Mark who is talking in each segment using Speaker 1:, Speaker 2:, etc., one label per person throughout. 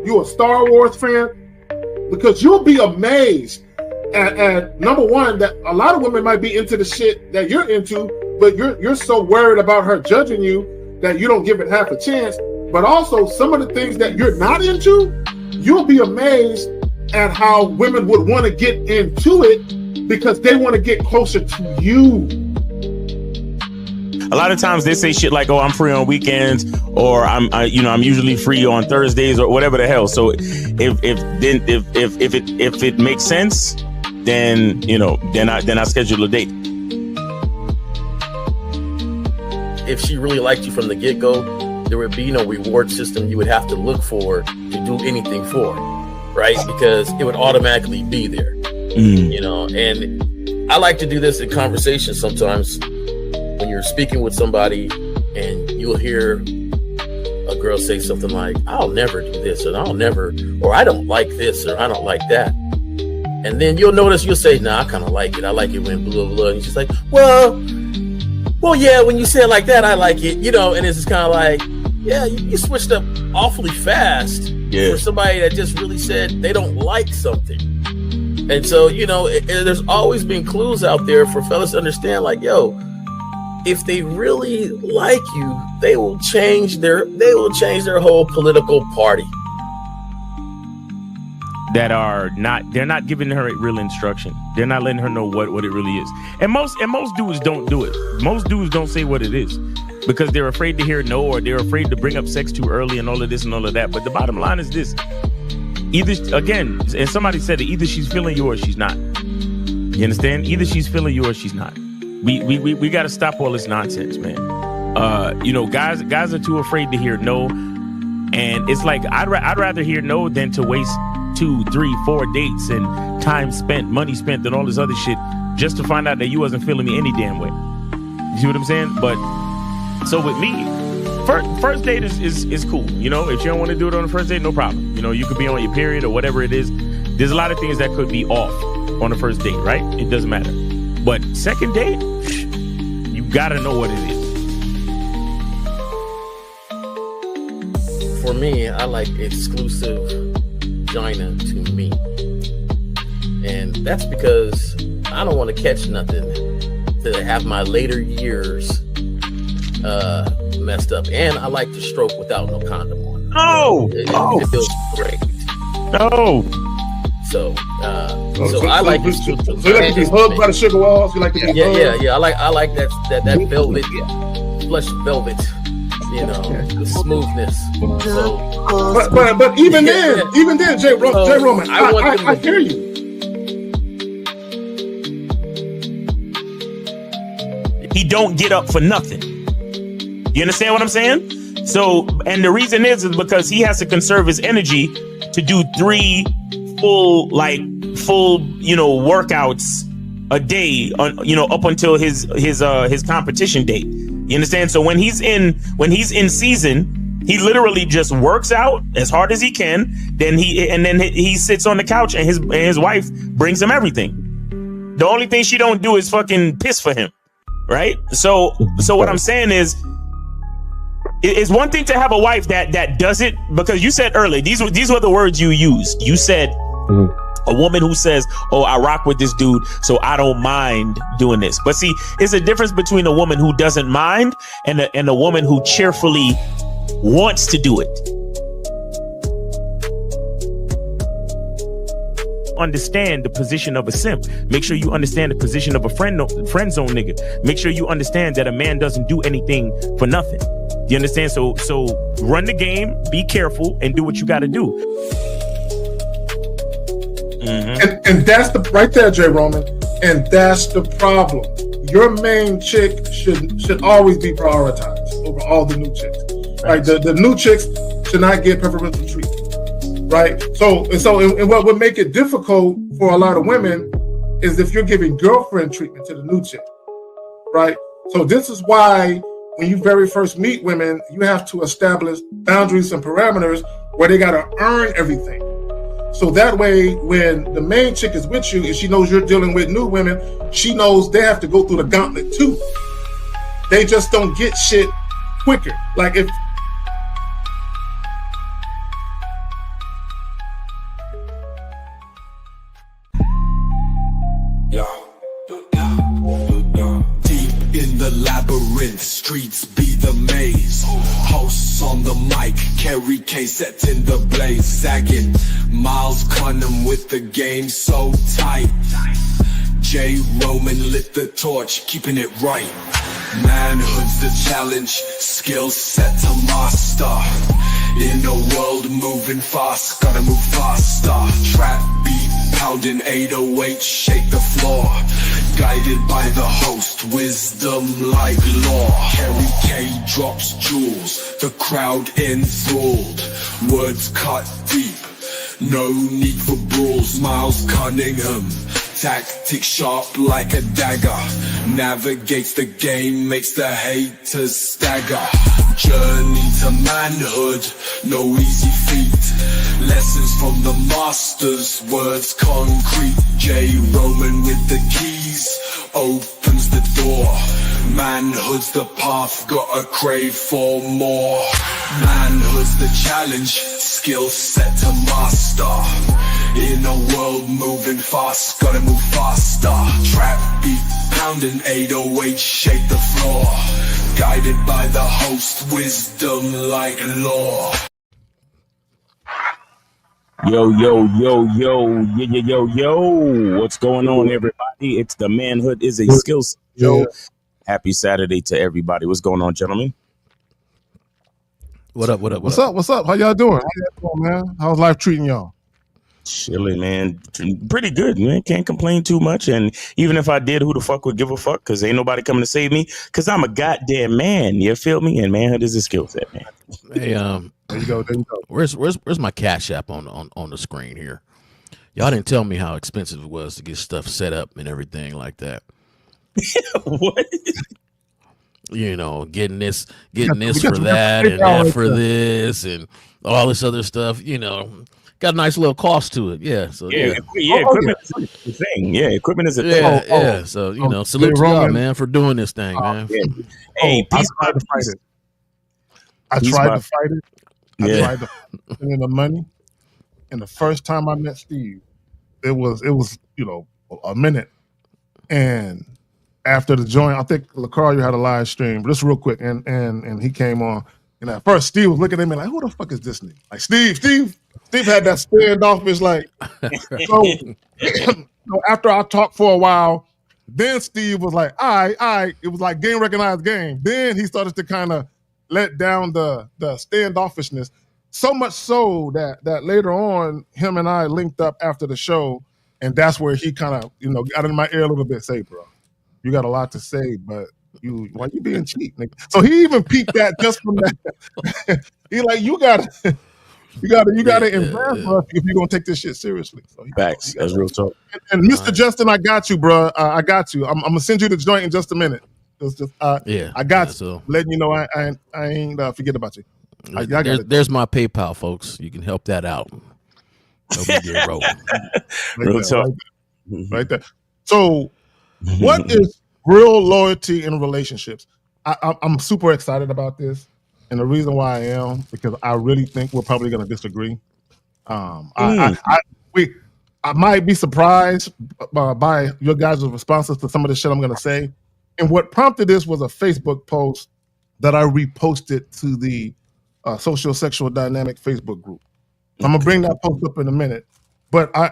Speaker 1: You a Star Wars fan? Because you'll be amazed at number one, that a lot of women might be into the shit that you're into, but you're so worried about her judging you that you don't give it half a chance. But also some of the things that you're not into, you'll be amazed at how women would want to get into it because they want to get closer to you.
Speaker 2: A lot of times they say shit like, "Oh, I'm free on weekends," or I'm usually free on Thursdays," or whatever the hell. So if it makes sense, then I schedule a date.
Speaker 3: If she really liked you from the get-go, there would be no reward system you would have to look for to do anything for, right? Because it would automatically be there, And I like to do this in conversation sometimes. When you're speaking with somebody and you'll hear a girl say something like, "I'll never do this," or "I don't like this," or "I don't like that." And then you'll notice, you'll say, "Nah, I kind of like it. I like it when blah, blah, blah." And she's like, well, yeah, when you say it like that, I like it, and it's just kind of like, yeah, you switched up awfully fast for somebody that just really said they don't like something. And so, there's always been clues out there for fellas to understand, like, yo, if they really like you, they will change their whole political party.
Speaker 2: They're not giving her real instruction. They're not letting her know what it really is. And most dudes don't do it. Most dudes don't say what it is because they're afraid to hear no, or they're afraid to bring up sex too early and all of this and all of that. But the bottom line is this. Either, again, and somebody said it, either she's feeling you or she's not. You understand? Either she's feeling you or she's not. We got to stop all this nonsense, man. Guys are too afraid to hear no, and it's like I'd rather hear no than to waste 2, 3, 4 dates and time spent, money spent, and all this other shit just to find out that you wasn't feeling me any damn way. You see what I'm saying? But so with me, first date is cool. If you don't want to do it on the first date, no problem. You could be on your period or whatever it is. There's a lot of things that could be off on the first date, right? It doesn't matter. But second date, you gotta know what it
Speaker 3: is. For me, I like exclusive vagina to me. And that's because I don't want to catch nothing to have my later years messed up. And I like to stroke without no condom on. It feels great.
Speaker 2: No.
Speaker 3: So I like it.
Speaker 1: So you like to be hugged by the sugar walls? You like to be hugged?
Speaker 3: Yeah. I like that velvet, plush velvet. The smoothness. So,
Speaker 1: but even then, Jay Roman, I hear you.
Speaker 2: He don't get up for nothing. You understand what I'm saying? So, and the reason is because he has to conserve his energy to do 3 full workouts a day up until his competition date. You understand? So when he's in season, he literally just works out as hard as he can. Then he sits on the couch and his wife brings him everything. The only thing she don't do is fucking piss for him, right? So what I'm saying is, it's one thing to have a wife that does it, because you said earlier, these were the words you used. You said a woman who says, "Oh, I rock with this dude, so I don't mind doing this." But see, it's a difference between a woman who doesn't mind and a woman who cheerfully wants to do it. Understand the position of a simp. Make sure you understand the position of a friend zone nigga. Make sure you understand that a man doesn't do anything for nothing. You understand? So run the game, be careful, and do what you got to do.
Speaker 1: And that's the right there, Jay Roman. And that's the problem. Your main chick should always be prioritized over all the new chicks. Right? The new chicks should not get preferential treatment. Right? So what would make it difficult for a lot of women is if you're giving girlfriend treatment to the new chick. Right? So this is why when you very first meet women, you have to establish boundaries and parameters where they got to earn everything. So that way, when the main chick is with you and she knows you're dealing with new women, she knows they have to go through the gauntlet too. They just don't get shit quicker. Like
Speaker 4: mic, Kerry K setting the blaze, sagging. Miles Cunham with the game so tight. J. Roman lit the torch, keeping it right. Manhood's the challenge, skill set to master. In a world moving fast, gotta move faster. Trap beat, pounding 808, shake the floor. Guided by the host, wisdom like law. Kerry K drops jewels, the crowd enthralled. Words cut deep, no need for brawls. Miles Cunningham, tactics sharp like a dagger. Navigates the game, makes the haters stagger. Journey to manhood, no easy feat. Lessons from the masters, words concrete. J. Roman with the keys, opens the door. Manhood's the path, gotta crave for more. Manhood's the challenge, skill set to master. In a world moving fast, gotta move faster. Trap beat, pounding 808, shake the floor. Guided by the host, wisdom like law.
Speaker 2: Yo, what's going on, everybody? It's the Manhood is a Skills Show.
Speaker 1: Yeah.
Speaker 2: Happy Saturday to everybody. What's going on, gentlemen?
Speaker 5: What up?
Speaker 1: What's up? How y'all doing? Man? How's life treating y'all?
Speaker 2: Chilling, man. Pretty good, man. Can't complain too much. And even if I did, who the fuck would give a fuck? Because ain't nobody coming to save me. Because I'm a goddamn man. You feel me? And manhood is a skill set, man.
Speaker 5: Hey,
Speaker 1: There you go.
Speaker 5: where's my Cash App on the screen here? Y'all didn't tell me how expensive it was to get stuff set up and everything like that.
Speaker 2: What?
Speaker 5: You know, getting this
Speaker 1: we
Speaker 5: for
Speaker 1: got
Speaker 5: that
Speaker 1: to
Speaker 5: and that
Speaker 1: right
Speaker 5: for
Speaker 1: there.
Speaker 5: this and all this other stuff. You know, got a nice little cost to it. Yeah. So
Speaker 2: Yeah,
Speaker 5: yeah.
Speaker 2: equipment is a thing. Yeah, equipment is a thing.
Speaker 5: Yeah. So you know, salute to y'all, man, for doing this thing, man.
Speaker 2: Yeah. Hey,
Speaker 1: I
Speaker 2: peace
Speaker 1: tried to fight it. I
Speaker 2: Peace
Speaker 1: tried
Speaker 2: by-
Speaker 1: to fight it. I
Speaker 2: Yeah.
Speaker 1: tried to put in the money. And the first time I met Steve, it was a minute. And after the joint, I think LaCarlia had a live stream, but just real quick, and he came on. And at first, Steve was looking at me like, "Who the fuck is this nigga?" Like Steve had that standoffish, like. So after I talked for a while, then Steve was like, "All right." It was like game recognized game. Then he started to kind of let down the standoffishness. So much so that later on, him and I linked up after the show, and that's where he kind of got in my ear a little bit. Say, bro, you got a lot to say, but why you being cheap, nigga? So he even peeped that just from that. He like, you gotta invest, bro, if you're gonna take this shit seriously. So
Speaker 2: Facts. That's real talk.
Speaker 1: And Mr. Justin, I got you, bro. I got you. I'm gonna send you the joint in just a minute. It's just, I got you.
Speaker 5: So
Speaker 1: Letting you know I ain't forget about you. I got it.
Speaker 5: there's my PayPal, folks. You can help that out. Help me get rolling.
Speaker 2: Real talk.
Speaker 1: Right there. So, what is real loyalty in relationships? I'm super excited about this, and the reason why I am because I really think we're probably going to disagree. I might be surprised by your guys' responses to some of the shit I'm going to say, and what prompted this was a Facebook post that I reposted to the Social Sexual Dynamic Facebook group. I'm gonna bring that post up in a minute, but I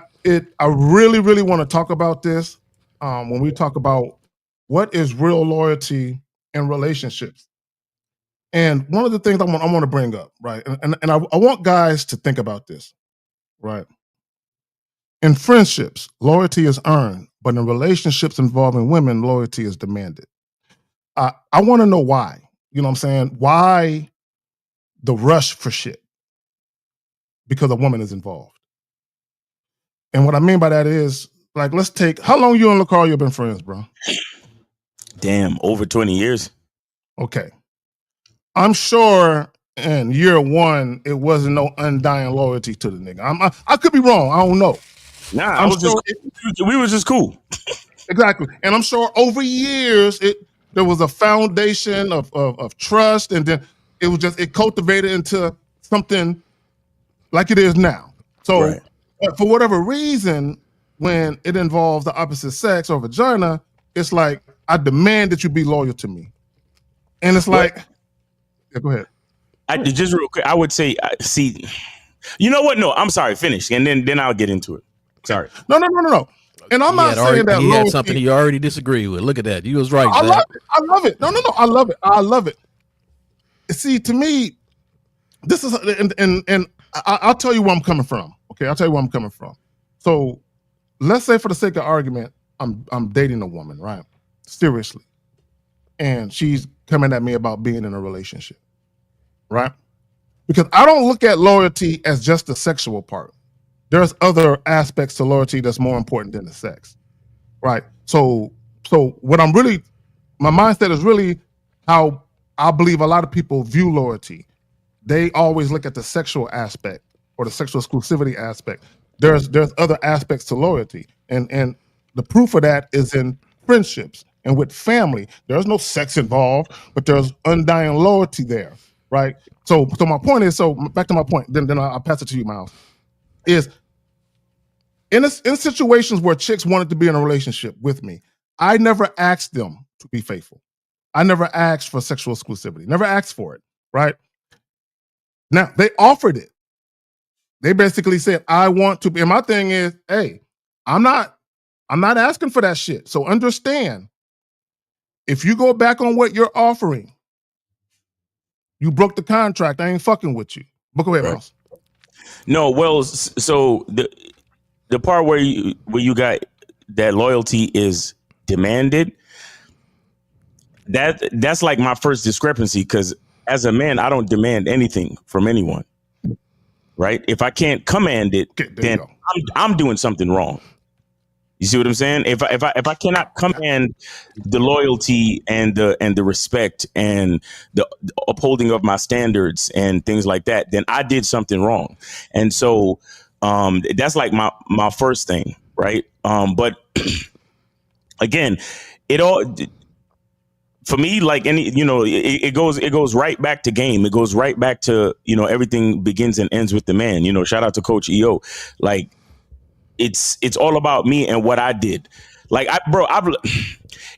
Speaker 1: really want to talk about this when we talk about what is real loyalty in relationships. And one of the things I want to bring up, right, and I want guys to think about this, right. In friendships, loyalty is earned, but in relationships involving women, loyalty is demanded. I want to know why. You know what I'm saying? Why the rush for shit? Because a woman is involved. And what I mean by that is, like, let's take, how long you and LaCarlia been friends, bro?
Speaker 2: Damn, over 20 years.
Speaker 1: Okay. I'm sure in year one, it wasn't no undying loyalty to the nigga. I could be wrong. I don't know.
Speaker 2: Nah, we was just cool.
Speaker 1: Exactly. And I'm sure over years, there was a foundation of trust, and then it cultivated into something like it is now. So
Speaker 2: Right.
Speaker 1: for whatever reason, when it involves the opposite sex or vagina, it's like, I demand that you be loyal to me. And it's like, yeah, go ahead.
Speaker 2: Just real quick, I would say, see, you know what? No, I'm sorry. Finish, and then I'll get into it. Sorry.
Speaker 1: No. And I'm not saying that
Speaker 5: he
Speaker 1: loyalty,
Speaker 5: had something he already disagreed with. Look at that. You was right.
Speaker 1: I
Speaker 5: Zach.
Speaker 1: love it. No. I love it. See, to me, this is and I'll tell you where I'm coming from. Okay, I'll tell you where I'm coming from. So, let's say, for the sake of argument, I'm dating a woman, right? Seriously, and she's coming at me about being in a relationship, right? Because I don't look at loyalty as just the sexual part. There's other aspects to loyalty that's more important than the sex, right? So what I'm really, my mindset is really how I believe a lot of people view loyalty. They always look at the sexual aspect or the sexual exclusivity aspect. There's other aspects to loyalty, and the proof of that is in friendships and with family. There's no sex involved, but there's undying loyalty there, right? So my point is, back to my point, then I'll pass it to you, Miles, is in situations where chicks wanted to be in a relationship with me, I never asked them to be faithful. I never asked for sexual exclusivity, never asked for it, right? Now, they offered it. They basically said, I want to be, and my thing is, hey, I'm not asking for that shit. So understand, if you go back on what you're offering, you broke the contract. I ain't fucking with you. But go ahead,
Speaker 2: Right.
Speaker 1: Miles.
Speaker 2: No, well, so the part where you got that loyalty is demanded, that's like my first discrepancy, because as a man, I don't demand anything from anyone. Right? If I can't command it, then I'm doing something wrong. You see what I'm saying? If I cannot command the loyalty and the respect and the upholding of my standards and things like that, then I did something wrong. And so that's like my first thing, right? But again, it all, for me, like any, it goes right back to game. It goes right back to, everything begins and ends with the man. Shout out to Coach EO. Like, it's all about me and what I did. Like,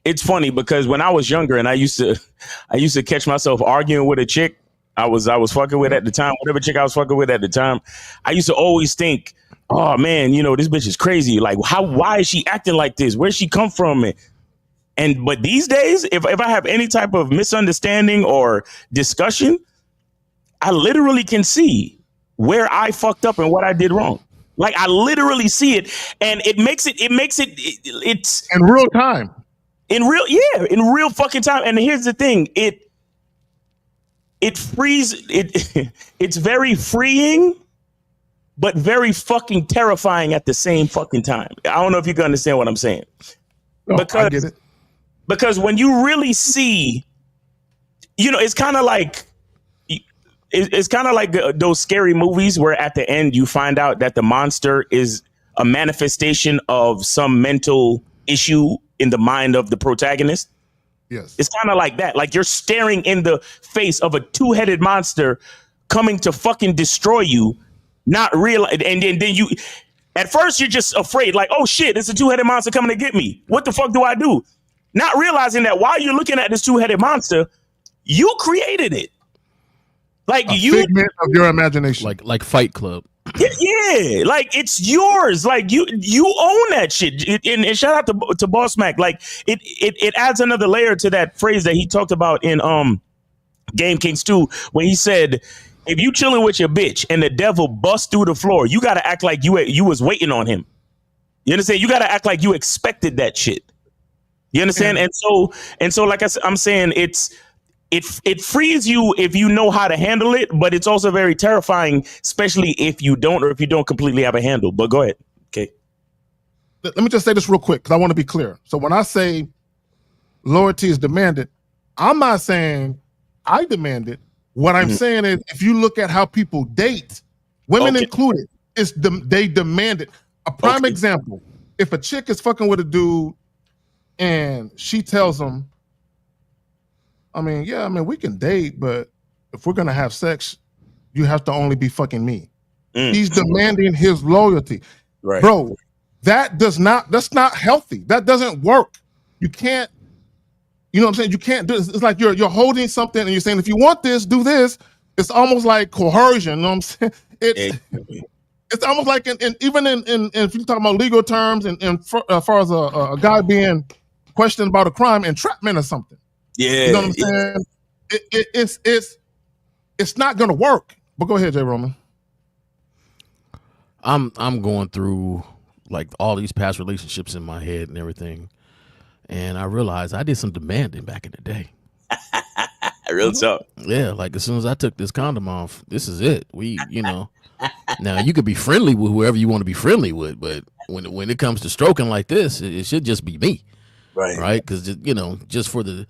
Speaker 2: it's funny because when I was younger and I used to catch myself arguing with a chick I was fucking with at the time, whatever chick I was fucking with at the time, I used to always think, oh man, this bitch is crazy. Like, why is she acting like this? Where'd she come from? But these days, if I have any type of misunderstanding or discussion, I literally can see where I fucked up and what I did wrong. Like, I literally see it, and it's
Speaker 1: in real time.
Speaker 2: In real fucking time. And here's the thing, it frees it. It's very freeing, but very fucking terrifying at the same fucking time. I don't know if you can understand what I'm saying.
Speaker 1: No, I get it.
Speaker 2: Because when you really see, it's kind of like those scary movies where at the end you find out that the monster is a manifestation of some mental issue in the mind of the protagonist.
Speaker 1: Yes.
Speaker 2: It's kind of like that. Like, you're staring in the face of a two-headed monster coming to fucking destroy you, not real. And then you, at first you're just afraid, like, oh shit, it's a two-headed monster coming to get me. What the fuck do I do? Not realizing that while you're looking at this two-headed monster, you created it. Like,
Speaker 1: a figment of your imagination.
Speaker 5: Like Fight Club.
Speaker 2: Yeah, like, it's yours. Like, you own that shit. And shout out to Boss Mac. Like, it adds another layer to that phrase that he talked about in Game Kings 2, when he said, if you chilling with your bitch and the devil busts through the floor, you got to act like you was waiting on him. You understand? You got to act like you expected that shit. You understand? And so, like I'm saying, it frees you if you know how to handle it, but it's also very terrifying, especially if you don't, or if you don't completely have a handle. But go ahead. Okay.
Speaker 1: Let me just say this real quick, because I want to be clear. So when I say loyalty is demanded, I'm not saying I demand it. What I'm saying is, if you look at how people date, women included, they demand it. A prime example, if a chick is fucking with a dude and she tells him, we can date, but if we're gonna have sex, you have to only be fucking me. He's demanding his loyalty.
Speaker 2: Right.
Speaker 1: Bro, that's not healthy. That doesn't work. You can't, you know what I'm saying? You can't do this. It's like you're holding something and you're saying, if you want this, do this.
Speaker 6: it's almost like coercion. You know what I'm saying?
Speaker 7: Exactly.
Speaker 6: It's almost like even in if you talk about legal terms and as far as a guy being questioned about a crime, entrapment or something.
Speaker 7: Yeah.
Speaker 6: You know what I'm saying? It's not gonna work. But go ahead, Jay Roman.
Speaker 5: I'm going through like all these past relationships in my head and everything, and I realized I did some demanding back in the day.
Speaker 7: Real talk.
Speaker 5: Yeah, like as soon as I took this condom off, this is it. We, now you could be friendly with whoever you want to be friendly with, but when it comes to stroking like this, it should just be me, right? Because just for the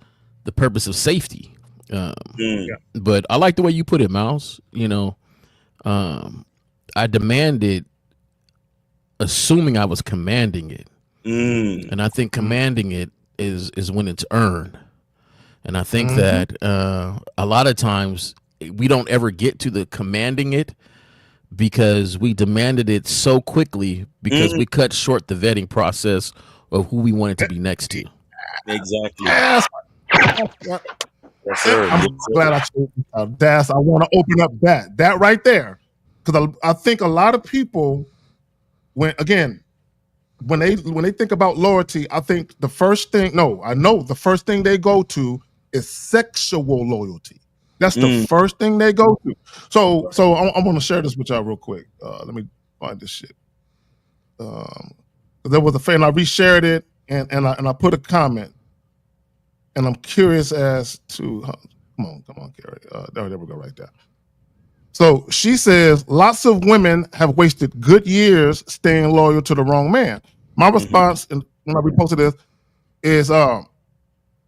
Speaker 5: purpose of safety. But I like the way you put it, Miles. I demanded, assuming I was commanding it, and I think commanding it is when it's earned. And I think that a lot of times we don't ever get to the commanding it because we demanded it so quickly because we cut short the vetting process of who we wanted to be next to.
Speaker 7: Exactly.
Speaker 6: Yes,
Speaker 7: sir.
Speaker 6: I'm glad I chose Das. I want to open up that right there because I think a lot of people, when they think about loyalty, I think the first thing they go to is sexual loyalty. That's the first thing they go to. So I'm going to share this with y'all real quick. Let me find this shit. There was a fan, I reshared it and I put a comment, and I'm curious as to come on, Carrie. There we go, right there. So she says, lots of women have wasted good years staying loyal to the wrong man. My response, and when I reposted this, is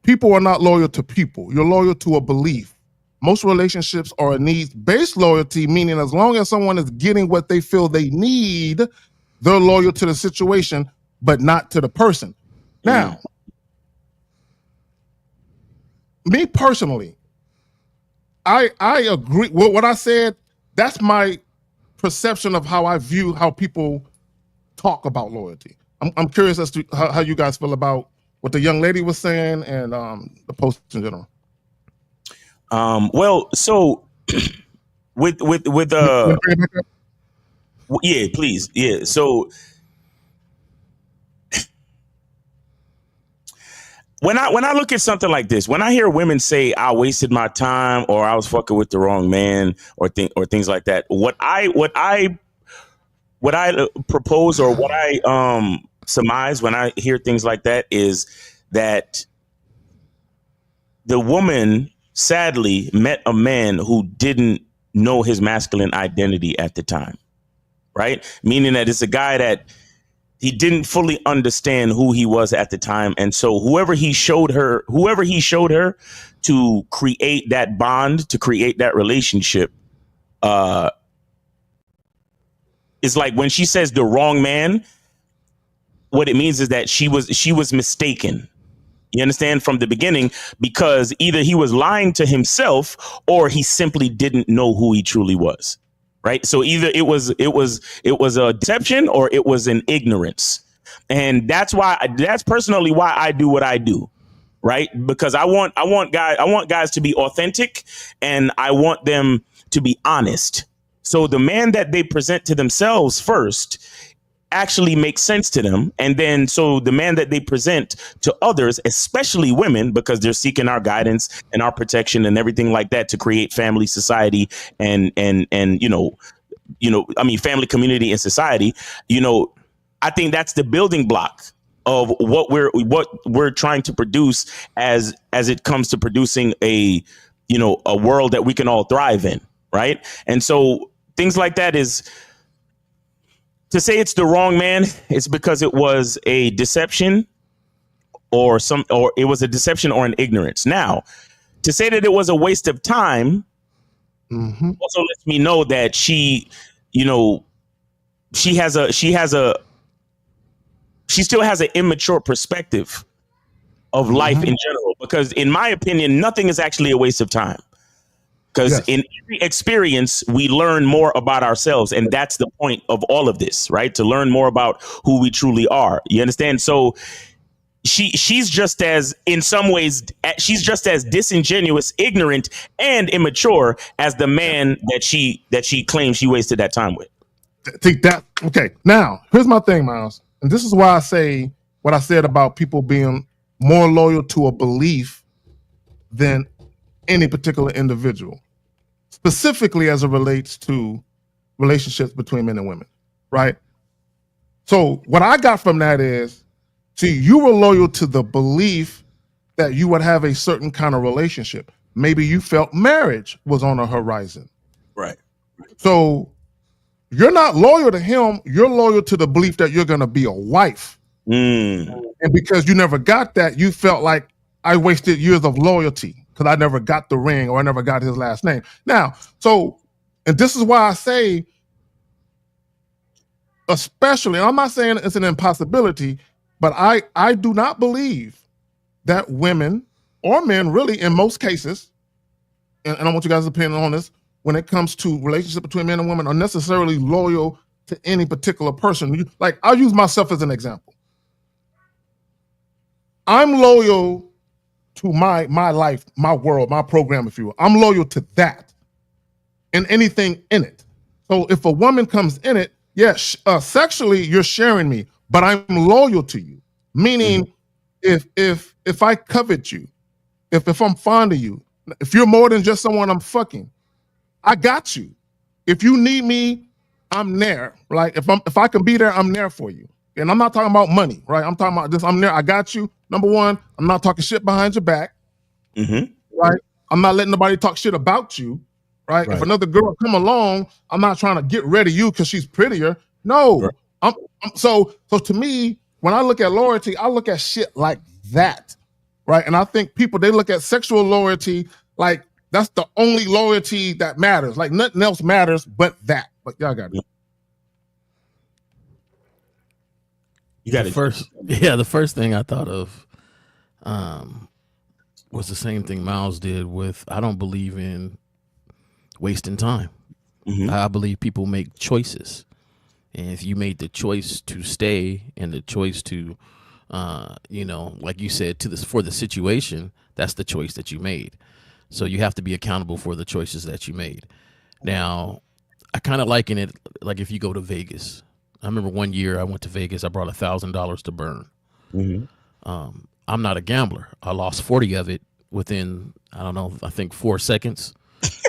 Speaker 6: people are not loyal to people. You're loyal to a belief. Most relationships are a needs-based loyalty, meaning as long as someone is getting what they feel they need, they're loyal to the situation, but not to the person. Now, me personally, I agree with what I said. That's my perception of how I view how people talk about loyalty. I'm curious as to how you guys feel about what the young lady was saying and the post in general.
Speaker 7: Well, so with yeah, please, yeah. So when I look at something like this, when I hear women say I wasted my time or I was fucking with the wrong man or things like that, what I propose or what I surmise when I hear things like that is that the woman sadly met a man who didn't know his masculine identity at the time, right? Meaning that it's a guy that he didn't fully understand who he was at the time. And so whoever he showed her to create that bond, to create that relationship, is like when she says the wrong man, what it means is that she was mistaken. You understand, from the beginning, because either he was lying to himself or he simply didn't know who he truly was. Right. So either it was a deception or it was an ignorance. And that's personally why I do what I do. Right. Because I want guys to be authentic and I want them to be honest. So the man that they present to themselves first actually makes sense to them. And then so the man that they present to others, especially women, because they're seeking our guidance and our protection and everything like that to create family, society, and family, community, and society. I think that's the building block of what we're trying to produce as it comes to producing a world that we can all thrive in. Right. And so things like that is, to say it's the wrong man, it's because it was a deception or it was a deception or an ignorance. Now, to say that it was a waste of time also lets me know that she still has an immature perspective of life in general, because in my opinion, nothing is actually a waste of time. Because in every experience, we learn more about ourselves. And that's the point of all of this, right? To learn more about who we truly are. You understand? So she's just as, in some ways, she's just as disingenuous, ignorant, and immature as the man that she claims she wasted that time with.
Speaker 6: Take that. Okay. Now, here's my thing, Miles. And this is why I say what I said about people being more loyal to a belief than any particular individual, specifically as it relates to relationships between men and women, right? So what I got from that is, see, you were loyal to the belief that you would have a certain kind of relationship. Maybe you felt marriage was on the horizon.
Speaker 7: Right.
Speaker 6: So you're not loyal to him. You're loyal to the belief that you're going to be a wife. And because you never got that, you felt like I wasted years of loyalty because I never got the ring or I never got his last name. Now, so, and this is why I say, especially, I'm not saying it's an impossibility, but I do not believe that women or men, really, in most cases, and I want you guys' opinion on this, when it comes to relationship between men and women, are necessarily loyal to any particular person. Like, I'll use myself as an example. I'm loyal to my life, my world, my program, if you will. I'm loyal to that and anything in it. So if a woman comes in it, yes, sexually you're sharing me, but I'm loyal to you. Meaning, if I covet you, if I'm fond of you, if you're more than just someone I'm fucking, I got you. If you need me, I'm there. Like if I can be there, I'm there for you. And I'm not talking about money, right? I'm talking about this. I'm there. I got you. Number one, I'm not talking shit behind your back, right? I'm not letting nobody talk shit about you, right? If another girl come along, I'm not trying to get rid of you because she's prettier. No, so to me, when I look at loyalty, I look at shit like that, right? And I think people, they look at sexual loyalty like that's the only loyalty that matters. Like nothing else matters but that. But y'all got it.
Speaker 5: You got the first thing I thought of was the same thing Miles did with, I don't believe in wasting time. I believe people make choices. And if you made the choice to stay and the choice to, like you said, for the situation, that's the choice that you made. So you have to be accountable for the choices that you made. Now, I kind of liken it like if you go to Vegas. I remember one year I went to Vegas. I brought $1,000 to burn. I'm not a gambler. I lost 40 of it within, I think 4 seconds.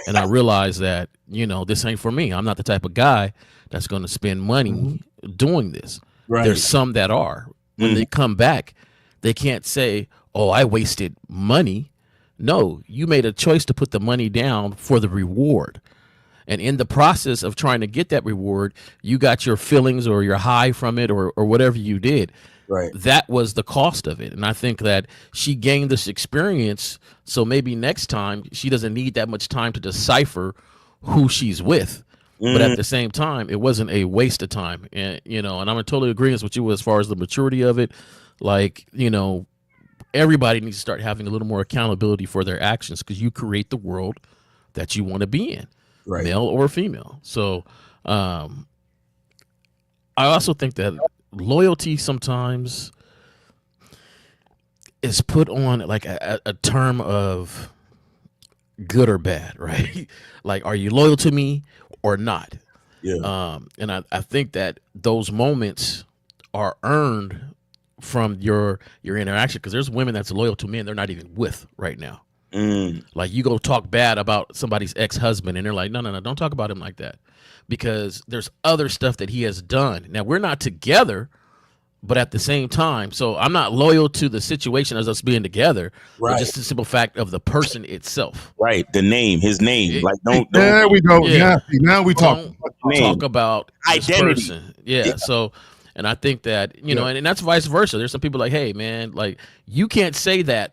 Speaker 5: And I realized that, this ain't for me. I'm not the type of guy that's going to spend money doing this. Right. There's some that are. When they come back, they can't say, oh, I wasted money. No, you made a choice to put the money down for the reward. And in the process of trying to get that reward, you got your feelings or your high from it or whatever you did. Right. That was the cost of it. And I think that she gained this experience. So maybe next time she doesn't need that much time to decipher who she's with. But at the same time, it wasn't a waste of time. And, and I'm in total agreement with you as far as the maturity of it. Like, everybody needs to start having a little more accountability for their actions because you create the world that you want to be in. Right. Male or female. So I also think that loyalty sometimes is put on like a term of good or bad, right? Like, are you loyal to me or not? Yeah. And I think that those moments are earned from your interaction because there's women that's loyal to men they're not even with right now. Like you go talk bad about somebody's ex-husband and they're like, no, don't talk about him like that because there's other stuff that he has done. Now we're not together, but at the same time, so I'm not loyal to the situation as us being together, but just the simple fact of the person itself.
Speaker 7: Right. The name, his name.
Speaker 6: There we go. Yeah. Now we talk
Speaker 5: about
Speaker 7: identity.
Speaker 5: Yeah. So, and I think that, and that's vice versa. There's some people like, hey man, like you can't say that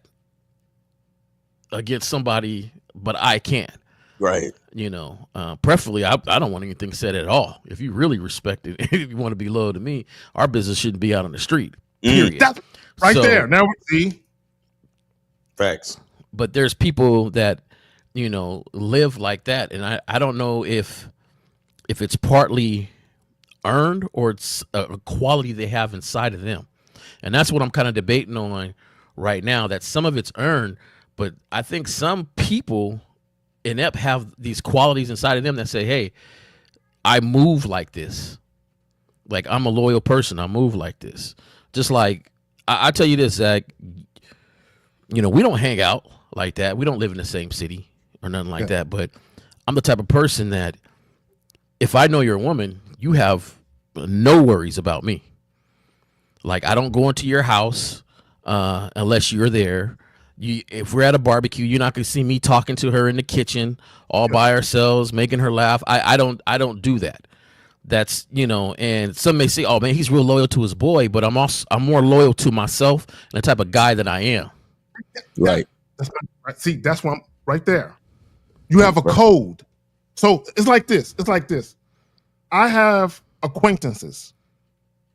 Speaker 5: against somebody, but I can. Right. Preferably, I don't want anything said at all. If you really respect it, if you want to be loyal to me, our business shouldn't be out on the street. Period.
Speaker 6: That's right there. Now we see.
Speaker 7: Facts.
Speaker 5: But there's people that, live like that. And I don't know if it's partly earned or it's a quality they have inside of them. And that's what I'm kind of debating on right now, that some of it's earned, but I think some people inept have these qualities inside of them that say, hey, I move like this. Like, I'm a loyal person. I move like this. Just like, I tell you this, Zach, you know, we don't hang out like that. We don't live in the same city or nothing like that. But I'm the type of person that if I know you're a woman, you have no worries about me. Like, I don't go into your house unless you're there. If we're at a barbecue, you're not going to see me talking to her in the kitchen all by ourselves, making her laugh. I don't do that. That's, you know, and some may say, oh man, he's real loyal to his boy, but I'm more loyal to myself and the type of guy that I am.
Speaker 7: Right.
Speaker 6: See, that's what I'm right there. You have a code. So it's like this. I have acquaintances.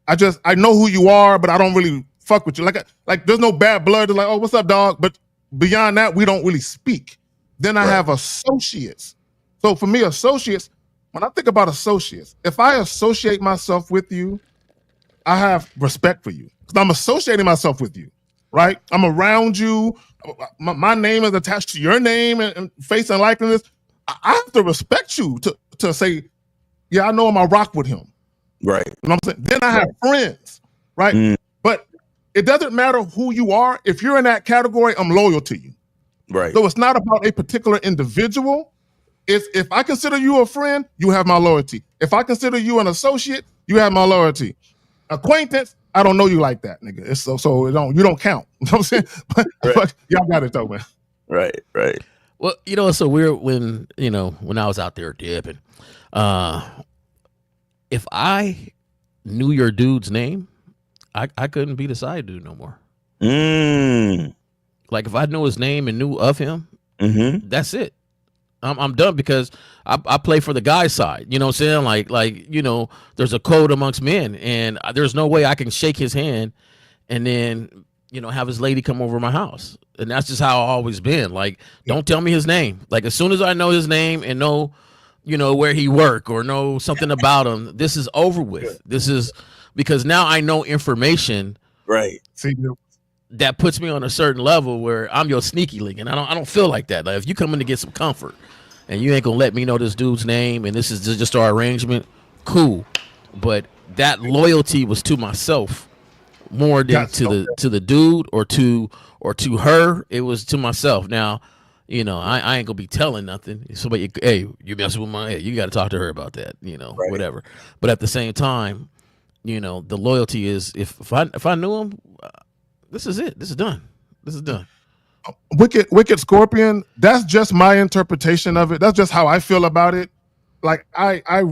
Speaker 6: I know who you are, but I don't really fuck with you. Like there's no bad blood. They're like, oh, what's up, dog? But beyond that, we don't really speak. Then I have associates. So for me, associates, when I think about associates, if I associate myself with you, I have respect for you because I'm associating myself with you, right? I'm around you. My name is attached to your name and face and likeness. I have to respect you to say, yeah, I know him. I rock with him.
Speaker 7: Right.
Speaker 6: You know what I'm saying? Then I have friends, right? But it doesn't matter who you are. If you're in that category, I'm loyal to you.
Speaker 7: Right.
Speaker 6: So it's not about a particular individual. If I consider you a friend, you have my loyalty. If I consider you an associate, you have my loyalty. Acquaintance, I don't know you like that, nigga. It's so you don't count. You know what I'm saying? But y'all got it though, man.
Speaker 7: Right.
Speaker 5: Well, you know, it's so weird when I was out there dipping. If I knew your dude's name, I couldn't be the side dude no more. Like if I knew his name and knew of him, that's it. I'm done because I play for the guy side. You know what I'm saying? Like you know, there's a code amongst men, and there's no way I can shake his hand and then have his lady come over my house. And that's just how I've always been. Like, don't tell me his name. Like as soon as I know his name and know where he work or know something about him, this is over with. This is because now I know information.
Speaker 7: Right.
Speaker 6: See,
Speaker 5: that puts me on a certain level where I'm your sneaky link, and I don't feel like that. Like if you come in to get some comfort, and you ain't gonna let me know this dude's name, and this is just our arrangement, cool. But that loyalty was to myself more than to the dude or to her. It was to myself. Now, I ain't gonna be telling nothing. Somebody, hey, you messing with my head. You got to talk to her about that. Whatever. But at the same time, the loyalty is if I knew him. This is it. This is done.
Speaker 6: Wicked Scorpion. That's just my interpretation of it. That's just how I feel about it. Like I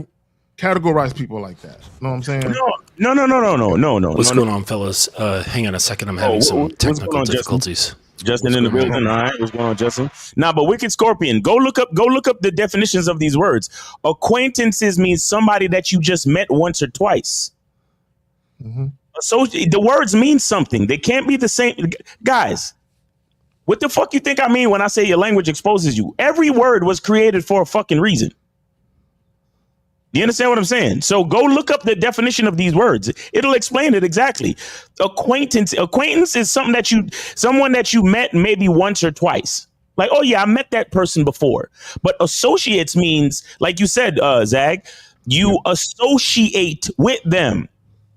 Speaker 6: categorize people like that. You know what I'm saying?
Speaker 7: No.
Speaker 8: What's going on, fellas? Hang on a second. I'm having some technical difficulties.
Speaker 7: Justin in the building. All right, what's going on, Justin? But Wicked Scorpion, go look up the definitions of these words. Acquaintances means somebody that you just met once or twice. So the words mean something. They can't be the same. Guys, what the fuck you think I mean when I say your language exposes you? Every word was created for a fucking reason. You understand what I'm saying? So go look up the definition of these words. It'll explain it exactly. Acquaintance is someone that you met maybe once or twice. Like, oh yeah, I met that person before. But associates means, like you said, Zag, you associate with them.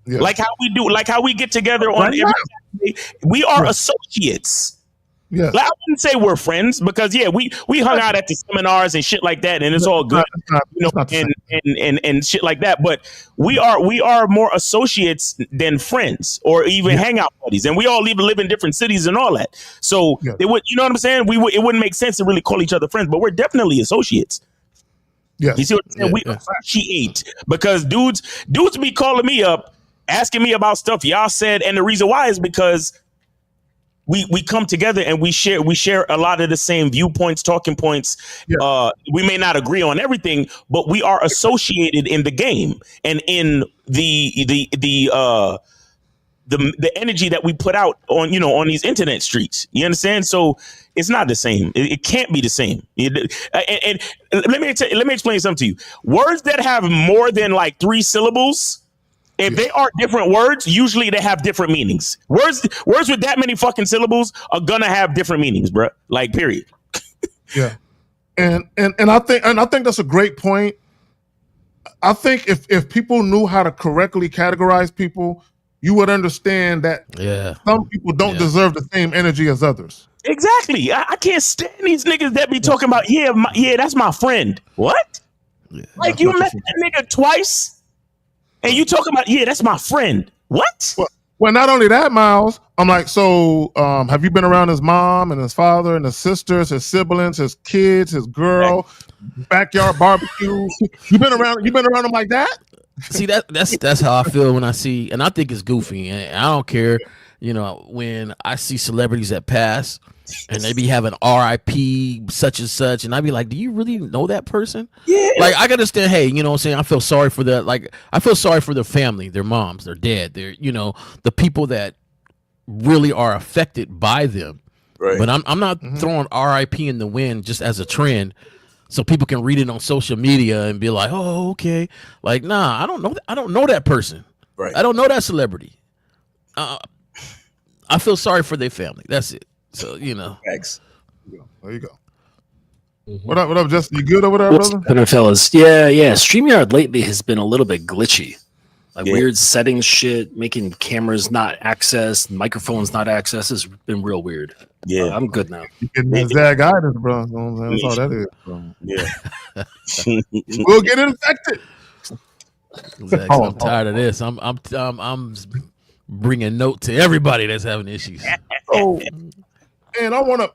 Speaker 7: Yeah. Like how we get together on every Saturday. We are associates. Yeah. Like, I wouldn't say we're friends because we hung out at the seminars and shit like that, and it's all good, and shit like that. But we are more associates than friends or even hangout buddies, and we all even live in different cities and all that. So it would, you know what I'm saying? It wouldn't make sense to really call each other friends, but we're definitely associates. Yeah, you see what I'm saying? We associate because dudes be calling me up, asking me about stuff y'all said, and the reason why is because we come together and we share a lot of the same viewpoints, talking points. Yeah. We may not agree on everything, but we are associated in the game and in the energy that we put out on these internet streets. You understand? So it's not the same. It can't be the same. And let me explain something to you. Words that have more than like 3 syllables If they are different words, usually they have different meanings. Words with that many fucking syllables are gonna have different meanings, bro. Like, period.
Speaker 6: Yeah. And I think that's a great point. I think if people knew how to correctly categorize people, you would understand that some people don't deserve the same energy as others.
Speaker 7: Exactly. I can't stand these niggas that be talking about, that's my friend. What?
Speaker 6: Yeah,
Speaker 7: like, you met that nigga twice and you talking about, that's my friend. What?
Speaker 6: Well, not only that, Miles, I'm like, so have you been around his mom and his father and his sisters, his siblings, his kids, his girl, backyard barbecue? You been around them like that?
Speaker 5: See, that's how I feel when I see, and I think it's goofy, and I don't care, when I see celebrities that pass and they be having R.I.P. such and such, and I be like, do you really know that person?
Speaker 7: Yeah.
Speaker 5: Like, I can understand, hey, you know what I'm saying? I feel sorry for I feel sorry for their family, their moms, their dad, their, the people that really are affected by them.
Speaker 7: Right.
Speaker 5: But I'm not throwing R.I.P. in the wind just as a trend, so people can read it on social media and be like, "Oh, okay." Like, nah, I don't know that person.
Speaker 7: Right.
Speaker 5: I don't know that celebrity. I feel sorry for their family. That's it. So,
Speaker 7: Thanks.
Speaker 6: There you go. What up, Justin? You good over there,
Speaker 8: What's
Speaker 6: brother?
Speaker 8: happening, fellas? Yeah. StreamYard lately has been a little bit glitchy. Like weird settings shit, making cameras not access, microphones not access has been real weird.
Speaker 7: Yeah.
Speaker 8: I'm good now.
Speaker 6: You getting that Zag-itis, bro. That's all that is, bro.
Speaker 7: Yeah.
Speaker 6: We'll get infected.
Speaker 5: I'm tired of this. I'm bringing note to everybody that's having issues.
Speaker 6: Oh, and I want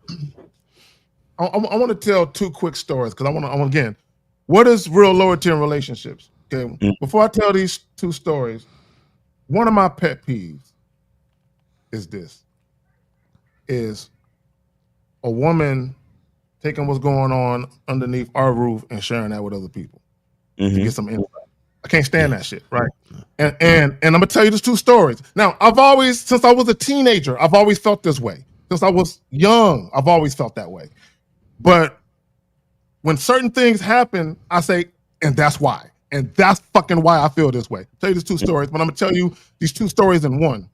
Speaker 6: to tell two quick stories because I want again, what is real loyalty in relationships? Okay, before I tell these two stories, one of my pet peeves is a woman taking what's going on underneath our roof and sharing that with other people to get some insight. I can't stand that shit, right? And I'm gonna tell you these two stories. Now, since I was a teenager, I've always felt this way. Since I was young, I've always felt that way. But when certain things happen, I say, and that's why. And that's fucking why I feel this way. I'll tell you these two stories, but I'm gonna tell you these two stories in one.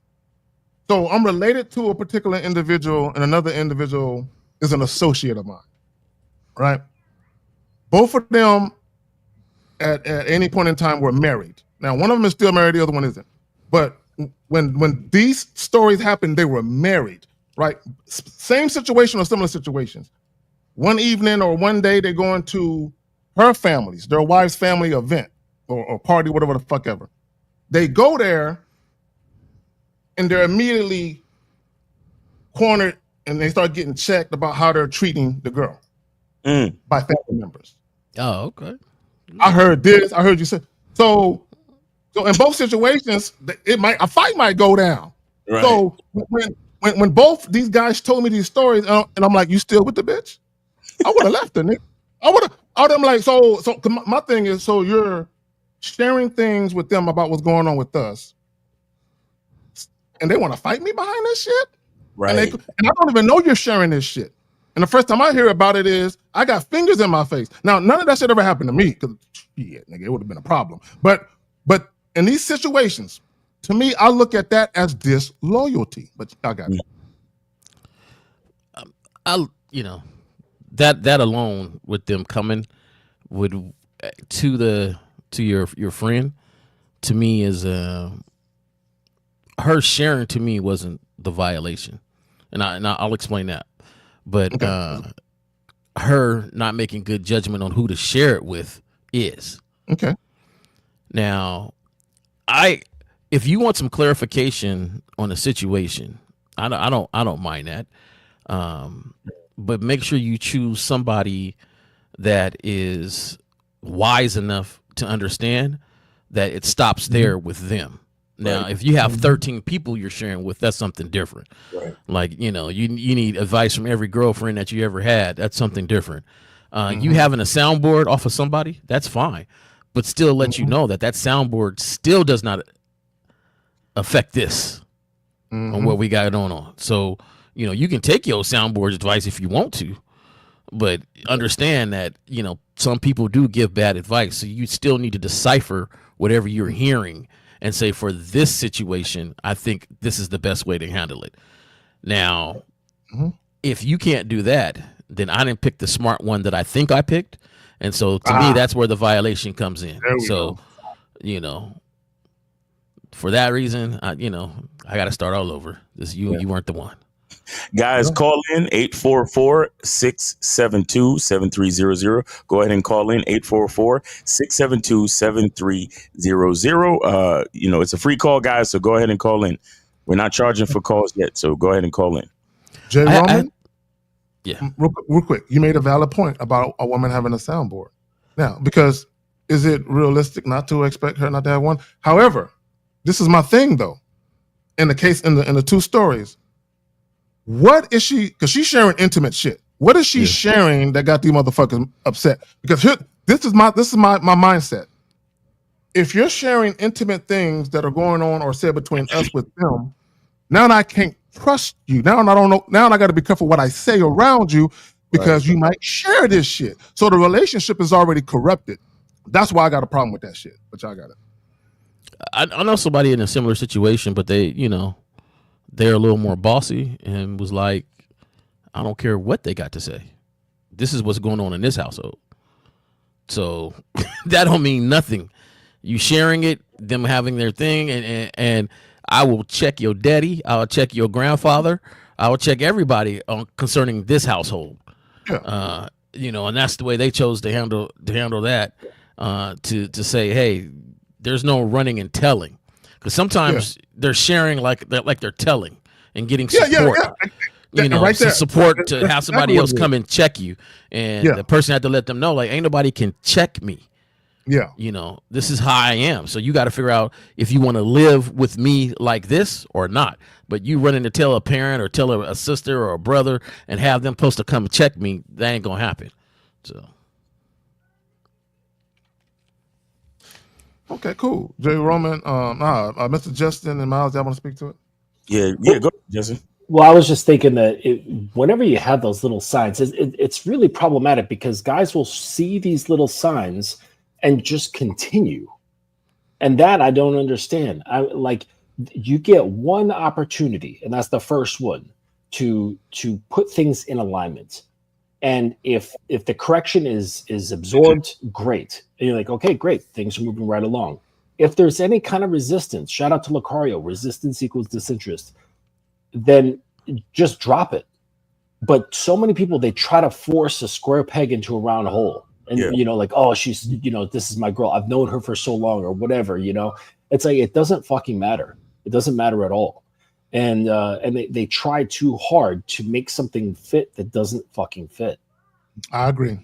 Speaker 6: So I'm related to a particular individual, and another individual is an associate of mine, right? Both of them at any point in time were married. Now, one of them is still married, the other one isn't. But when these stories happened, they were married, right? Same situation or similar situations. One evening or one day, they're going to their wife's family event or party, whatever the fuck ever. They go there and they're immediately cornered and they start getting checked about how they're treating the girl by family members.
Speaker 5: Oh, okay.
Speaker 6: I heard this. I heard you say so. In both situations, a fight might go down. Right. So when both these guys told me these stories, and I'm like, "You still with the bitch?" I would have left her, nigga. I would have. I'm like, so. My thing is, so you're sharing things with them about what's going on with us, and they want to fight me behind this shit, right? And I don't even know you're sharing this shit. And the first time I hear about it is I got fingers in my face. Now, none of that shit ever happened to me because, nigga, it would have been a problem. But in these situations, to me, I look at that as disloyalty. But I got it.
Speaker 5: That alone with them coming to your friend, to me is her sharing to me wasn't the violation, and I'll explain that. But her not making good judgment on who to share it with is
Speaker 6: okay.
Speaker 5: Now, if you want some clarification on a situation, I don't mind that. But make sure you choose somebody that is wise enough to understand that it stops there with them. Now, if you have 13 people you're sharing with, that's something different. Right. Like, you need advice from every girlfriend that you ever had. That's something different. You having a soundboard off of somebody, that's fine. But still let you know that soundboard still does not affect this on what we got going on. So, you can take your soundboard advice if you want to, but understand that, some people do give bad advice. So you still need to decipher whatever you're hearing and say, for this situation, I think this is the best way to handle it. Now, if you can't do that, then I didn't pick the smart one that I think I picked. And so to me, that's where the violation comes in. So, you know, for that reason, I got to start all over. You weren't the one.
Speaker 7: Guys, call in 844-672-7300. Go ahead and call in 844-672-7300. It's a free call, guys, so go ahead and call in. We're not charging for calls yet, so go ahead and call in.
Speaker 6: Jay Roman?
Speaker 5: Yeah.
Speaker 6: Real quick, you made a valid point about a woman having a soundboard. Now, because is it realistic not to expect her not to have one? However, this is my thing though. In the case in the two stories, what is she? Because she's sharing intimate shit. What is she sharing that got these motherfuckers upset? Because this is my mindset. If you're sharing intimate things that are going on or said between us with them, now I can't trust you. Now I don't know. Now I got to be careful what I say around you because you might share this shit. So the relationship is already corrupted. That's why I got a problem with that shit. But y'all got it.
Speaker 5: I know somebody in a similar situation, but they're a little more bossy and was like, I don't care what they got to say. This is what's going on in this household. So that don't mean nothing. You sharing it, them having their thing, and I will check your daddy. I'll check your grandfather. I will check everybody concerning this household. Yeah. And that's the way they chose to handle that. To say, hey, there's no running and telling, because sometimes they're sharing like they're telling and getting support.
Speaker 6: Right there.
Speaker 5: Support to have somebody else come and check you, and the person had to let them know, like, ain't nobody can check me.
Speaker 6: Yeah.
Speaker 5: This is how I am. So you got to figure out if you want to live with me like this or not. But you running to tell a parent or tell a sister or a brother and have them supposed to come check me, that ain't gonna happen. So.
Speaker 6: Okay, cool. Jay Roman, Mr. Justin and Miles, y'all want to speak to it?
Speaker 7: Yeah, go ahead, Justin.
Speaker 8: Well, I was just thinking that whenever you have those little signs, it's really problematic because guys will see these little signs and just continue. And that I don't understand. You get one opportunity, and that's the first one, to put things in alignment. And if the correction is absorbed, great. And you're like, okay, great. Things are moving right along. If there's any kind of resistance, shout out to Lucario, resistance equals disinterest, then just drop it. But so many people, they try to force a square peg into a round hole. And, like, oh, she's, this is my girl. I've known her for so long or whatever, It's like, it doesn't fucking matter. It doesn't matter at all. And they try too hard to make something fit that doesn't fucking fit.
Speaker 6: I agree.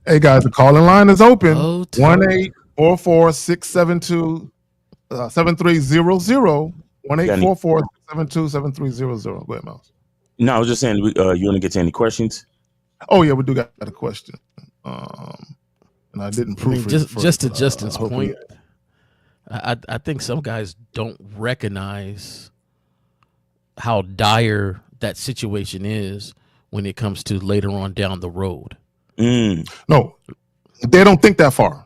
Speaker 6: Hey guys, the calling line is open. 1-844-672-7300. 1-844-672-7300. Go ahead, Mouse.
Speaker 7: No, I was just saying, you want to get to any questions?
Speaker 6: Oh yeah, we do got a question. And I didn't proof it.
Speaker 5: Just to Justin's point. I think some guys don't recognize how dire that situation is when it comes to later on down the road.
Speaker 6: No, they don't think that far.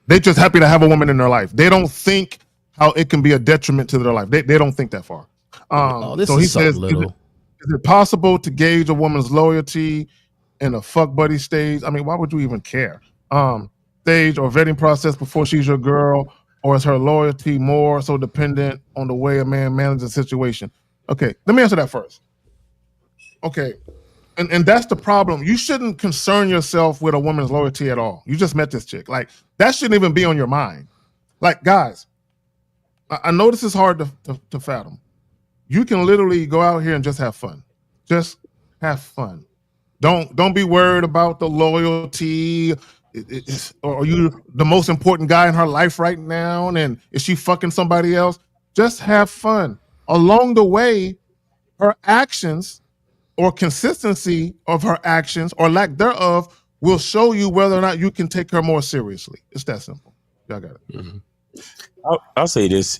Speaker 6: They're just happy to have a woman in their life. They don't think how it can be a detriment to their life. They don't think that far. So he says, is it possible to gauge a woman's loyalty in a fuck buddy stage? I mean, why would you even care? Stage or vetting process before she's your girl, or is her loyalty more so dependent on the way a man manages a situation? Okay, let me answer that first. Okay, and that's the problem. You shouldn't concern yourself with a woman's loyalty at all. You just met this chick. Like, that shouldn't even be on your mind. Like, guys, I know this is hard to fathom. You can literally go out here and just have fun. Just have fun. Don't be worried about the loyalty. Or are you the most important guy in her life right now? And is she fucking somebody else? Just have fun. Along the way, her actions or consistency of her actions or lack thereof will show you whether or not you can take her more seriously. It's that simple. Y'all got it.
Speaker 7: Mm-hmm. I'll say this.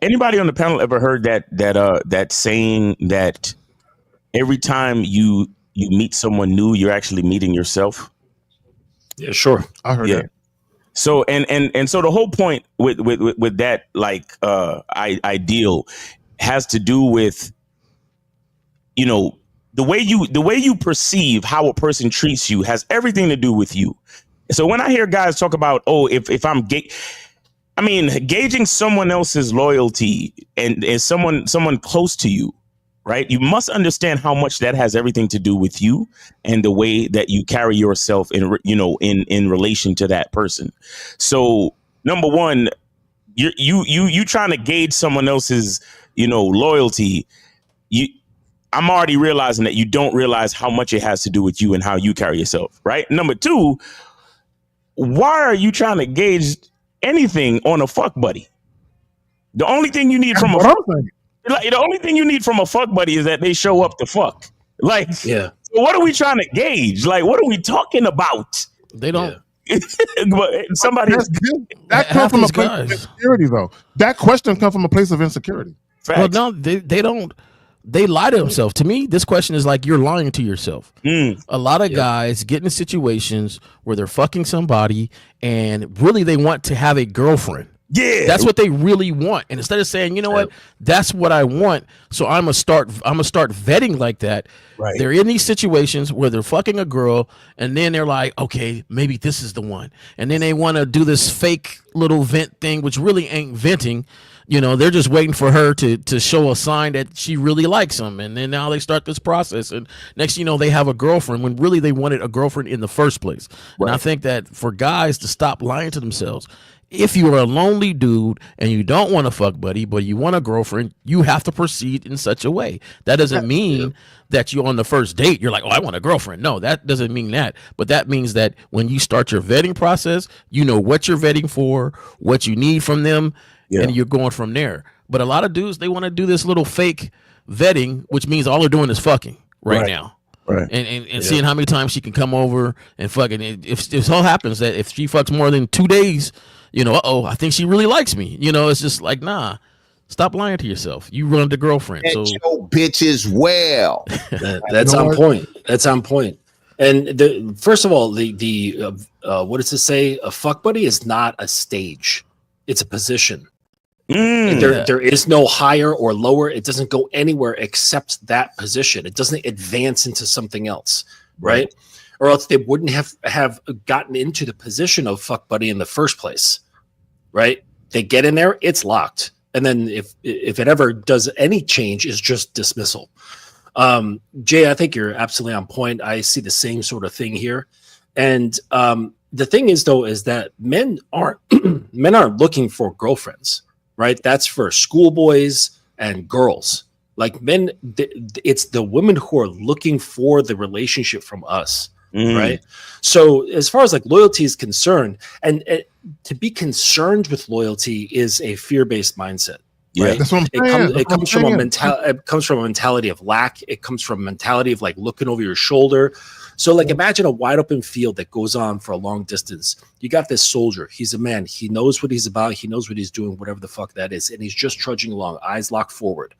Speaker 7: Anybody on the panel ever heard that saying that every time you meet someone new, you're actually meeting yourself?
Speaker 8: Yeah, sure.
Speaker 6: I heard that.
Speaker 7: So and so the whole point with that ideal has to do with, you know, the way you perceive how a person treats you has everything to do with you. So when I hear guys talk about, oh, if I'm gay, I mean, gauging someone else's loyalty and is someone close to you, right? You must understand how much that has everything to do with you and the way that you carry yourself in relation to that person. So number one, you trying to gauge someone else's, loyalty. I'm already realizing that you don't realize how much it has to do with you and how you carry yourself, right? Number two, why are you trying to gauge anything on a fuck buddy? The only thing you need from the only thing you need from a fuck buddy is that they show up to fuck. Like,
Speaker 3: Yeah.
Speaker 7: So what are we trying to gauge? Like, what are we talking about?
Speaker 5: They don't.
Speaker 7: But somebody
Speaker 6: that comes from a place of insecurity, though. That question comes from a place of insecurity.
Speaker 5: Facts. Well, no, they don't. They lie to themselves. To me, this question is like you're lying to yourself. A lot of guys get in situations where they're fucking somebody and really they want to have a girlfriend.
Speaker 7: Yeah,
Speaker 5: that's what they really want. And instead of saying, you know what, that's what I want, so I'm gonna start vetting like that.
Speaker 7: Right.
Speaker 5: They're in these situations where they're fucking a girl, and then they're like, okay, maybe this is the one, and then they want to do this fake little vent thing, which really ain't venting. They're just waiting for her to show a sign that she really likes them, and then now they start this process, and next they have a girlfriend when really they wanted a girlfriend in the first place. Right. And I think that for guys to stop lying to themselves. If you are a lonely dude and you don't want a fuck buddy, but you want a girlfriend, you have to proceed in such a way. That doesn't mean that you on the first date, you're like, oh, I want a girlfriend. No, that doesn't mean that. But that means that when you start your vetting process, you know what you're vetting for, what you need from them, and you're going from there. But a lot of dudes, they want to do this little fake vetting, which means all they're doing is fucking right now.
Speaker 7: Right.
Speaker 5: And seeing how many times she can come over and fucking. If it all happens that if she fucks more than 2 days, I think she really likes me. It's just like, nah, stop lying to yourself. You run the girlfriend.
Speaker 9: So your bitch as well.
Speaker 8: That's on point. That's on point. And first of all, the what does it say? A fuck buddy is not a stage. It's a position. There is no higher or lower. It doesn't go anywhere except that position. It doesn't advance into something else, right? Or else they wouldn't have gotten into the position of fuck buddy in the first place, right? They get in there, it's locked, and then if it ever does any change, it's just dismissal. Jay, I think you're absolutely on point. I see the same sort of thing here, and the thing is though is that men aren't looking for girlfriends. Right, that's for schoolboys and girls. Like men, it's the women who are looking for the relationship from us, right? So as far as like loyalty is concerned, and to be concerned with loyalty is a fear-based mindset. Right?
Speaker 6: That's what I'm saying.
Speaker 8: It comes from a mentality of lack. It comes from a mentality of like looking over your shoulder. So like imagine a wide open field that goes on for a long distance. You got this soldier. He's a man. He knows what he's about. He knows what he's doing, whatever the fuck that is. And he's just trudging along, eyes locked forward.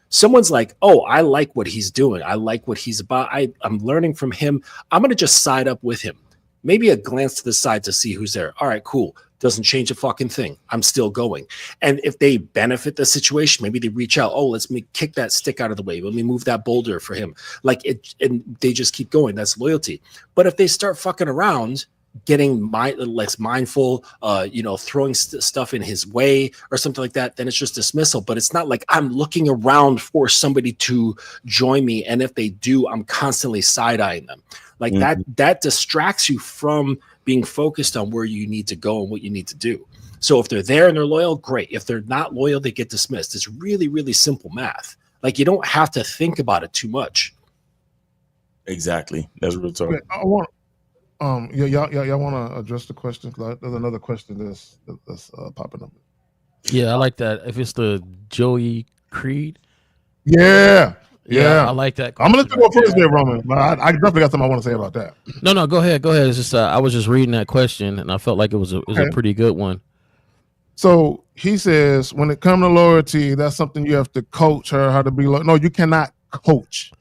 Speaker 8: Someone's like, oh, I like what he's doing. I like what he's about. I'm learning from him. I'm going to just side up with him. Maybe a glance to the side to see who's there. All right, cool. Doesn't change a fucking thing. I'm still going. And if they benefit the situation, maybe they reach out. Oh, let me kick that stick out of the way. Let me move that boulder for him. Like it, and they just keep going. That's loyalty. But if they start fucking around, getting less mindful, throwing stuff in his way or something like that, then it's just dismissal. But it's not like I'm looking around for somebody to join me. And if they do, I'm constantly side-eyeing them. Like that distracts you from being focused on where you need to go and what you need to do. So if they're there and they're loyal, great. If they're not loyal, they get dismissed. It's really, really simple math. Like you don't have to think about it too much.
Speaker 7: Exactly. That's real talk.
Speaker 6: I want y'all want to address the question? There's another question that's popping up.
Speaker 5: Yeah, I like that. If it's the Joey Creed.
Speaker 6: Yeah,
Speaker 5: I like that.
Speaker 6: I'm gonna let you go first there, Roman. But I definitely got something I want to say about that.
Speaker 5: No, go ahead. It's just I was just reading that question and I felt like it was a pretty good one.
Speaker 6: So he says, when it comes to loyalty, that's something you have to coach her how to be loyal. No, you cannot coach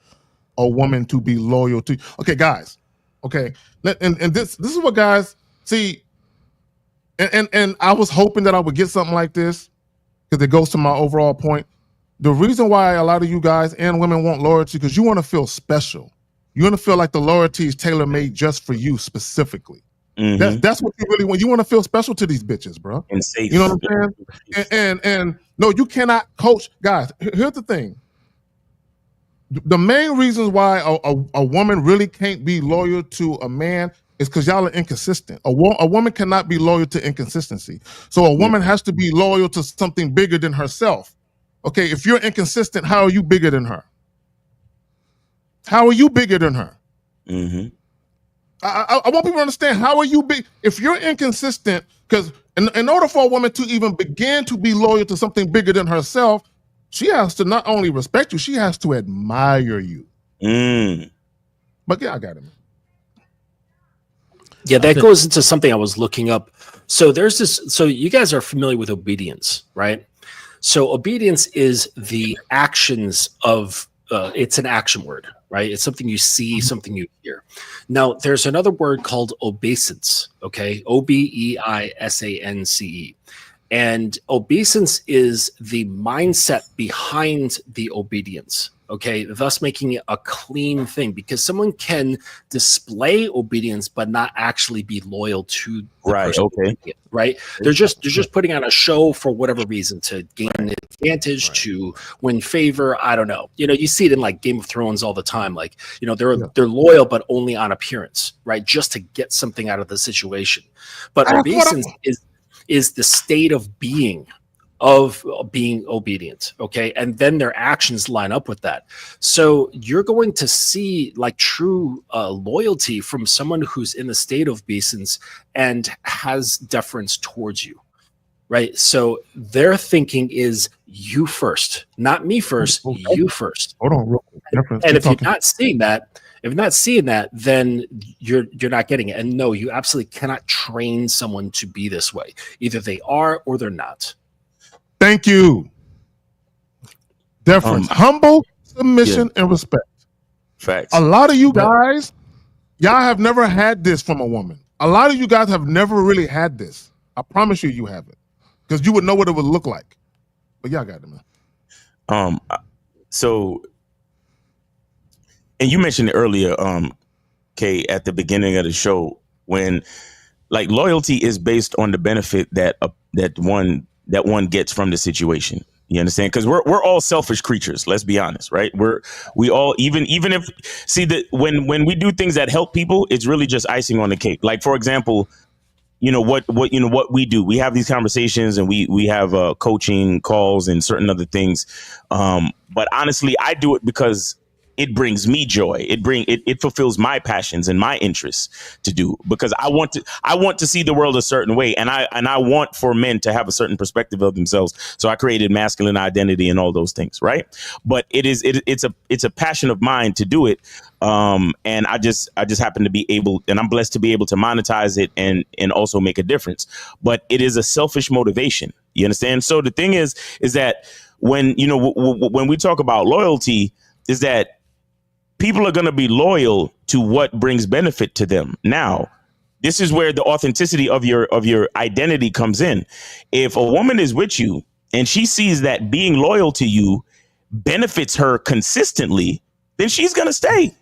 Speaker 6: a woman to be loyal to you. Okay, guys. Okay, and this is what guys see. And I was hoping that I would get something like this because it goes to my overall point. The reason why a lot of you guys and women want loyalty because you want to feel special. You want to feel like the loyalty is tailor made just for you specifically. That's what you really want. You want to feel special to these bitches, bro.
Speaker 7: And safe.
Speaker 6: You know what I'm saying? And no, you cannot coach. Guys, here's the thing. The main reasons why a woman really can't be loyal to a man is because y'all are inconsistent. A woman cannot be loyal to inconsistency. So a woman has to be loyal to something bigger than herself. Okay, if you're inconsistent, how are you bigger than her? How are you bigger than her? I want people to understand, how are you big? If you're inconsistent, because in order for a woman to even begin to be loyal to something bigger than herself, she has to not only respect you, she has to admire you. But yeah, I got it.
Speaker 8: Yeah, that goes into something I was looking up. So there's this, so you guys are familiar with obedience, right? So obedience is the actions of, it's an action word, right? It's something you see, something you hear. Now, there's another word called obeisance, okay? Obeisance. And obeisance is the mindset behind the obedience, okay? Thus making it a clean thing, because someone can display obedience but not actually be loyal to the person, right? They're just putting on a show for whatever reason, to gain an advantage, to win favor. I don't know. You know, you see it in like Game of Thrones all the time. Like, you know, they're loyal but only on appearance, right? Just to get something out of the situation. But obeisance is the state of being obedient, okay? And then their actions line up with that. So you're going to see like true loyalty from someone who's in the state of obeisance and has deference towards you, right? So their thinking is you first, not me first, you first.
Speaker 6: Hold on, real quick.
Speaker 8: And if you're not seeing that, then you're not getting it. And no, you absolutely cannot train someone to be this way. Either they are or they're not.
Speaker 6: Thank you. Deference, humble submission, and respect.
Speaker 7: Facts.
Speaker 6: A lot of you guys, y'all have never had this from a woman. A lot of you guys have never really had this. I promise you, you haven't, because you would know what it would look like. But y'all got it, man.
Speaker 7: So, and you mentioned it earlier, Kay, at the beginning of the show, when like loyalty is based on the benefit that one gets from the situation. You understand? Because we're all selfish creatures. Let's be honest, right? We all, even if, see, that when we do things that help people, it's really just icing on the cake. Like, for example, what we do. We have these conversations and we have coaching calls and certain other things. But honestly, I do it because it brings me joy. It fulfills my passions and my interests to do, because I want to see the world a certain way, and I want for men to have a certain perspective of themselves. So I created masculine identity and all those things, right? But it's a passion of mine to do it, and I just happen to be able, and I'm blessed to be able to monetize it and also make a difference. But it is a selfish motivation. You understand? So the thing is that when when we talk about loyalty, is that people are going to be loyal to what brings benefit to them. Now, this is where the authenticity of your identity comes in. If a woman is with you and she sees that being loyal to you benefits her consistently, then she's going to stay.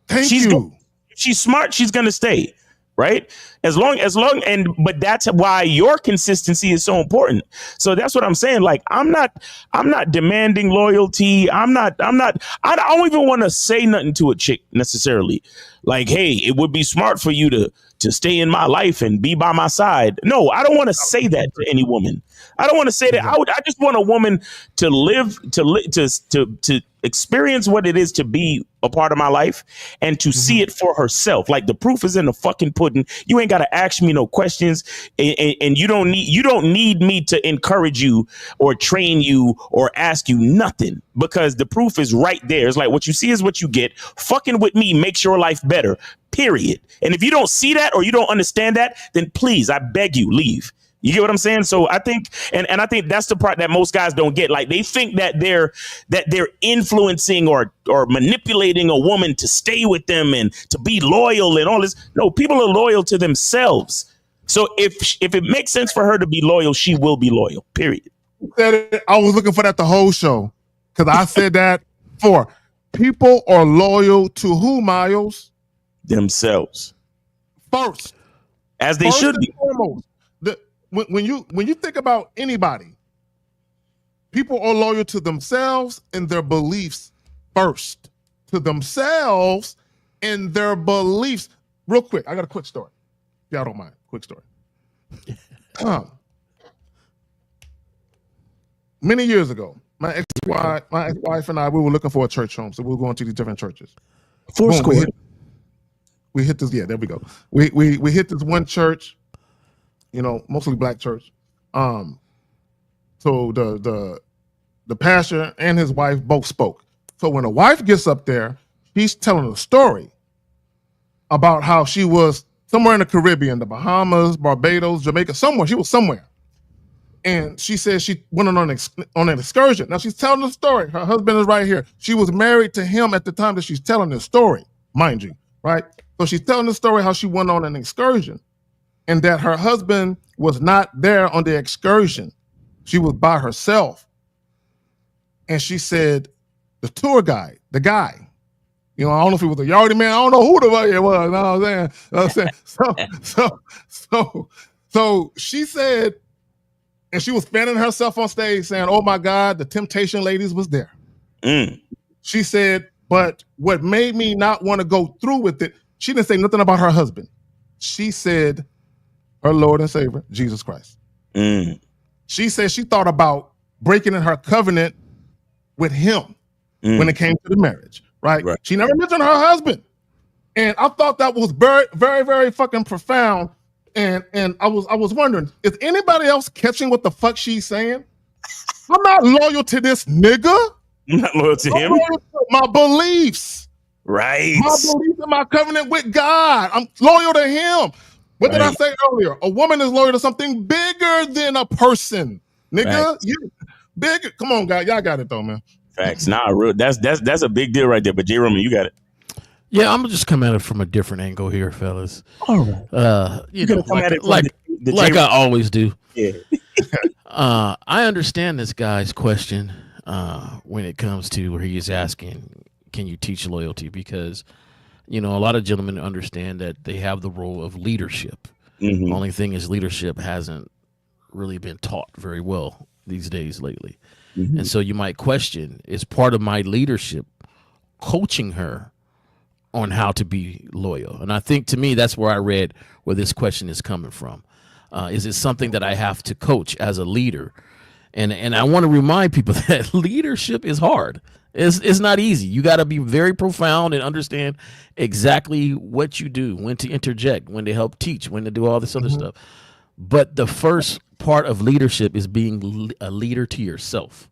Speaker 6: Thank you.
Speaker 7: If she's smart, she's going to stay. Right. But that's why your consistency is so important. So that's what I'm saying. Like, I'm not demanding loyalty. I don't even want to say nothing to a chick necessarily. Like, hey, it would be smart for you to stay in my life and be by my side. No, I don't want to say that to any woman. I don't want to say that. I just want a woman to live, to experience what it is to be a part of my life and to see it for herself. Like, the proof is in the fucking pudding. You ain't got to ask me no questions, and you don't need me to encourage you or train you or ask you nothing, because the proof is right there. It's like, what you see is what you get. Fucking with me makes your life better, period. And if you don't see that or you don't understand that, then please, I beg you, leave. You get what I'm saying? So I think, and I think that's the part that most guys don't get. Like, they think that they're influencing or manipulating a woman to stay with them and to be loyal and all this. No, people are loyal to themselves. So if it makes sense for her to be loyal, she will be loyal. Period.
Speaker 6: I was looking for that the whole show because I said that for people are loyal to who, Miles?
Speaker 7: Themselves.
Speaker 6: First.
Speaker 7: As they should be.
Speaker 6: Foremost. When you think about anybody, people are loyal to themselves and their beliefs first. To themselves and their beliefs. Real quick, I got a quick story. If y'all don't mind. Quick story. Many years ago, my ex-wife and I, we were looking for a church home, so we were going to these different churches.
Speaker 7: Foursquare.
Speaker 6: We hit this. Yeah, there we go. We hit this one church, mostly black church. So the pastor and his wife both spoke. So when the wife gets up there, she's telling a story about how she was somewhere in the Caribbean, the Bahamas, Barbados, Jamaica, somewhere. She was somewhere. And she says she went on an excursion. Now she's telling the story. Her husband is right here. She was married to him at the time that she's telling this story, mind you, right? So she's telling the story how she went on an excursion and that her husband was not there on the excursion. She was by herself. And she said, the tour guide, the guy, I don't know if he was a yardie man. I don't know who the fuck it was. You know what I'm saying? So she said, and she was fanning herself on stage saying, oh my God, the Temptation Ladies was there. She said, but what made me not want to go through with it, she didn't say nothing about her husband. She said, her Lord and Savior, Jesus Christ. She said she thought about breaking in her covenant with him when it came to the marriage, right? She never mentioned her husband. And I thought that was very, very, very fucking profound. And I was wondering, is anybody else catching what the fuck she's saying? I'm not loyal to this nigga.
Speaker 7: I'm not loyal to him.
Speaker 6: Loyal to my beliefs.
Speaker 7: Right.
Speaker 6: My beliefs and my covenant with God. I'm loyal to him. What did I say earlier? A woman is loyal to something bigger than a person. Nigga, you bigger. Come on, guys. Y'all got it though, man.
Speaker 7: Facts. Nah, real. That's a big deal right there. But J. Roman, you got it.
Speaker 5: Yeah, I'm gonna just come at it from a different angle here, fellas.
Speaker 7: All right.
Speaker 5: Like I always do.
Speaker 7: Yeah.
Speaker 5: I understand this guy's question when it comes to where he is asking, can you teach loyalty? Because, a lot of gentlemen understand that they have the role of leadership. The only thing is leadership hasn't really been taught very well these days lately. And so you might question, is part of my leadership coaching her on how to be loyal? And I think, to me, that's where I read where this question is coming from. Is it something that I have to coach as a leader? And I want to remind people that leadership is hard. It's not easy. You got to be very profound and understand exactly what you do, when to interject, when to help teach, when to do all this other stuff. But the first part of leadership is being a leader to yourself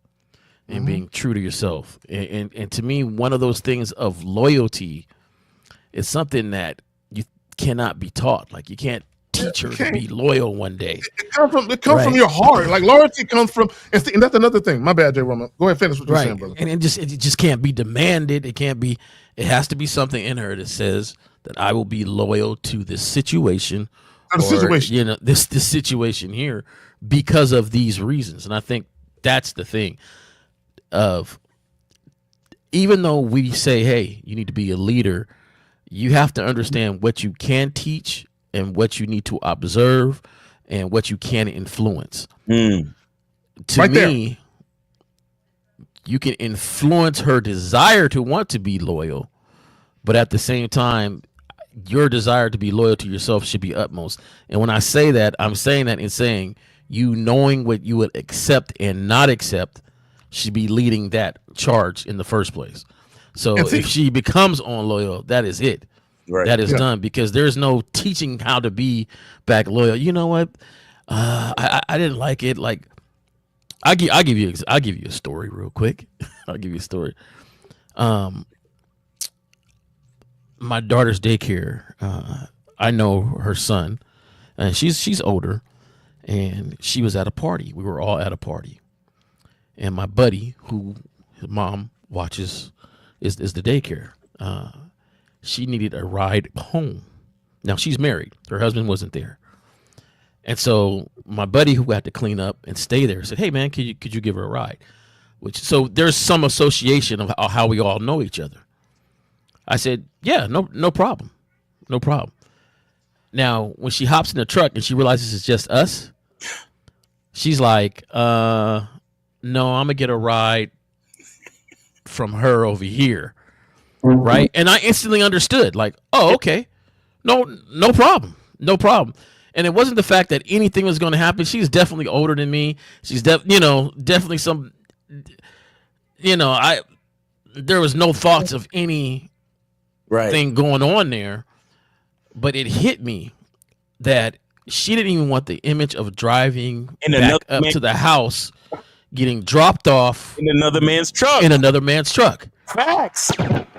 Speaker 5: and being true to yourself. And to me, one of those things of loyalty is something that you cannot be taught. Like, you can't teach her to be loyal one day.
Speaker 6: It comes from your heart. Like, loyalty comes from, and that's another thing. My bad, J. Roman. Go ahead, finish what you're saying, brother.
Speaker 5: And it just can't be demanded. It has to be something in her that says that I will be loyal to this situation. This situation here because of these reasons. And I think that's the thing of, even though we say, hey, you need to be a leader, you have to understand what you can teach and what you need to observe and what you can influence. To me, you can influence her desire to want to be loyal, but at the same time, your desire to be loyal to yourself should be utmost. And when I say that, I'm saying that in saying you knowing what you would accept and not accept should be leading that charge in the first place. So if she becomes unloyal, that is it.
Speaker 7: Right.
Speaker 5: That is done, because there's no teaching how to be back loyal. You know what? I didn't like it. Like, I'll give you a story real quick. I'll give you a story. My daughter's daycare. I know her son, and she's older, and she was at a party. We were all at a party, and my buddy, who his mom watches, is the daycare. She needed a ride home. Now, she's married. Her husband wasn't there. And so my buddy who had to clean up and stay there said, "Hey man, could you give her a ride?" So there's some association of how we all know each other. I said, "Yeah, no problem, no problem." Now when she hops in the truck and she realizes it's just us, she's like, "No, I'm gonna get a ride from her over here." Right. And I instantly understood, like, oh, okay. No problem. No problem. And it wasn't the fact that anything was going to happen. She's definitely older than me. She's definitely some, there was no thoughts of anything going on there, but it hit me that she didn't even want the image of driving back up to the house, getting dropped off
Speaker 7: in another man's truck.
Speaker 5: Facts.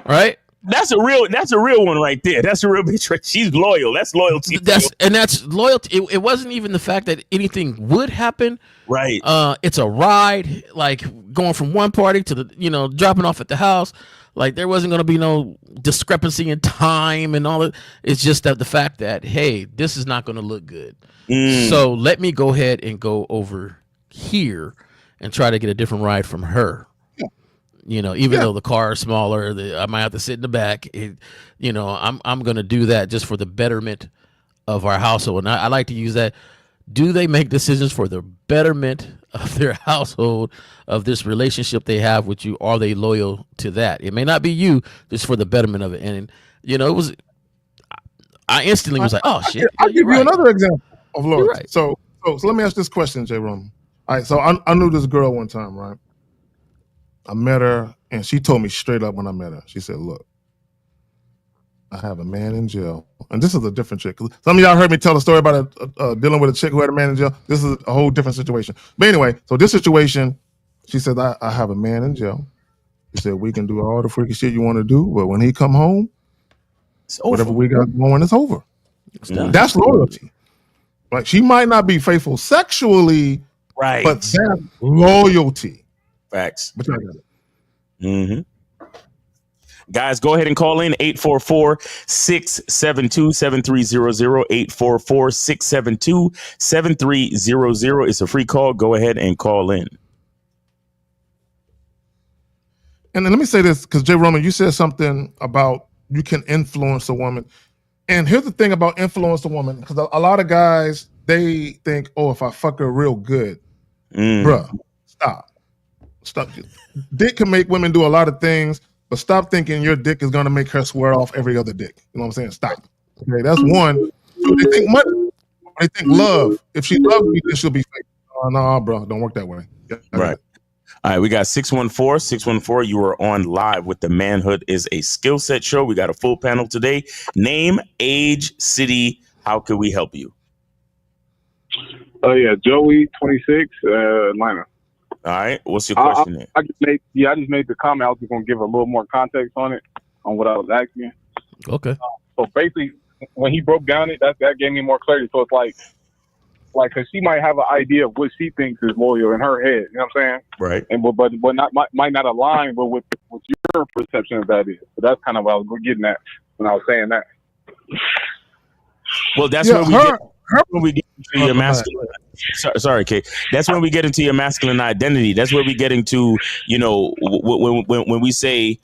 Speaker 5: Right?
Speaker 7: That's a real one right there. That's a real bitch. She's loyal. That's loyalty.
Speaker 5: That's loyalty. It wasn't even the fact that anything would happen.
Speaker 7: Right.
Speaker 5: It's a ride, like going from one party to the, dropping off at the house. Like there wasn't going to be no discrepancy in time and all that. It's just that the fact that, hey, this is not going to look good. So let me go ahead and go over here and try to get a different ride from her. Even though the car is smaller, I might have to sit in the back. I'm going to do that just for the betterment of our household. And I like to use that. Do they make decisions for the betterment of their household, of this relationship they have with you? Are they loyal to that? It may not be you, just for the betterment of it. And, it was, I instantly was like, oh, shit.
Speaker 6: I'll give you another example of loyalty.
Speaker 5: Right.
Speaker 6: So let me ask this question, J. Roman. All right, so I knew this girl one time, right? I met her, and she told me straight up when I met her. She said, "Look, I have a man in jail." And this is a different chick. Some of y'all heard me tell a story about dealing with a chick who had a man in jail. This is a whole different situation. But anyway, so this situation, she said, I have a man in jail. She said, we can do all the freaky shit you want to do, but when he come home, whatever we got going is over. That's loyalty. Like, she might not be faithful sexually,
Speaker 7: right?
Speaker 6: But that's loyalty.
Speaker 7: Facts.
Speaker 6: But I got it.
Speaker 7: Mm-hmm. Guys, go ahead and call in 844-672-7300, 844-672-7300. It's a free call. Go ahead and call in.
Speaker 6: And then let me say this, because J. Roman, you said something about you can influence a woman. And here's the thing about influence a woman, because a lot of guys, they think, oh, if I fuck her real good, bruh, stop. Dick can make women do a lot of things, but stop thinking your dick is going to make her swear off every other dick. You know what I'm saying? Stop. Okay, that's one. So they think money. They think love. If she loves me, then she'll be fake. Oh, no, bro, don't work that way.
Speaker 7: Right. All right, we got 614. You are on live with the Manhood is a Skill Set show. We got a full panel today. Name, age, city. How can we help you?
Speaker 10: Yeah, Joey, 26, Atlanta.
Speaker 7: All right. What's your question there?
Speaker 10: I just made the comment. I was just going to give a little more context on it, on what I was asking.
Speaker 5: Okay.
Speaker 10: So basically, when he broke down it, that gave me more clarity. So it's like, because she might have an idea of what she thinks is loyal in her head. You know what I'm saying?
Speaker 7: Right.
Speaker 10: And but might not align with what your perception of that is. So that's kind of what I was getting at when I was saying that.
Speaker 7: Well, that's when we get into your masculine. Sorry, Kate. That's when we get into your masculine identity. That's where we get into, when we say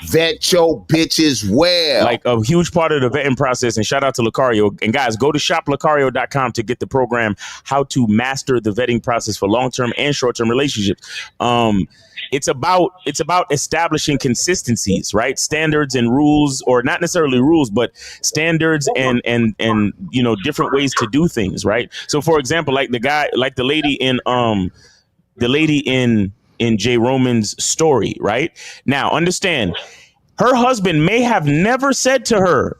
Speaker 9: vet your bitches well.
Speaker 7: Like a huge part of the vetting process. And shout out to Lucario. And guys, go to shoplucario.com to get the program How to Master the Vetting Process for Long-Term and Short-Term Relationships. It's about establishing consistencies, right? Standards and rules, or not necessarily rules, but standards and different ways to do things, right? So for example, like the lady in J. Roman's story, right? Now understand, her husband may have never said to her,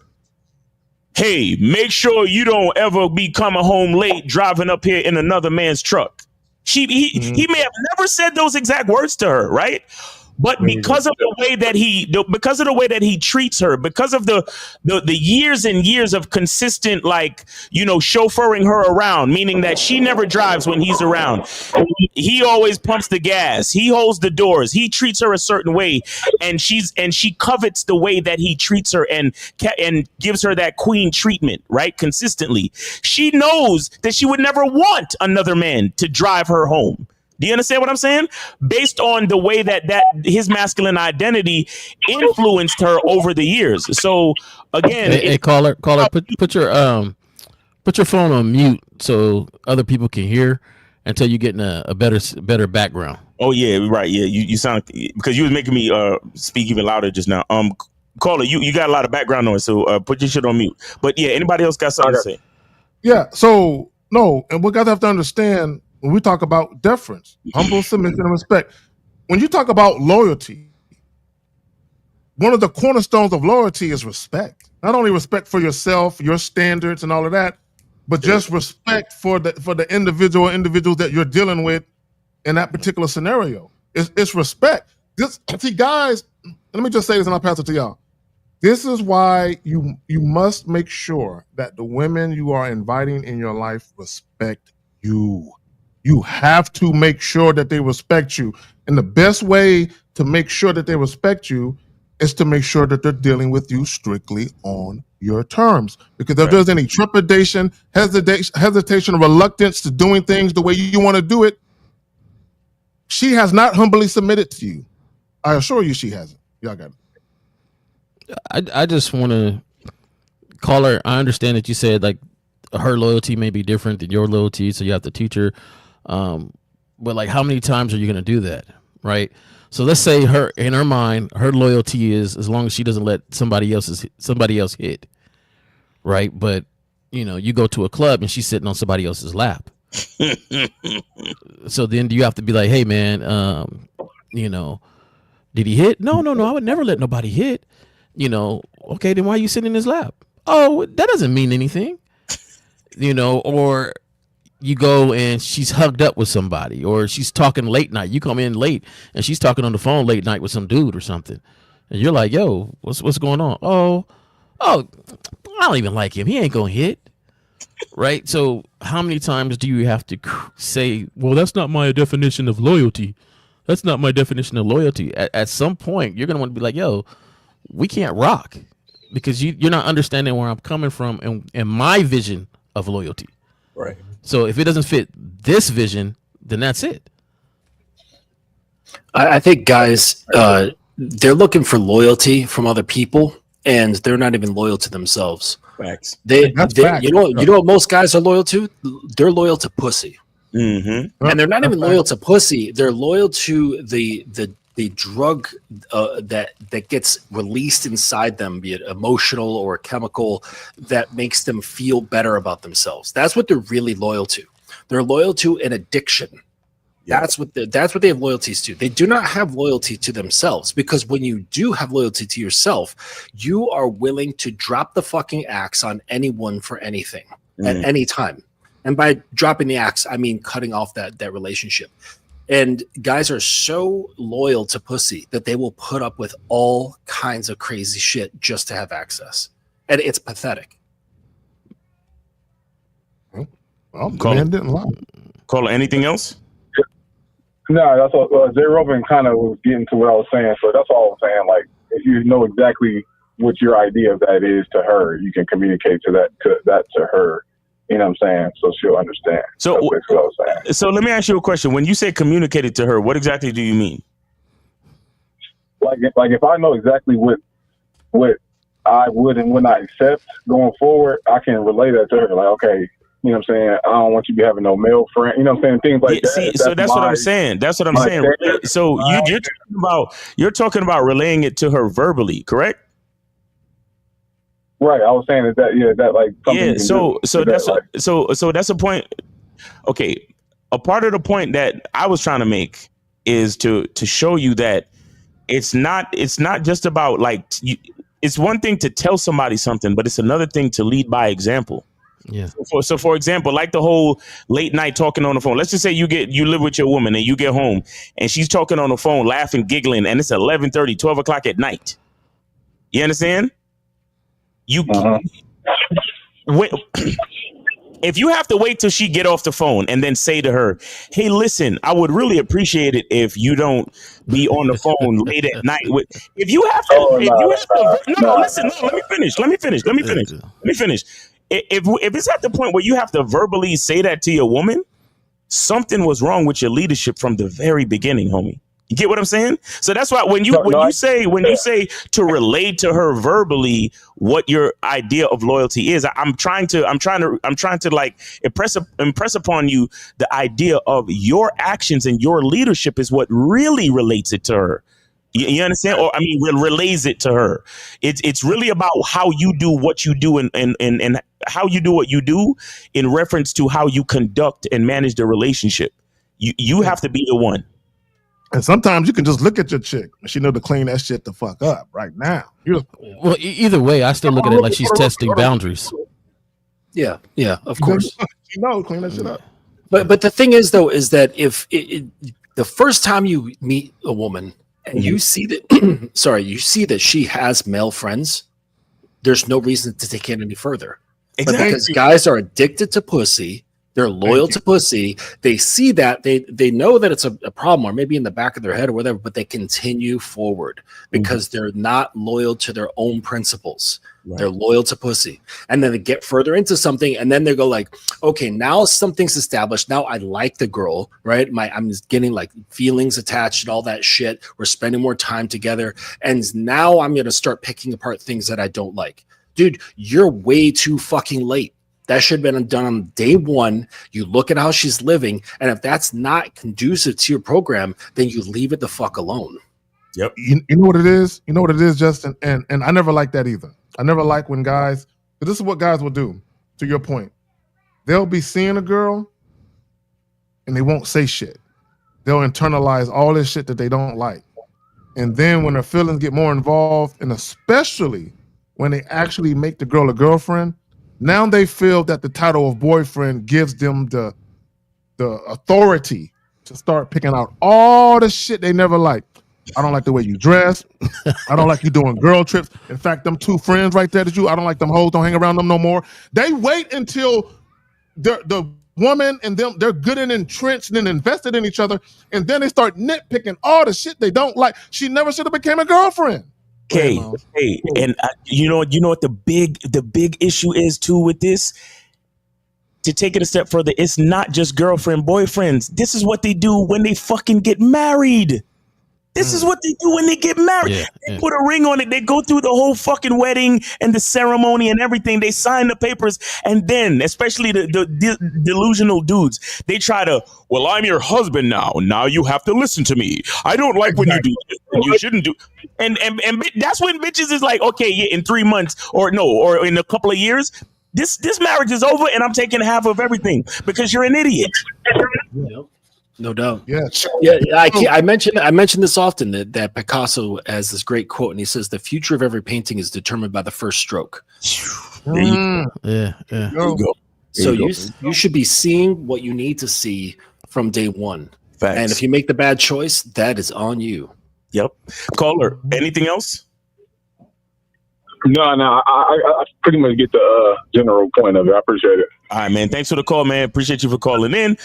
Speaker 7: hey, make sure you don't ever be coming home late driving up here in another man's truck. He may have never said those exact words to her, right? But because of the way that he treats her, because of the years and years of consistent, like, chauffeuring her around, meaning that she never drives when he's around. He always pumps the gas. He holds the doors. He treats her a certain way, and she covets the way that he treats her and gives her that queen treatment, right? Consistently. She knows that she would never want another man to drive her home. Do you understand what I'm saying? Based on the way that his masculine identity influenced her over the years. So again,
Speaker 5: hey, caller, put your phone on mute so other people can hear until you're getting a better background.
Speaker 7: Oh yeah, right. Yeah, you sound, because you was making me speak even louder just now. Caller, you got a lot of background noise, so put your shit on mute. But yeah, anybody else got something to say?
Speaker 6: Yeah. So no, and we guys have to understand when we talk about deference, humble submission and respect. When you talk about loyalty, one of the cornerstones of loyalty is respect. Not only respect for yourself, your standards, and all of that, but just respect for the individuals that you're dealing with in that particular scenario. It's respect. See, guys, let me just say this and I'll pass it to y'all. This is why you must make sure that the women you are inviting in your life respect you. You have to make sure that they respect you. And the best way to make sure that they respect you is to make sure that they're dealing with you strictly on your terms. Because if there's any trepidation, hesitation, or reluctance to doing things the way you want to do it, she has not humbly submitted to you. I assure you she hasn't. Y'all got it.
Speaker 5: I just want to call her. I understand that you said like her loyalty may be different than your loyalty, so you have to teach her. But like, how many times are you going to do that, right? So let's say in her mind, her loyalty is as long as she doesn't let somebody else hit, right? But you go to a club and she's sitting on somebody else's lap. So then do you have to be like, hey man, did he hit? No, I would never let nobody hit. Okay, then why are you sitting in his lap? Oh, that doesn't mean anything. Or you go and she's hugged up with somebody, or she's talking late night. You come in late and she's talking on the phone late night with some dude or something. And you're like, yo, what's going on? Oh, I don't even like him. He ain't gonna hit. Right? So how many times do you have to say, well, that's not my definition of loyalty. That's not my definition of loyalty. At some point, you're going to want to be like, yo, we can't rock, because you're not understanding where I'm coming from and my vision of loyalty.
Speaker 3: Right.
Speaker 5: So if it doesn't fit this vision, then that's it.
Speaker 8: I think guys, they're looking for loyalty from other people, and they're not even loyal to themselves.
Speaker 7: Facts.
Speaker 8: Facts. You know what most guys are loyal to? They're loyal to pussy.
Speaker 7: Mm-hmm.
Speaker 8: And they're not even loyal to pussy. They're loyal to the drug that gets released inside them, be it emotional or chemical, that makes them feel better about themselves. That's what they're really loyal to. They're loyal to an addiction. Yeah. That's what they have loyalties to. They do not have loyalty to themselves, because when you do have loyalty to yourself, you are willing to drop the fucking axe on anyone for anything at any time. And by dropping the axe, I mean cutting off that relationship. And guys are so loyal to pussy that they will put up with all kinds of crazy shit just to have access. And it's pathetic.
Speaker 6: Well, man didn't lie.
Speaker 7: Caller, anything else?
Speaker 10: No, that's what Jay Robin kind of was getting to what I was saying. So that's all I'm saying. Like, if you know exactly what your idea of that is to her, you can communicate that to her. You know what I'm saying? So she'll understand.
Speaker 7: So
Speaker 10: that's what I was saying.
Speaker 7: So let me ask you a question. When you say communicate it to her, what exactly do you mean?
Speaker 10: Like if I know exactly what I would and would not accept going forward, I can relay that to her. Like, okay, you know what I'm saying? I don't want you to be having no male friend. You know what I'm saying? Things like that.
Speaker 7: See, so that's what I'm saying. That's what I'm saying. So you're talking about relaying it to her verbally, correct?
Speaker 10: Right. I was saying that like
Speaker 7: So that's a point. Okay, a part of the point that I was trying to make is to show you that it's not just about like it's one thing to tell somebody something, but it's another thing to lead by example.
Speaker 5: Yeah.
Speaker 7: So for example, like the whole late night talking on the phone. Let's just say you live with your woman and you get home and she's talking on the phone, laughing, giggling, and it's 11:30, 12 o'clock at night. You understand? Wait, if you have to wait till she get off the phone and then say to her, "Hey, listen, I would really appreciate it if you don't be on the phone late at night." If you have to, listen, let me finish. If it's at the point where you have to verbally say that to your woman, something was wrong with your leadership from the very beginning, homie. You get what I'm saying? So that's why when you say to relate to her verbally what your idea of loyalty is, I'm trying to like impress upon you the idea of your actions and your leadership is what really relates it to her. You understand? Or I mean, relays it to her. It's really about how you do what you do and how you do what you do in reference to how you conduct and manage the relationship. You have to be the one.
Speaker 6: And sometimes you can just look at your chick and she know to clean that shit the fuck up right now.
Speaker 5: Well, either way, I still look at it like she's testing boundaries.
Speaker 8: Yeah, of course.
Speaker 6: You know, clean that shit up.
Speaker 8: But the thing is, though, is that if the first time you meet a woman and you see that, you see that she has male friends, there's no reason to take it any further. Exactly. But because guys are addicted to pussy. They're loyal to pussy. They see that they know that it's a problem, or maybe in the back of their head or whatever, but they continue forward because they're not loyal to their own principles. Right. They're loyal to pussy. And then they get further into something and then they go like, okay, now something's established. Now I like the girl, right? I'm getting like feelings attached and all that shit. We're spending more time together. And now I'm going to start picking apart things that I don't like. Dude, you're way too fucking late. That should have been done on day one. You look at how she's living, and if that's not conducive to your program, then you leave it the fuck alone.
Speaker 7: Yep.
Speaker 6: You know what it is? You know what it is, Justin? And I never liked that either. I never like when guys, this is what guys will do, to your point. They'll be seeing a girl, and they won't say shit. They'll internalize all this shit that they don't like. And then when their feelings get more involved, and especially when they actually make the girl a girlfriend, now they feel that the title of boyfriend gives them the authority to start picking out all the shit they never liked. I don't like the way you dress. I don't like you doing girl trips. In fact, them two friends right there I don't like them hoes. Don't hang around them no more. They wait until the woman and them, they're good and entrenched and invested in each other. And then they start nitpicking all the shit they don't like. She never should have became a girlfriend.
Speaker 7: Hey, and you know what the big issue is too with this? To take it a step further, it's not just girlfriend, boyfriends. This is what they do when they fucking get married. This is what they do when they get married. They put a ring on it. They go through the whole fucking wedding and the ceremony and everything. They sign the papers. And then, especially the delusional dudes, they try to, well, I'm your husband now. Now you have to listen to me. I don't like when you do this. And you shouldn't do. And that's when bitches is like, okay, yeah, in 3 months or in a couple of years, this marriage is over and I'm taking half of everything because you're an idiot.
Speaker 8: Yep. No doubt.
Speaker 6: Yes.
Speaker 8: Yeah. I mention this often that Picasso has this great quote, and he says, "The future of every painting is determined by the first stroke."
Speaker 7: There you go.
Speaker 5: Yeah.
Speaker 7: There you go.
Speaker 8: So you should be seeing what you need to see from day one.
Speaker 7: Facts.
Speaker 8: And if you make the bad choice, that is on you.
Speaker 7: Yep. Caller, anything else?
Speaker 10: No, I pretty much get the general point of it. I appreciate it.
Speaker 7: All right, man. Thanks for the call, man. Appreciate you for calling in.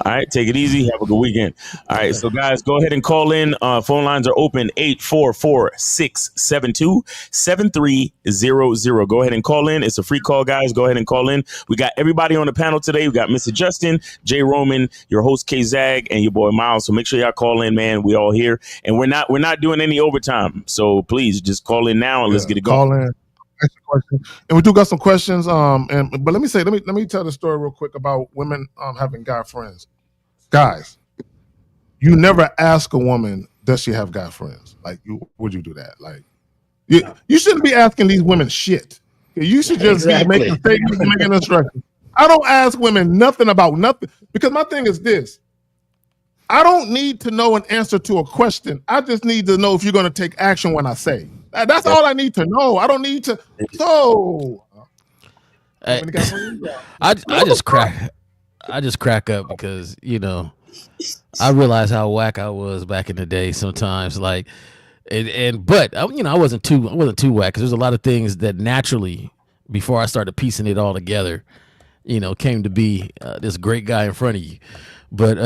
Speaker 7: All right, take it easy. Have a good weekend. All right, so guys, go ahead and call in. Phone lines are open, 844-672-7300. Go ahead and call in. It's a free call, guys. Go ahead and call in. We got everybody on the panel today. We got Mr. Justin, Jay Roman, your host K-Zag, and your boy Miles. So make sure y'all call in, man. We all here. And we're not doing any overtime. So please just call in now and let's get it going.
Speaker 6: Call in. Question. And we do got some questions. But let me tell the story real quick about women having guy friends. Guys, you never ask a woman, does she have guy friends? Like, would you do that? Like, you shouldn't be asking these women shit. You should just be making statements and making instructions. I don't ask women nothing about nothing because my thing is this. I don't need to know an answer to a question. I just need to know if you're going to take action when I say. That's all I need to know. I don't need to. So, How many guys on you?
Speaker 5: I just crack up because I realize how whack I was back in the day. Sometimes, like, but I wasn't too whack because there's a lot of things that naturally, before I started piecing it all together, came to be this great guy in front of you. But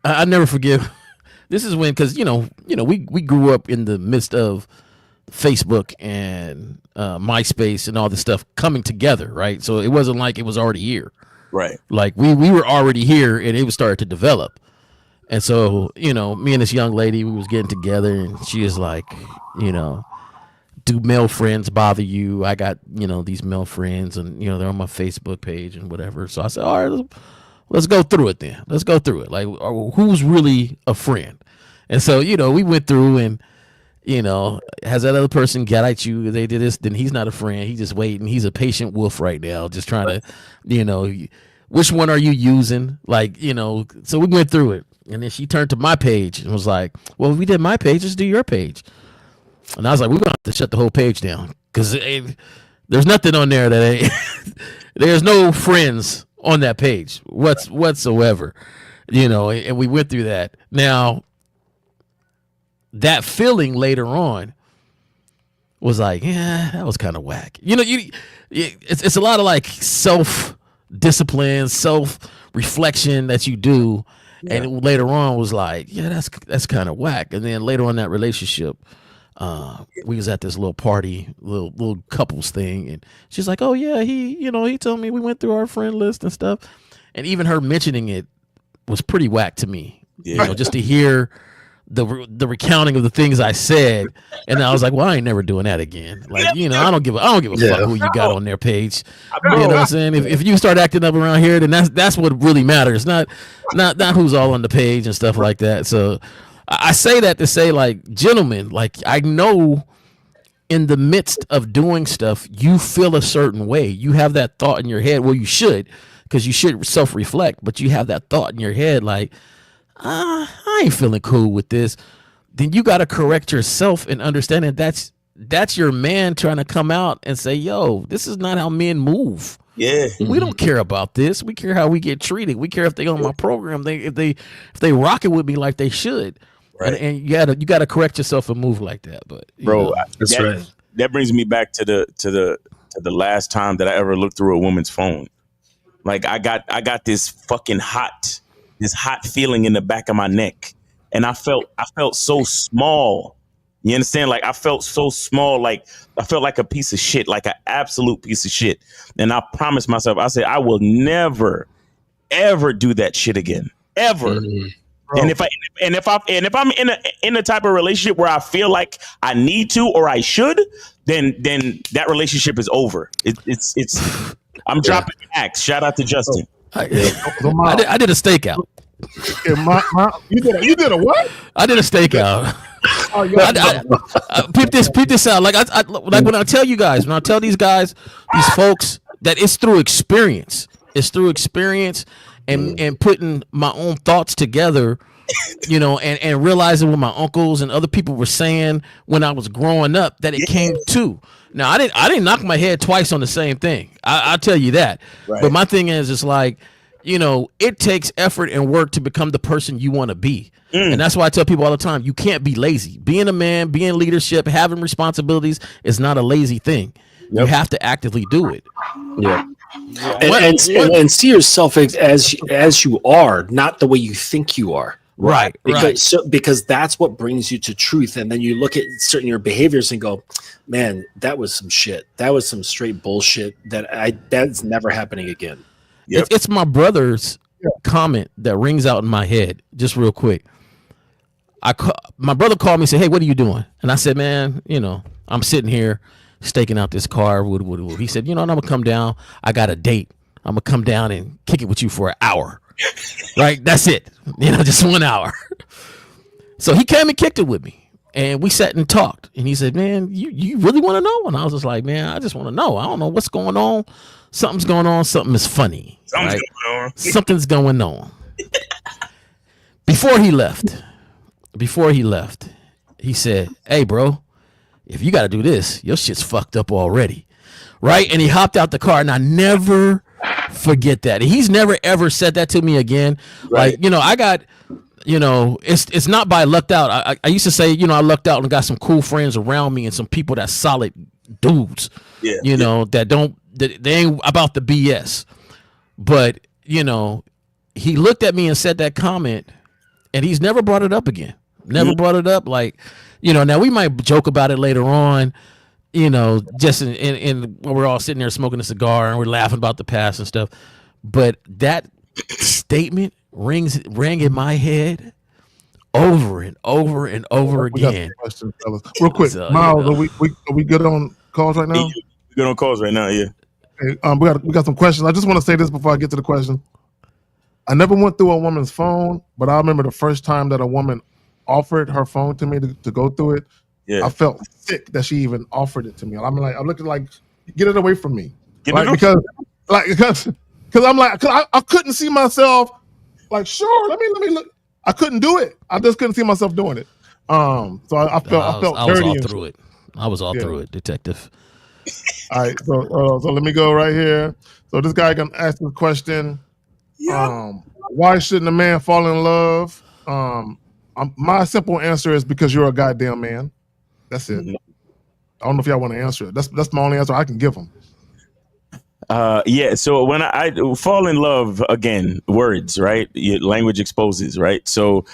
Speaker 5: I never forgive. This is when, because we grew up in the midst of Facebook and MySpace and all this stuff coming together, right? So it wasn't like it was already here.
Speaker 7: Right.
Speaker 5: Like we were already here and it was starting to develop. And so, me and this young lady, we was getting together and she is like, do male friends bother you? I got, these male friends and, they're on my Facebook page and whatever. So I said, all right, let's go through it then. Let's go through it. Like, who's really a friend? And so, we went through and, has that other person got at you? They did this, then he's not a friend. He's just waiting. He's a patient wolf right now, just trying to, which one are you using? Like, so we went through it. And then she turned to my page and was like, well, if we did my page, let's do your page. And I was like, we're going to have to shut the whole page down because there's nothing on there that ain't, there's no friends on that page whatsoever, and we went through that. Now, that feeling later on was like, yeah, that was kind of whack. It's a lot of like self-discipline, self-reflection that you do. Yeah. And later on was like, yeah, that's kind of whack. And then later on in that relationship, we was at this little party, little couples thing. And she's like, oh yeah, he told me we went through our friend list and stuff. And even her mentioning it was pretty whack to me, just to hear the recounting of the things I said, and I was like, well, I ain't never doing that again. Like, I don't give a fuck who you got on their page. You know what I'm saying? If you start acting up around here, then that's what really matters. Not who's all on the page and stuff like that. So I say that to say, like, gentlemen, like, I know in the midst of doing stuff, you feel a certain way. You have that thought in your head. Well, you should, because you should self-reflect, but you have that thought in your head like, I ain't feeling cool with this. Then you got to correct yourself and understand that that's your man trying to come out and say, yo, this is not how men move.
Speaker 7: Yeah.
Speaker 5: We don't care about this. We care how we get treated. We care if they on my program, if they rock it with me like they should. Right. And you gotta correct yourself and move like that. But
Speaker 7: bro, that's right. That brings me back to the last time that I ever looked through a woman's phone. Like I got this fucking hot feeling in the back of my neck, and I felt so small. You understand? Like I felt so small. Like I felt like a piece of shit, like an absolute piece of shit. And I promised myself, I said, I will never, ever do that shit again, ever. Mm-hmm. And if I'm in a type of relationship where I feel like I need to or I should, then that relationship is over. It's I'm dropping the axe. Shout out to Justin.
Speaker 5: I did a stakeout.
Speaker 6: You did a what?
Speaker 5: I did a stakeout. Peep this out. Like when I tell you guys, when I tell these guys, these folks, that it's through experience. It's through experience and putting my own thoughts together, and realizing what my uncles and other people were saying when I was growing up, that it came to. Now I didn't knock my head twice on the same thing. I'll tell you that. Right. But my thing is, it's like, it takes effort and work to become the person you want to be. And that's why I tell people all the time, you can't be lazy. Being a man, being leadership, having responsibilities is not a lazy thing. Yep. You have to actively do it.
Speaker 8: Yeah. And see yourself as you are, not the way you think you are.
Speaker 5: Right.
Speaker 8: Because that's what brings you to truth. And then you look at certain your behaviors and go, man, that was some shit. That was some straight bullshit that's never happening again.
Speaker 5: Yep. It's my brother's comment that rings out in my head just real quick. My brother called me and said, hey, what are you doing? And I said, man, I'm sitting here staking out this car. He said, I'm going to come down. I got a date. I'm going to come down and kick it with you for an hour. Right? That's it. Just 1 hour. So he came and kicked it with me. And we sat and talked. And he said, man, you really want to know? And I was just like, man, I just want to know. I don't know what's going on. Something's going on. Something is funny. Something's going on. Before he left, he said, hey, bro, if you got to do this, your shit's fucked up already. right? And he hopped out the car, and I never forget that. And he's never ever said that to me again.
Speaker 7: Right.
Speaker 5: Like, I got, it's not by lucked out. I used to say, I lucked out and got some cool friends around me and some people that's solid dudes.
Speaker 7: Yeah.
Speaker 5: That they ain't about the BS. But, he looked at me and said that comment, and he's never brought it up again. Never brought it up. Like, now we might joke about it later on, just in when we're all sitting there smoking a cigar and we're laughing about the past and stuff. But that statement rang in my head over and over and over again.
Speaker 6: Questions, real quick, so, Miles, are we good on calls right now?
Speaker 7: We're good on calls right now, yeah.
Speaker 6: Okay, we got some questions. I just want to say this before I get to the question. I never went through a woman's phone, but I remember the first time that a woman offered her phone to me to go through it. Yeah. I felt sick that she even offered it to me. I'm looking like, get it away from me, because I'm like, cause I couldn't see myself. Like, sure, let me look. I couldn't do it. I just couldn't see myself doing it. So I felt dirty.
Speaker 5: I was all through it. I was all through it, detective.
Speaker 6: All right, so let me go right here. So this guy can ask the question. Why shouldn't a man fall in love? My simple answer is because you're a goddamn man. That's it. I don't know if y'all want to answer it. That's my only answer I can give them.
Speaker 7: Yeah. So when I fall in love, again, words, right? Language exposes, right? So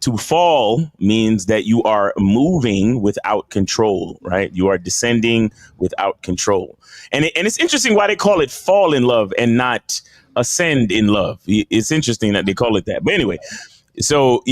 Speaker 7: to fall means that you are moving without control, right? You are descending without control. And it's interesting why they call it fall in love and not ascend in love. It's interesting that they call it that. But anyway, so,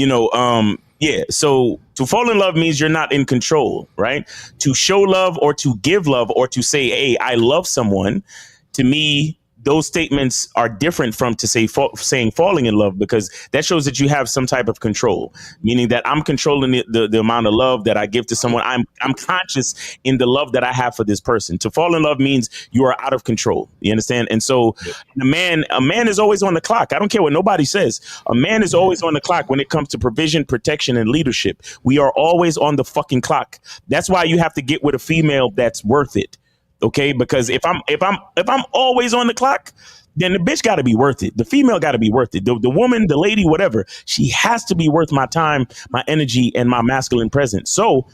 Speaker 7: so to fall in love means you're not in control, right? To show love or to give love or to say, hey, I love someone, to me, those statements are different from saying falling in love, because that shows that you have some type of control, meaning that I'm controlling the amount of love that I give to someone. I'm conscious in the love that I have for this person. To fall in love means you are out of control. You understand? And so a man is always on the clock. I don't care what nobody says. A man is always on the clock when it comes to provision, protection, and leadership. We are always on the fucking clock. That's why you have to get with a female that's worth it. Okay, because if I'm always on the clock, then the bitch got to be worth it. The female got to be worth it. The woman, the lady, whatever, she has to be worth my time, my energy, and my masculine presence. So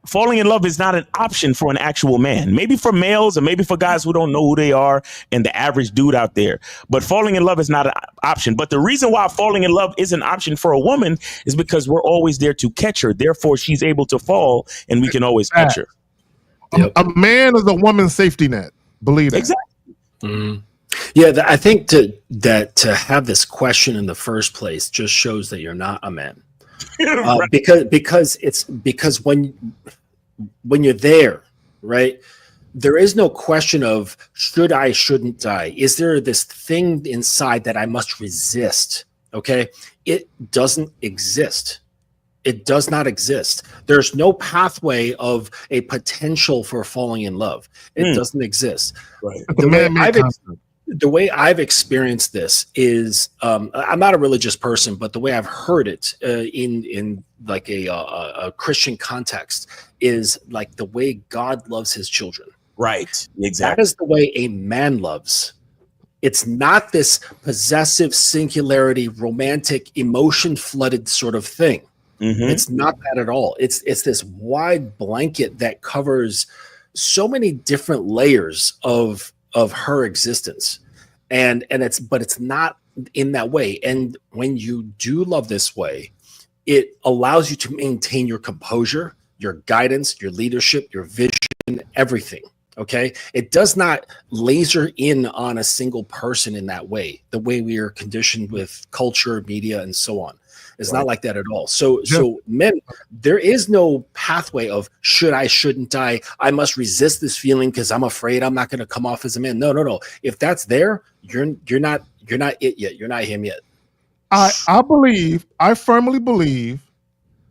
Speaker 7: falling in love is not an option for an actual man. Maybe for males and maybe for guys who don't know who they are and the average dude out there. But falling in love is not an option. But the reason why falling in love is an option for a woman is because we're always there to catch her. Therefore, she's able to fall and we can always catch her.
Speaker 6: Yep. A man is a woman's safety net. Believe that.
Speaker 7: Exactly.
Speaker 8: Mm. Yeah, I think to have this question in the first place just shows that you're not a man, right. because when you're there, right, there is no question of should I, shouldn't I. Is there this thing inside that I must resist? Okay, it doesn't exist. It does not exist. There's no pathway of a potential for falling in love. It doesn't exist. Right. The way I've experienced this is, I'm not a religious person, but the way I've heard it in like a Christian context is like the way God loves his children.
Speaker 7: Right. Exactly.
Speaker 8: That is the way a man loves. It's not this possessive, singularity, romantic, emotion-flooded sort of thing. Mm-hmm. It's not that at all. It's this wide blanket that covers so many different layers of her existence, and it's not in that way. And when you do love this way, it allows you to maintain your composure, your guidance, your leadership, your vision, everything. Okay, it does not laser in on a single person in that way, the way we are conditioned with culture, media, and so on. It's not like that at all. So men, there is no pathway of should I, shouldn't I must resist this feeling because I'm afraid I'm not going to come off as a man. No. If that's there, you're not it yet. You're not him yet.
Speaker 6: I firmly believe,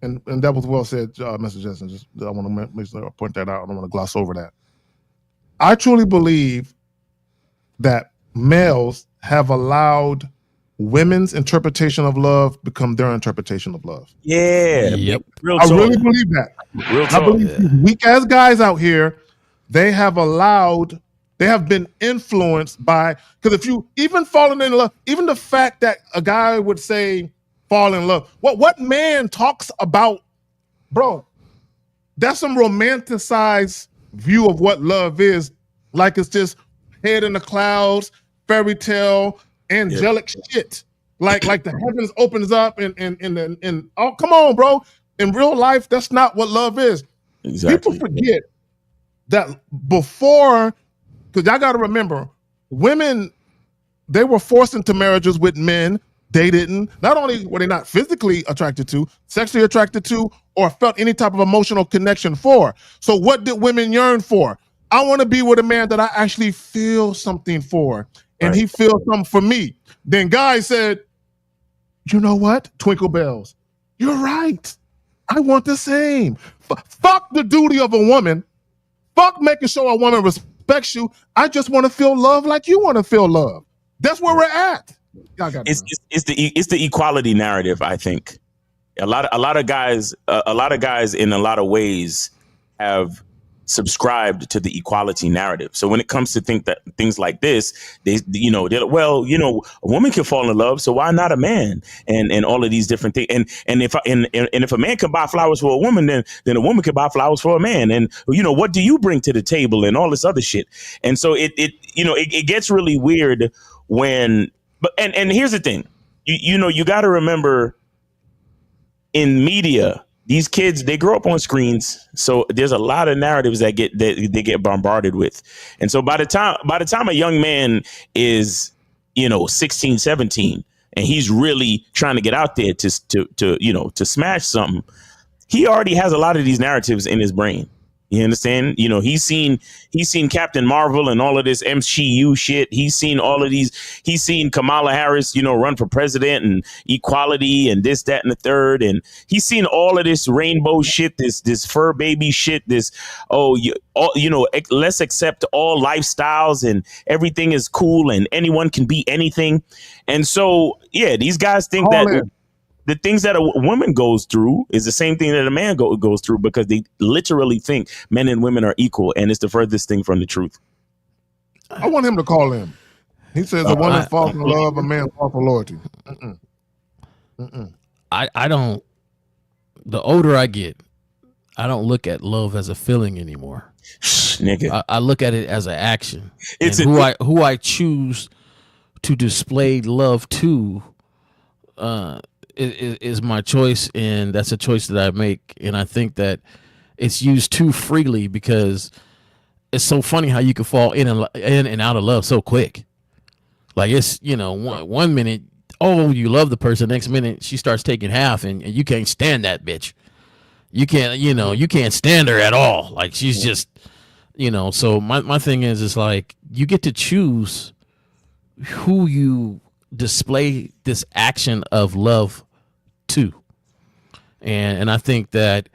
Speaker 6: and that was well said, Mr. Justin. Just I want to make sure I point that out. I don't want to gloss over that. I truly believe that males have allowed women's interpretation of love become their interpretation of love.
Speaker 7: Yeah.
Speaker 5: Yep.
Speaker 6: I really believe that. I believe weak ass guys out here they have been influenced by, because if you even falling in love, even the fact that a guy would say fall in love, what man talks about, bro, that's some romanticized view of what love is. Like it's just head in the clouds, fairy tale, angelic shit. Like the heavens opens up and oh, come on, bro. In real life, that's not what love is.
Speaker 7: Exactly.
Speaker 6: People forget that before, because y'all got to remember, women, they were forced into marriages with men they didn't. Not only were they not physically attracted to, sexually attracted to, or felt any type of emotional connection for. So what did women yearn for? I want to be with a man that I actually feel something for, and he feels something for me. Then guys said, you know what? Twinkle bells. You're right. I want the same. Fuck the duty of a woman. Fuck making sure a woman respects you. I just want to feel love like you want to feel love. That's where we're at.
Speaker 7: It's the equality narrative. I think a lot of guys in a lot of ways have subscribed to the equality narrative. So when it comes to things like this, they're like, well, a woman can fall in love, so why not a man? And all of these different things. And if a man can buy flowers for a woman, then a woman can buy flowers for a man. And what do you bring to the table and all this other shit? And so it gets really weird when. But and here's the thing, you got to remember, in media, these kids, they grow up on screens, so there's a lot of narratives that they get bombarded with. And so by the time a young man is 16, 17, and he's really trying to get out there to smash something, he already has a lot of these narratives in his brain. You understand? He's seen Captain Marvel and all of this MCU shit. He's seen all of these. He's seen Kamala Harris, run for president and equality and this, that, and the third. And he's seen all of this rainbow shit, this fur baby shit, let's accept all lifestyles and everything is cool and anyone can be anything. And so, yeah, these guys think that the things that a woman goes through is the same thing that a man goes through, because they literally think men and women are equal, and it's the furthest thing from the truth.
Speaker 6: I want him to call in. He says a woman falls in love, a man falls for loyalty.
Speaker 5: I don't. The older I get, I don't look at love as a feeling anymore.
Speaker 7: Nigga,
Speaker 5: I look at it as an action.
Speaker 7: It's
Speaker 5: who I choose to display love to. Is my choice, and that's a choice that I make. And I think that it's used too freely, because it's so funny how you can fall in and out of love so quick. Like it's one minute, oh, you love the person, next minute she starts taking half, and you can't stand that bitch. You can't stand her at all. Like she's just So my thing is like, you get to choose who you display this action of love to. And I think that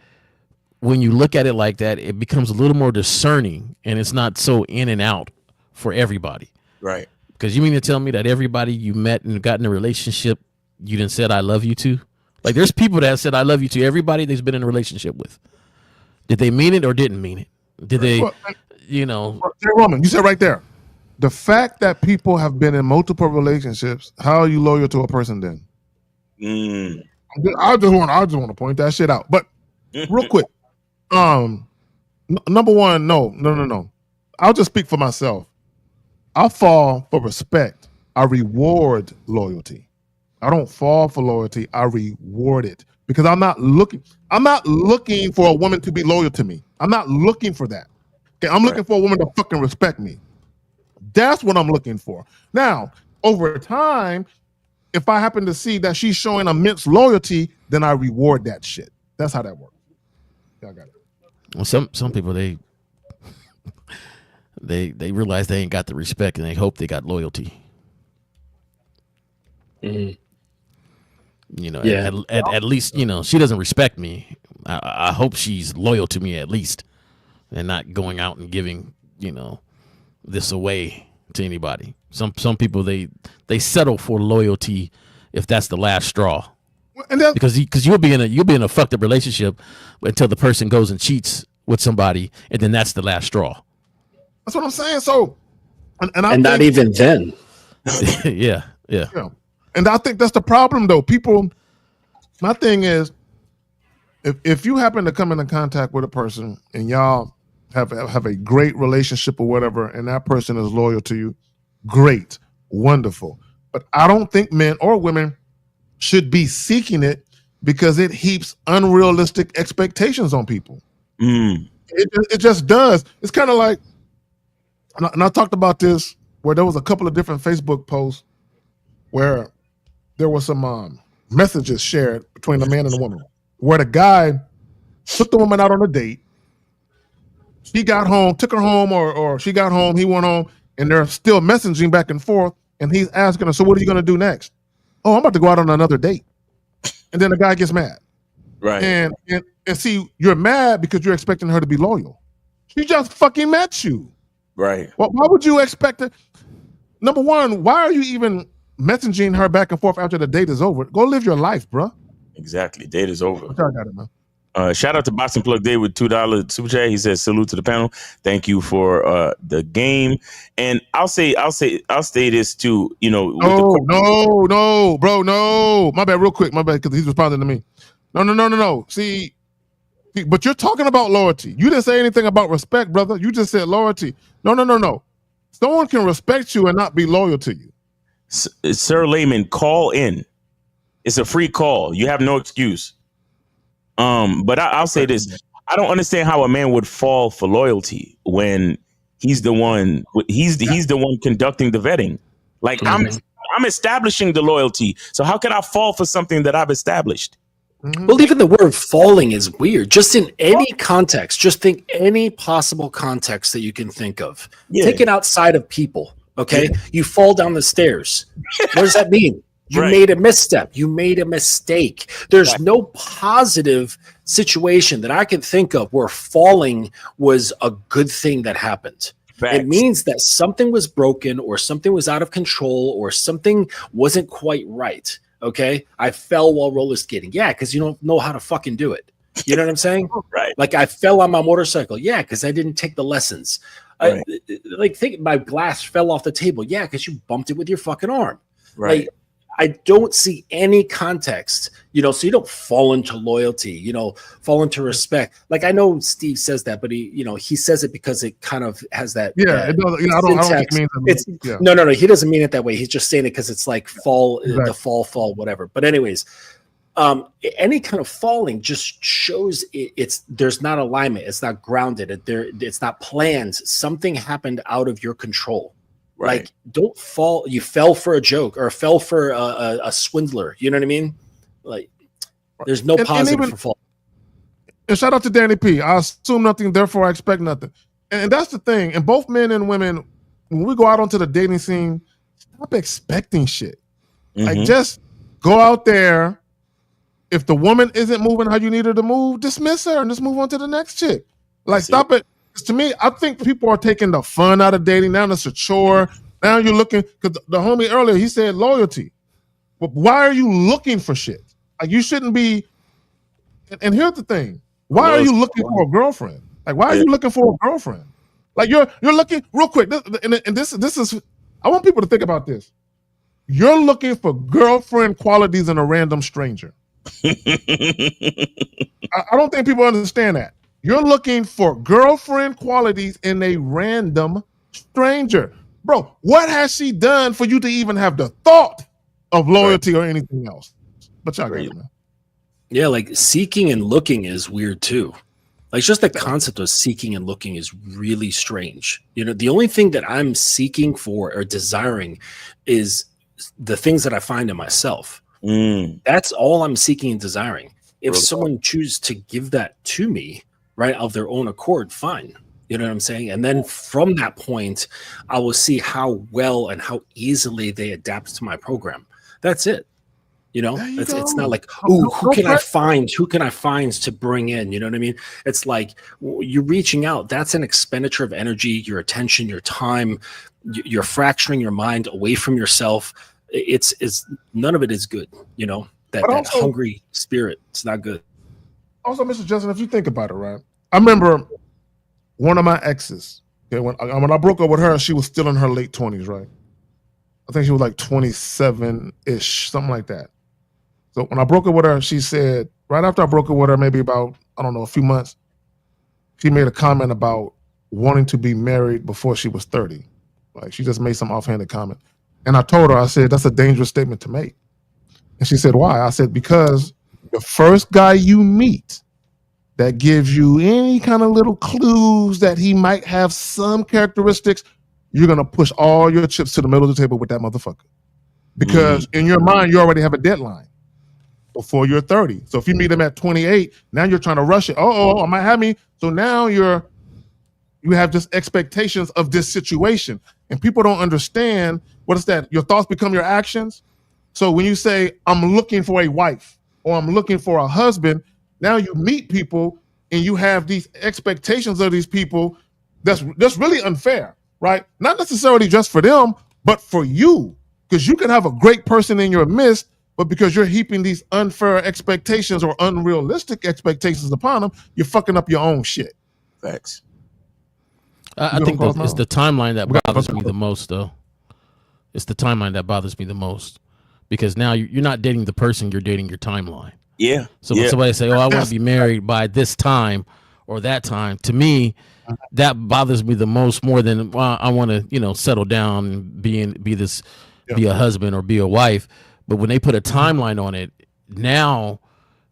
Speaker 5: when you look at it like that, it becomes a little more discerning, and it's not so in and out for everybody.
Speaker 7: Right.
Speaker 5: Because you mean to tell me that everybody you met and got in a relationship, you didn't said I love you to? Like there's people that said I love you to everybody they've been in a relationship with. Did they mean it or didn't mean it? Did they,
Speaker 6: Roman, you said right there, the fact that people have been in multiple relationships, how are you loyal to a person then? I just want to point that shit out. But real quick, number one, no. I'll just speak for myself. I fall for respect. I reward loyalty. I don't fall for loyalty. I reward it, because I'm not looking for a woman to be loyal to me. I'm not looking for that. Okay, I'm looking for a woman to fucking respect me. That's what I'm looking for. Now, over time, if I happen to see that she's showing immense loyalty, then I reward that shit. That's how that works. I got it.
Speaker 5: Well, some people they realize they ain't got the respect, and they hope they got loyalty. At least she doesn't respect me. I hope she's loyal to me at least, and not going out and giving this away to anybody. Some people they settle for loyalty if that's the last straw, because you'll be in a fucked up relationship until the person goes and cheats with somebody, and then that's the last straw.
Speaker 6: That's what I'm saying. So, and I
Speaker 8: And
Speaker 6: think,
Speaker 8: not even then.
Speaker 5: Yeah.
Speaker 6: and I think that's the problem, though. People, my thing is, if you happen to come into contact with a person and y'all have a great relationship or whatever, and that person is loyal to you, great, wonderful. But I don't think men or women should be seeking it because it heaps unrealistic expectations on people. It just does. It's kind of like, and I talked about this where there was a couple of different Facebook posts where there was some messages shared between the man and the woman, where the guy took the woman out on a date. She got home, took her home, or she got home, he went home, and they're still messaging back and forth. And he's asking her, so what are you going to do next? Oh, I'm about to go out on another date. And then the guy gets mad.
Speaker 7: Right.
Speaker 6: And see, you're mad because you're expecting her to be loyal. She just fucking met you.
Speaker 7: Right.
Speaker 6: Well, why would you expect it? Number one, why are you even messaging her back and forth after the date is over? Go live your life, bro.
Speaker 7: Exactly. Date is over.
Speaker 6: I got it, man.
Speaker 7: Shout out to Boxing Plug Day with $2 super chat. He says salute to the panel. Thank you for the game. And I'll say this too. You know,
Speaker 6: No, bro, no. My bad, real quick. My bad, because he's responding to me. No. See, but you're talking about loyalty. You didn't say anything about respect, brother. You just said loyalty. No. Someone can respect you and not be loyal to you.
Speaker 7: Sir Layman, call in. It's a free call. You have no excuse. But I'll say this: I don't understand how a man would fall for loyalty when he's the one. He's the one conducting the vetting. Like I'm establishing the loyalty. So how can I fall for something that I've established?
Speaker 8: Well, even the word falling is weird. Just in any context, just think any possible context that you can think of.
Speaker 7: Yeah.
Speaker 8: Take it outside of people. Okay, you fall down the stairs. What does that mean? You made a misstep. You made a mistake. There's no positive situation that I can think of where falling was a good thing that happened.
Speaker 7: Facts.
Speaker 8: It means that something was broken or something was out of control or something wasn't quite right. Okay, I fell while roller skating. Yeah, because you don't know how to fucking do it. You know what I'm saying?
Speaker 7: Right.
Speaker 8: Like I fell on my motorcycle. Yeah, because I didn't take the lessons.
Speaker 7: Right.
Speaker 8: Think my glass fell off the table. Yeah, because you bumped it with your fucking arm.
Speaker 7: Right.
Speaker 8: Like, I don't see any context, so you don't fall into loyalty, fall into respect. Like I know Steve says that, but he says it because it kind of has that.
Speaker 6: Yeah, it does. I don't think it means
Speaker 8: it's no. He doesn't mean it that way. He's just saying it because it's like fall, the fall, whatever. But anyways, any kind of falling just shows there's not alignment. It's not grounded. It's not planned. Something happened out of your control.
Speaker 7: Right.
Speaker 8: Like, don't fall. You fell for a joke or fell for a swindler. You know what I mean? Like, there's no positive for fall.
Speaker 6: And shout out to Danny P. I assume nothing, therefore I expect nothing. And that's the thing. And both men and women, when we go out onto the dating scene, stop expecting shit. Like, just go out there. If the woman isn't moving how you need her to move, dismiss her and just move on to the next chick. Like, stop it. To me, I think people are taking the fun out of dating. Now it's a chore. Now you're looking, because the homie earlier, he said loyalty. But why are you looking for shit? Like, you shouldn't be. And here's the thing. Why are you looking for a girlfriend? Like, why are you looking for a girlfriend? Like, you're looking, real quick, this is, I want people to think about this. You're looking for girlfriend qualities in a random stranger. I don't think people understand that. You're looking for girlfriend qualities in a random stranger. Bro, what has she done for you to even have the thought of loyalty or anything else? But y'all got it, man.
Speaker 8: Yeah, like seeking and looking is weird too. Like just the concept of seeking and looking is really strange. The only thing that I'm seeking for or desiring is the things that I find in myself. That's all I'm seeking and desiring. If someone chooses to give that to me, right, of their own accord, fine. You know what I'm saying? And then from that point, I will see how well and how easily they adapt to my program. That's it. It's not like, who can I find? Who can I find to bring in? You know what I mean? It's like you're reaching out. That's an expenditure of energy, your attention, your time. You're fracturing your mind away from yourself. It's none of it is good. That hungry spirit. It's not good.
Speaker 6: Also, Mr. Justin, if you think about it, right? I remember one of my exes, Okay, when I broke up with her, she was still in her late 20s, right? I think she was like 27-ish, something like that. So when I broke up with her, she said, right after I broke up with her, maybe about, I don't know, a few months, she made a comment about wanting to be married before she was 30. Like, she just made some offhanded comment. And I told her, I said, that's a dangerous statement to make. And she said, why? I said, because the first guy you meet that gives you any kind of little clues that he might have some characteristics, you're going to push all your chips to the middle of the table with that motherfucker. Because in your mind, you already have a deadline before you're 30. So if you meet him at 28, now you're trying to rush it. I might have me. So now you have just expectations of this situation. And people don't understand, what is that? Your thoughts become your actions. So when you say, I'm looking for a wife or I'm looking for a husband, now you meet people and you have these expectations of these people that's really unfair, right? Not necessarily just for them, but for you. Because you can have a great person in your midst, but because you're heaping these unfair expectations or unrealistic expectations upon them, you're fucking up your own shit.
Speaker 7: Facts.
Speaker 5: I think it's the timeline that bothers me the most, though. It's the timeline that bothers me the most. Because now you're not dating the person, you're dating your timeline.
Speaker 7: Yeah.
Speaker 5: So when somebody say, I want to be married by this time or that time, to me, that bothers me the most, more than I want to, settle down and be a husband or be a wife. But when they put a timeline on it, now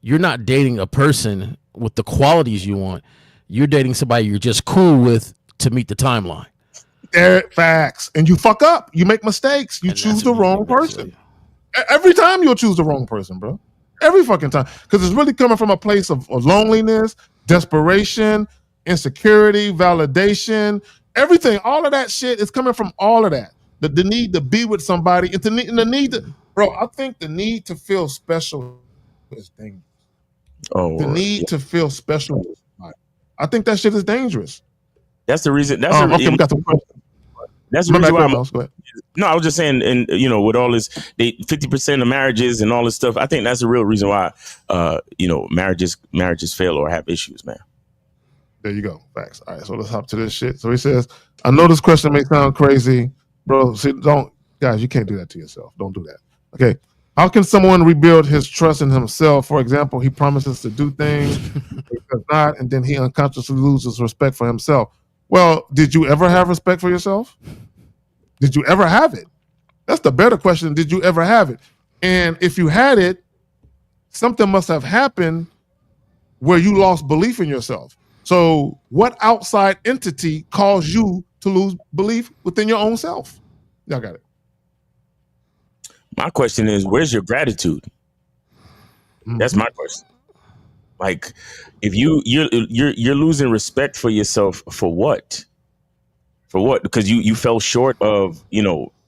Speaker 5: you're not dating a person with the qualities you want. You're dating somebody you're just cool with to meet the timeline.
Speaker 6: Facts. And you fuck up. You make mistakes. You choose the wrong person. Every time you'll choose the wrong person, bro. Every fucking time. Because it's really coming from a place of loneliness, desperation, insecurity, validation, everything. All of that shit is coming from all of that. The need to be with somebody, and the need to, bro, I think the need to feel special is dangerous. The need to feel special. I think that shit is dangerous.
Speaker 7: That's the reason. That's
Speaker 6: okay, we got some questions.
Speaker 7: That's the reason why no, I was just saying, and with all this, 50% of marriages and all this stuff, I think that's the real reason why, marriages fail or have issues, man.
Speaker 6: There you go. Facts. All right, so let's hop to this shit. So he says, I know this question may sound crazy, bro. See, guys, you can't do that to yourself. Don't do that. Okay. How can someone rebuild his trust in himself? For example, he promises to do things, he does not, and then he unconsciously loses respect for himself. Well, did you ever have respect for yourself? Did you ever have it? That's the better question. Did you ever have it? And if you had it, something must have happened where you lost belief in yourself. So what outside entity caused you to lose belief within your own self? Y'all got it.
Speaker 7: My question is, where's your gratitude? That's my question. Like, if you're losing respect for yourself, for what? For what? Because you fell short of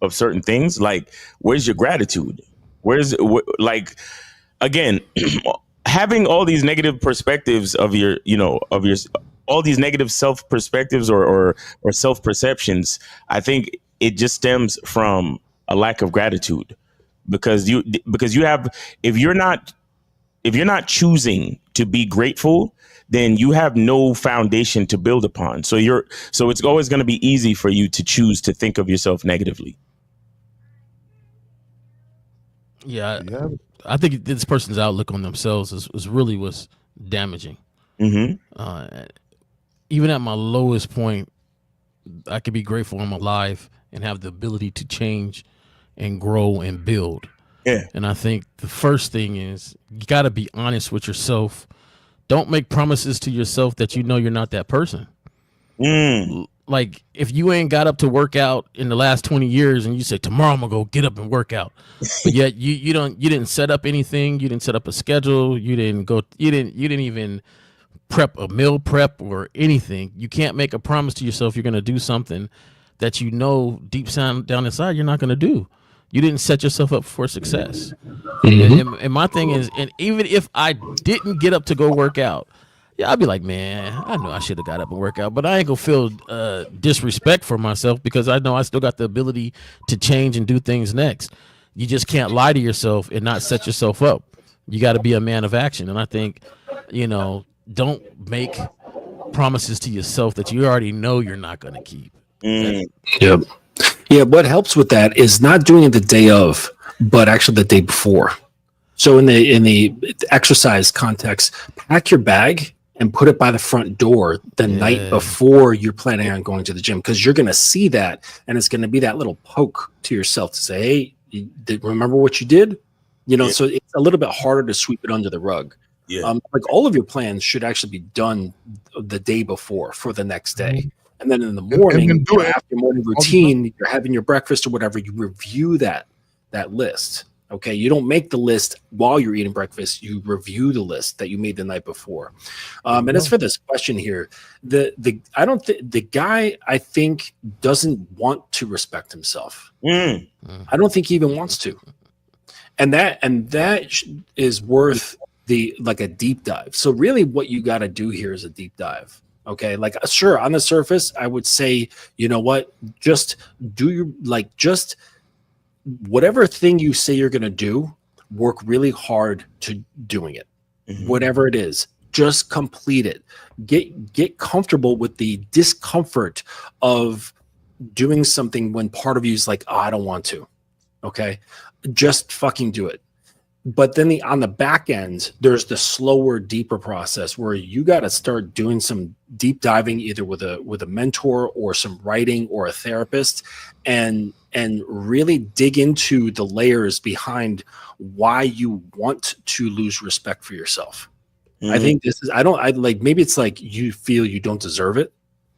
Speaker 7: of certain things. Like, where's your gratitude? Like, again, having all these negative perspectives of your all these negative self perspectives or self perceptions. I think it just stems from a lack of gratitude, because you have, if you're not choosing to be grateful, then you have no foundation to build upon. So it's always going to be easy for you to choose to think of yourself negatively.
Speaker 5: Yeah, I think this person's outlook on themselves was damaging. Mm-hmm. Even at my lowest point, I could be grateful I'm alive and have the ability to change and grow and build.
Speaker 7: Yeah.
Speaker 5: And I think the first thing is you got to be honest with yourself. Don't make promises to yourself that you're not that person. Like, if you ain't got up to work out in the last 20 years and you say, tomorrow I'm gonna go get up and work out, but yet you didn't set up anything, you didn't set up a schedule, you didn't even prep a meal prep or anything. You can't make a promise to yourself you're gonna do something that deep down inside you're not gonna do. You didn't set yourself up for success. Mm-hmm. And my thing is, and even if I didn't get up to go work out, I'd be like, man, I know I should have got up and worked out, but I ain't gonna feel disrespect for myself because I know I still got the ability to change and do things next. You just can't lie to yourself and not set yourself up. You got to be a man of action. And I think, don't make promises to yourself that you already know you're not going to keep.
Speaker 8: Yep. Yeah, what helps with that is not doing it the day of, but actually the day before. So in the exercise context, pack your bag and put it by the front door the night before you're planning on going to the gym, because you're going to see that, and it's going to be that little poke to yourself to say, hey, remember what you did? So it's a little bit harder to sweep it under the rug. Like all of your plans should actually be done the day before for the next day. And then in the morning, after your morning routine, you're having your breakfast or whatever, you review that list. Okay, you don't make the list while you're eating breakfast. You review the list that you made the night before. And as for this question here, the guy I think doesn't want to respect himself. I don't think he even wants to, and that is worth a deep dive. So really, what you got to do here is a deep dive. Okay, like sure, on the surface, I would say, you know what, just do just whatever thing you say you're going to do, work really hard to doing it. Whatever it is, just complete it. Get comfortable with the discomfort of doing something when part of you is like, oh, I don't want to. Okay, just fucking do it. But then on the back end, there's the slower, deeper process where you got to start doing some deep diving, either with a mentor or some writing or a therapist, and really dig into the layers behind why you want to lose respect for yourself. I think maybe it's like you feel you don't deserve it.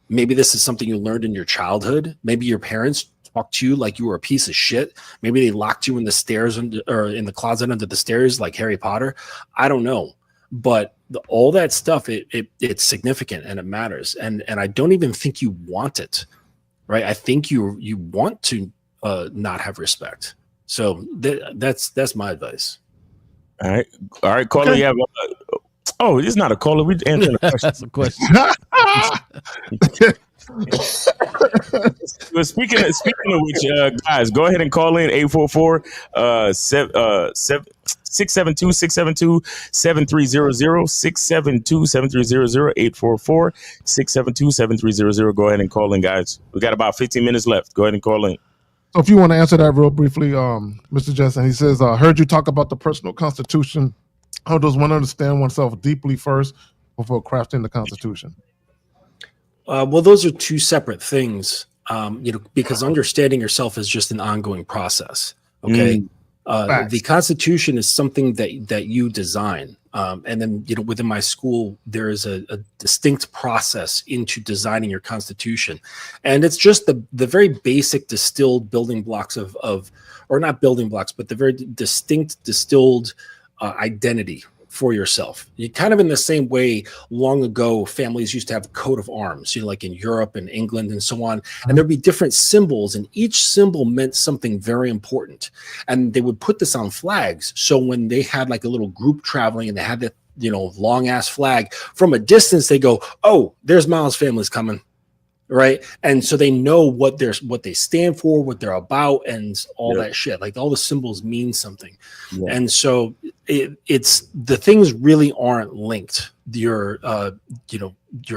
Speaker 8: Maybe this is something you learned in your childhood. Maybe your parents talked to you like you were a piece of shit. Maybe they locked you in the stairs or in the closet under the stairs like Harry Potter. I don't know, but all that stuff it's significant and it matters. And I don't even think you want it, right? I think you want to not have respect. So that's my advice.
Speaker 7: All right, caller. Okay. You have it's not a caller. We answering a question.
Speaker 5: That's a question.
Speaker 7: Well, speaking of which, guys, go ahead and call in 844-672-7300 672-7300 Go ahead and call in, guys. We got about 15 minutes left. Go ahead and call in.
Speaker 6: So if you want to answer that real briefly, Mr. Jensen, he says, heard you talk about the personal constitution. How does one understand oneself deeply first before crafting the Constitution?
Speaker 8: Well, those are two separate things, because understanding yourself is just an ongoing process. Okay. The Constitution is something that you design. And then, within my school, there is a distinct process into designing your Constitution. And it's just the very basic distilled building blocks or not building blocks, but the very distinct distilled identity for yourself. You kind of in the same way long ago, families used to have a coat of arms, like in Europe and England and so on. And there'd be different symbols, and each symbol meant something very important. And they would put this on flags. So when they had like a little group traveling and they had that, long ass flag, from a distance, they go, oh, there's Miles' family's coming. Right. And so they know what they stand for, what they're about, and all that shit. Like all the symbols mean something. Yeah. And so it's the things really aren't linked. Your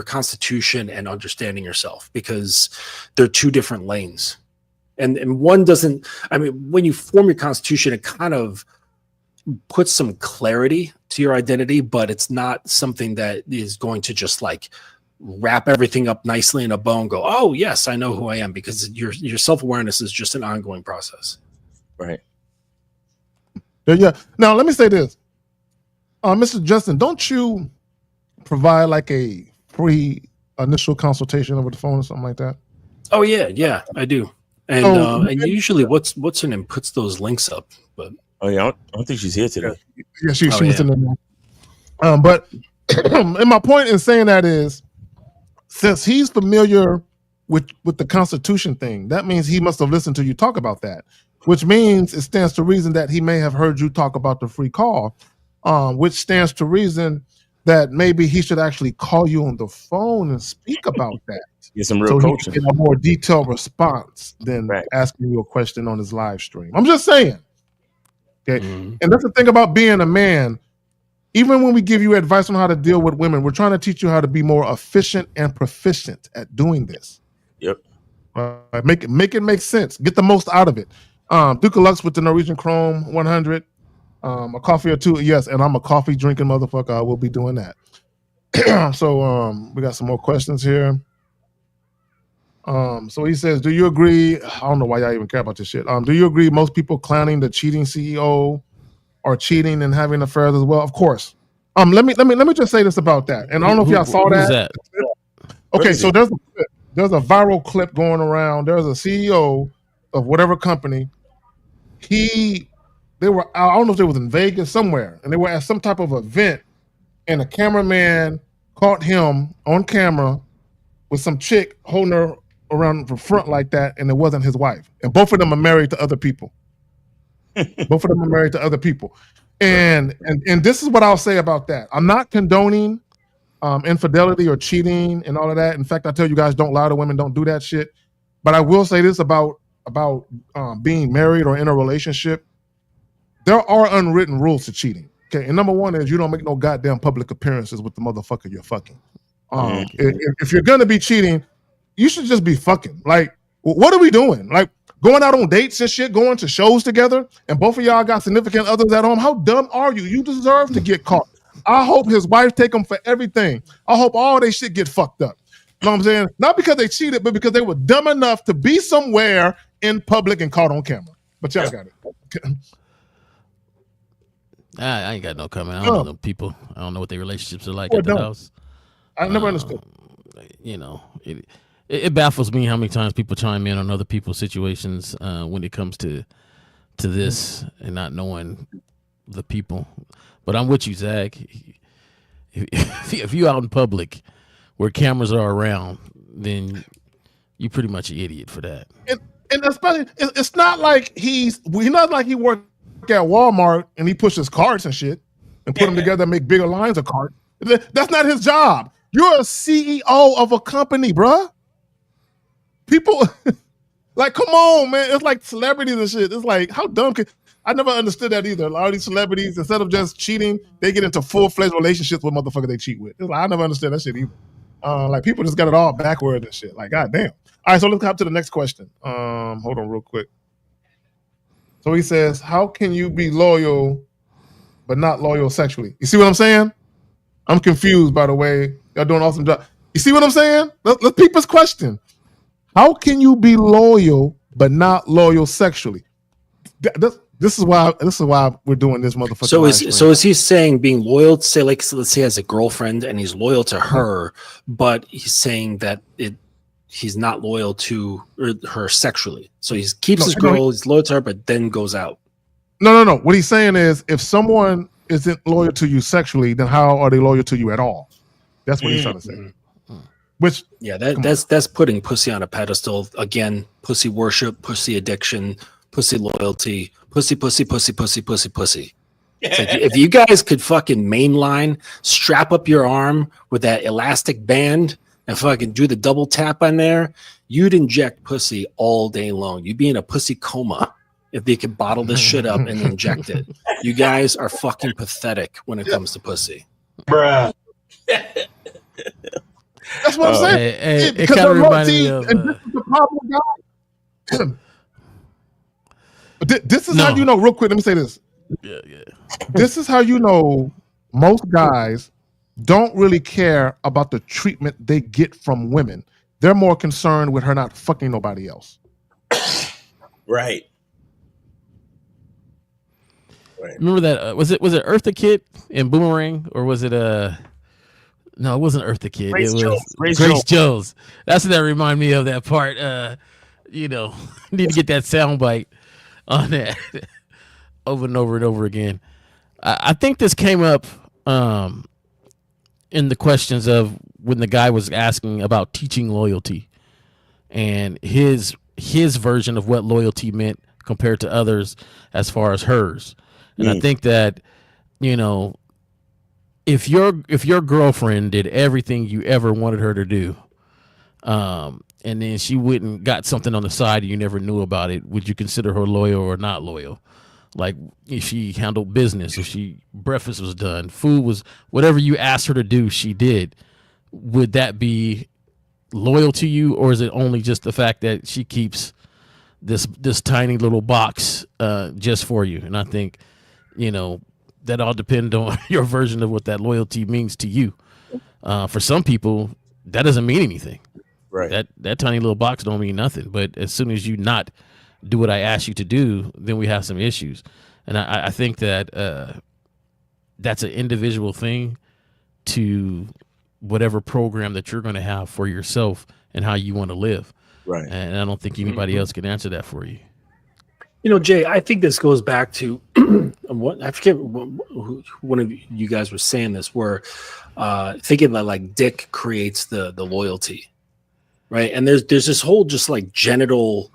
Speaker 8: Constitution and understanding yourself, because they're two different lanes. And one doesn't, when you form your Constitution, it kind of puts some clarity to your identity, but it's not something that is going to just like wrap everything up nicely in a bow and go, oh yes, I know who I am, because your self-awareness is just an ongoing process.
Speaker 7: Right.
Speaker 6: Yeah. Now let me say this. Mr. Justin, don't you provide like a free initial consultation over the phone or something like that?
Speaker 8: Oh yeah, I do. And and usually what's her name puts those links up, but
Speaker 7: I don't think she's here today.
Speaker 6: Yeah, she was in there. But and my point in saying that is, since he's familiar with the Constitution thing, that means he must have listened to you talk about that, which means it stands to reason that he may have heard you talk about the free call, which stands to reason that maybe he should actually call you on the phone and speak about that.
Speaker 7: Get some real coaching.
Speaker 6: Get a more detailed response than asking you a question on his live stream. I'm just saying. Okay. Mm-hmm. And that's the thing about being a man. Even when we give you advice on how to deal with women, we're trying to teach you how to be more efficient and proficient at doing this.
Speaker 7: Yep.
Speaker 6: Make it make sense. Get the most out of it. Duke of Lux with the Norwegian Chrome 100. A coffee or two, yes, and I'm a coffee drinking motherfucker. I will be doing that. So we got some more questions here. So he says, do you agree? I don't know why y'all even care about this shit. Do you agree most people clowning the cheating CEO are cheating and having affairs as well? Of course. Let me just say this about that. And I don't know if y'all saw that. Okay, so there's a viral clip going around. There's a CEO of whatever company. They were, I don't know if they was in Vegas somewhere, and they were at some type of event, and a cameraman caught him on camera with some chick holding her around the front like that, and it wasn't his wife. And both of them are married to other people. Both of them are married to other people. And this is what I'll say about that. I'm not condoning infidelity or cheating and all of that. In fact, I tell you guys, don't lie to women, don't do that shit. But I will say this about being married or in a relationship. There are unwritten rules to cheating. Okay, and number one is you don't make no goddamn public appearances with the motherfucker you're fucking. If you're gonna be cheating, you should just be fucking. Like, what are we doing? Like going out on dates and shit, going to shows together, and both of y'all got significant others at home. How dumb are you? You deserve to get caught. I hope his wife take him for everything. I hope all they shit get fucked up. You know what I'm saying? Not because they cheated, but because they were dumb enough to be somewhere in public and caught on camera. But y'all got it.
Speaker 5: I ain't got no comment. I don't know people. I don't know what their relationships are like at the house.
Speaker 6: I never understood.
Speaker 5: You know, it baffles me how many times people chime in on other people's situations when it comes to this and not knowing the people. But I'm with you, Zach. If you out in public where cameras are around, then you pretty much an idiot for that.
Speaker 6: And especially, it's not like he worked at Walmart and he pushes carts and shit and put them together and make bigger lines of carts. That's not his job. You're a CEO of a company, bruh. People, like, come on, man. It's like celebrities and shit. It's like, how dumb I never understood that either. A lot of these celebrities, instead of just cheating, they get into full-fledged relationships with motherfuckers they cheat with. It's like, I never understood that shit either. Like, people just got it all backward and shit. Like, goddamn. All right, so let's hop to the next question. Hold on real quick. So he says, how can you be loyal but not loyal sexually? You see what I'm saying? I'm confused, by the way. Y'all doing an awesome job. You see what I'm saying? Let's peep his question. How can you be loyal but not loyal sexually? This is why we're doing this motherfucker.
Speaker 8: So is he saying being loyal to, say, like, let's say he has a girlfriend and he's loyal to her, but he's saying that he's not loyal to her sexually. So he keeps his girl, he's loyal to her, but then goes out.
Speaker 6: No. What he's saying is, if someone isn't loyal to you sexually, then how are they loyal to you at all? That's what he's trying to say. Which,
Speaker 8: yeah, that's putting pussy on a pedestal again. Pussy worship, pussy addiction, pussy loyalty, pussy. It's like, if you guys could fucking mainline, strap up your arm with that elastic band and fucking do the double tap on there, you'd inject pussy all day long. You'd be in a pussy coma if they could bottle this shit up and inject it. You guys are fucking pathetic when it comes to pussy.
Speaker 7: Bruh.
Speaker 6: That's what I'm saying.
Speaker 5: It kind of reminded me of...
Speaker 6: and this is the problem, guys. This is how you know, real quick, let me say this.
Speaker 5: Yeah.
Speaker 6: This is how you know most guys don't really care about the treatment they get from women. They're more concerned with her not fucking nobody else.
Speaker 7: Right.
Speaker 5: Remember that? Was it Eartha Kitt in Boomerang, or was it No, it wasn't Eartha Kitt. It was Grace Jones. That's what that reminded me of, that part. Need to get that soundbite on that over and over and over again. I think this came up in the questions of when the guy was asking about teaching loyalty and his version of what loyalty meant compared to others as far as hers. And I think that, if your girlfriend did everything you ever wanted her to do, and then she went and got something on the side and you never knew about it, would you consider her loyal or not loyal? Like if she handled business, if breakfast was done, food was, whatever you asked her to do, she did. Would that be loyal to you, or is it only just the fact that she keeps this tiny little box just for you? And I think, that all depends on your version of what that loyalty means to you. For some people, that doesn't mean anything.
Speaker 7: Right.
Speaker 5: That tiny little box don't mean nothing. But as soon as you not do what I asked you to do, then we have some issues. And I think that that's an individual thing to whatever program that you're going to have for yourself and how you want to live.
Speaker 7: Right.
Speaker 5: And I don't think anybody else can answer that for you.
Speaker 8: Jay, I think this goes back to what I forget. One of you guys was saying this, where thinking that like dick creates the loyalty, right? And there's this whole just like genital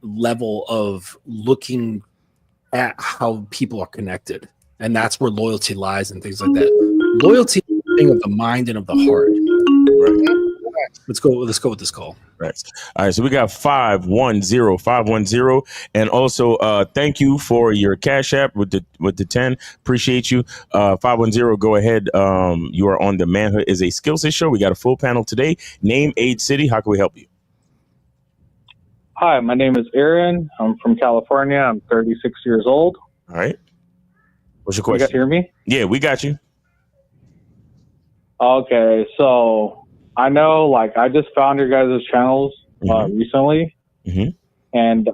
Speaker 8: level of looking at how people are connected, and that's where loyalty lies and things like that. Loyalty is a thing of the mind and of the heart.
Speaker 7: Right.
Speaker 8: Let's go with this call.
Speaker 7: Right. All right. So we got 510, and also thank you for your Cash App with the 10. Appreciate you. 510. Go ahead. You are on the Manhood is a Skill Set show. We got a full panel today. Name, age, city. How can we help you?
Speaker 11: Hi, my name is Aaron. I'm from California. I'm 36 years old.
Speaker 7: All right. What's your
Speaker 11: You
Speaker 7: question?
Speaker 11: guys hear me?
Speaker 7: Yeah, we got you.
Speaker 11: Okay, so I know, like, I just found your guys' channels recently, and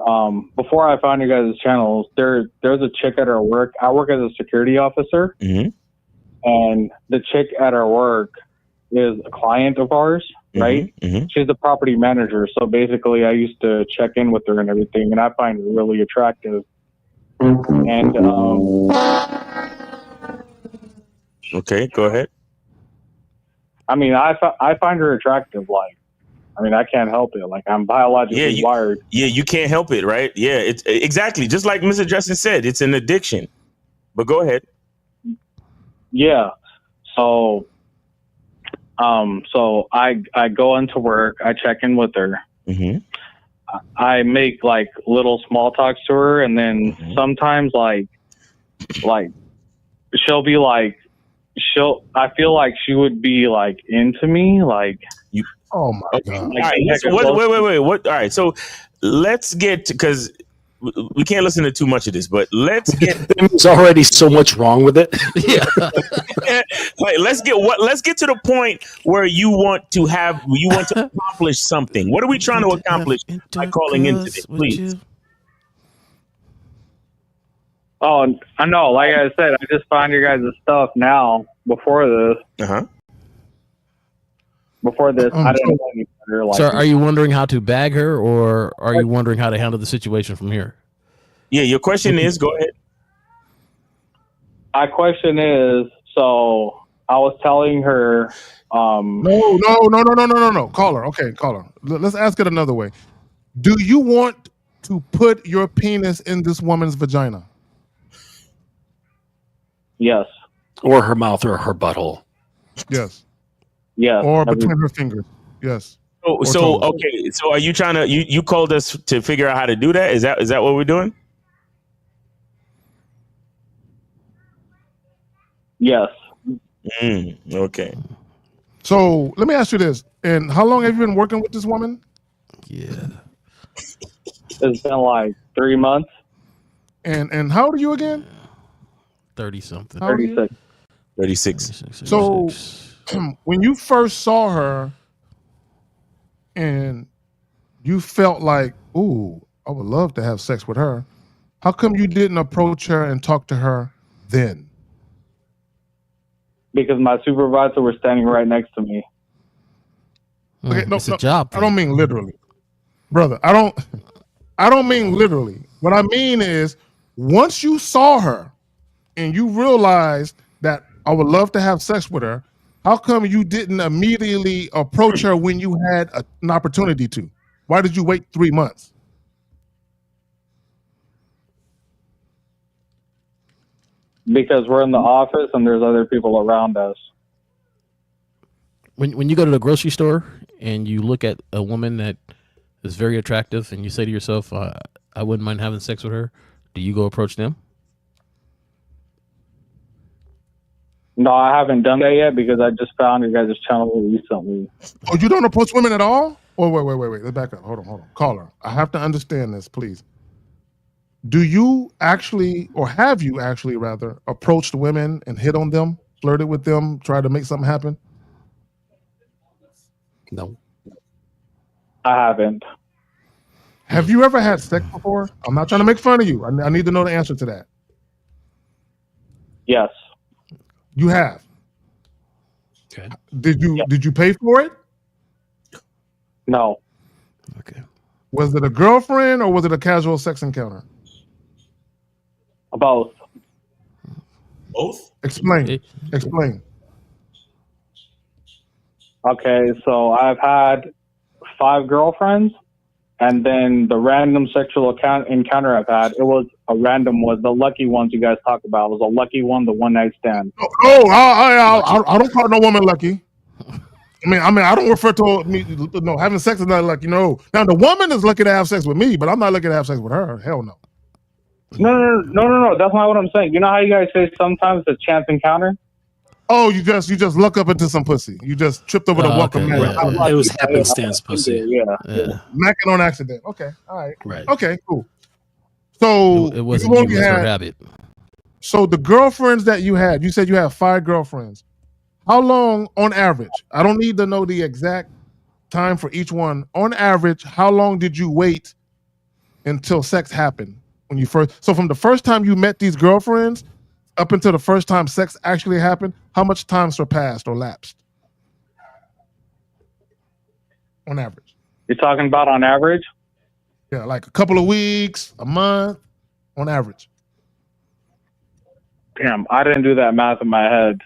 Speaker 11: before I found your guys' channels, there's a chick at our work. I work as a security officer, and the chick at our work is a client of ours, right? She's the property manager, so basically I used to check in with her and everything, and I find her really attractive. And
Speaker 7: okay, go ahead.
Speaker 11: I mean, I find her attractive. Like, I mean, I can't help it. Like, I'm biologically wired.
Speaker 7: Yeah, you can't help it, right? Yeah, it's exactly just like Mr. Justin said. It's an addiction. But go ahead.
Speaker 11: Yeah. So, I go into work. I check in with her. I make like little small talks to her, and then sometimes like she'll be like. I feel like she would be like into me, like
Speaker 7: you.
Speaker 6: Oh my god!
Speaker 7: All right, wait. What? All right, so let's get because we can't listen to too much of this, but let's get.
Speaker 8: There's already so much wrong with it.
Speaker 5: Yeah.
Speaker 7: Like, let's get to the point where you want to accomplish something. What are we trying to accomplish by calling into this, please?
Speaker 11: Oh, I know. Like I said, I just find your guys' stuff now. Before this, I didn't know any better. Like,
Speaker 5: so, are you wondering how to bag her, or are you wondering how to handle the situation from here?
Speaker 7: Yeah, your question is. Go ahead.
Speaker 11: My question is. So I was telling her.
Speaker 6: No. Caller. Okay, caller. Let's ask it another way. Do you want to put your penis in this woman's vagina?
Speaker 11: Yes.
Speaker 8: Or her mouth or her butthole.
Speaker 6: Yes.
Speaker 11: Yeah.
Speaker 6: Or between her fingers. Yes.
Speaker 7: So okay. So are you trying to you called us to figure out how to do that? Is that what we're doing?
Speaker 11: Yes.
Speaker 7: Okay.
Speaker 6: So let me ask you this. And how long have you been working with this woman?
Speaker 5: Yeah.
Speaker 11: It's been like 3 months.
Speaker 6: And how old are you again?
Speaker 5: 30-something.
Speaker 11: 36.
Speaker 7: 36.
Speaker 6: So when you first saw her and you felt like, ooh, I would love to have sex with her, how come you didn't approach her and talk to her then?
Speaker 11: Because my supervisor was standing right next to me.
Speaker 6: Okay,
Speaker 5: it's a job.
Speaker 6: I don't mean literally. Brother, I don't mean literally. What I mean is once you saw her and you realized that I would love to have sex with her, how come you didn't immediately approach her when you had an opportunity to? Why did you wait 3 months?
Speaker 11: Because we're in the office and there's other people around us.
Speaker 5: When you go to the grocery store and you look at a woman that is very attractive and you say to yourself, I wouldn't mind having sex with her, do you go approach them?
Speaker 11: No, I haven't done that yet because I just found your guys' channel recently.
Speaker 6: Oh, you don't approach women at all? Oh, wait. Let's back up. Hold on. Caller, I have to understand this, please. Do you actually, or have you actually rather, approached women and hit on them, flirted with them, tried to make something happen?
Speaker 8: No.
Speaker 11: I haven't.
Speaker 6: Have you ever had sex before? I'm not trying to make fun of you. I need to know the answer to that.
Speaker 11: Yes.
Speaker 6: You have.
Speaker 8: Okay.
Speaker 6: Did you pay for it?
Speaker 11: No.
Speaker 8: Okay.
Speaker 6: Was it a girlfriend or was it a casual sex encounter?
Speaker 11: Both.
Speaker 3: Both?
Speaker 6: Explain.
Speaker 11: Okay, so I've had 5 girlfriends, and then the random sexual encounter I've had, it was a random, was the lucky ones you guys talk about. It was a lucky one, the one night stand.
Speaker 6: I don't call no woman lucky. I mean, I don't refer to me. No, having sex is not lucky. No. Now the woman is lucky to have sex with me, but I'm not lucky to have sex with her. Hell no.
Speaker 11: No. That's not what I'm saying. You know how you guys say sometimes it's a chance encounter?
Speaker 6: Oh, you just luck up into some pussy. You just tripped over the welcome mat.
Speaker 8: It was happenstance pussy.
Speaker 11: Yeah.
Speaker 6: Macking on accident. Okay. All right.
Speaker 8: Right.
Speaker 6: Okay, cool. So
Speaker 5: It wasn't you, it was her rabbit.
Speaker 6: So the girlfriends that you had, you said you have 5 girlfriends. How long on average? I don't need to know the exact time for each one. On average, how long did you wait until sex happened when you first? So from the first time you met these girlfriends up until the first time sex actually happened, how much time surpassed or lapsed? On average.
Speaker 11: You're talking about on average?
Speaker 6: Yeah, like a couple of weeks, a month, on average.
Speaker 11: Damn, I didn't do that math in my head.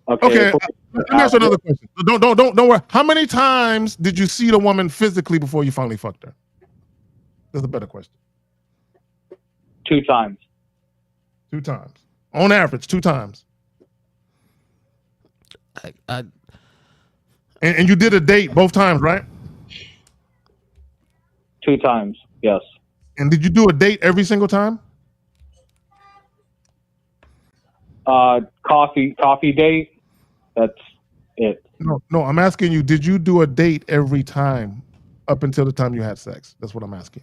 Speaker 6: Okay. Let me ask you another question. Don't worry. How many times did you see the woman physically before you finally fucked her? That's a better question.
Speaker 11: 2 times.
Speaker 6: 2 times. On average, 2 times. And you did a date both times, right?
Speaker 11: 2 times, yes.
Speaker 6: And did you do a date every single time?
Speaker 11: Coffee date. That's it.
Speaker 6: No, I'm asking you, did you do a date every time up until the time you had sex? That's what I'm asking.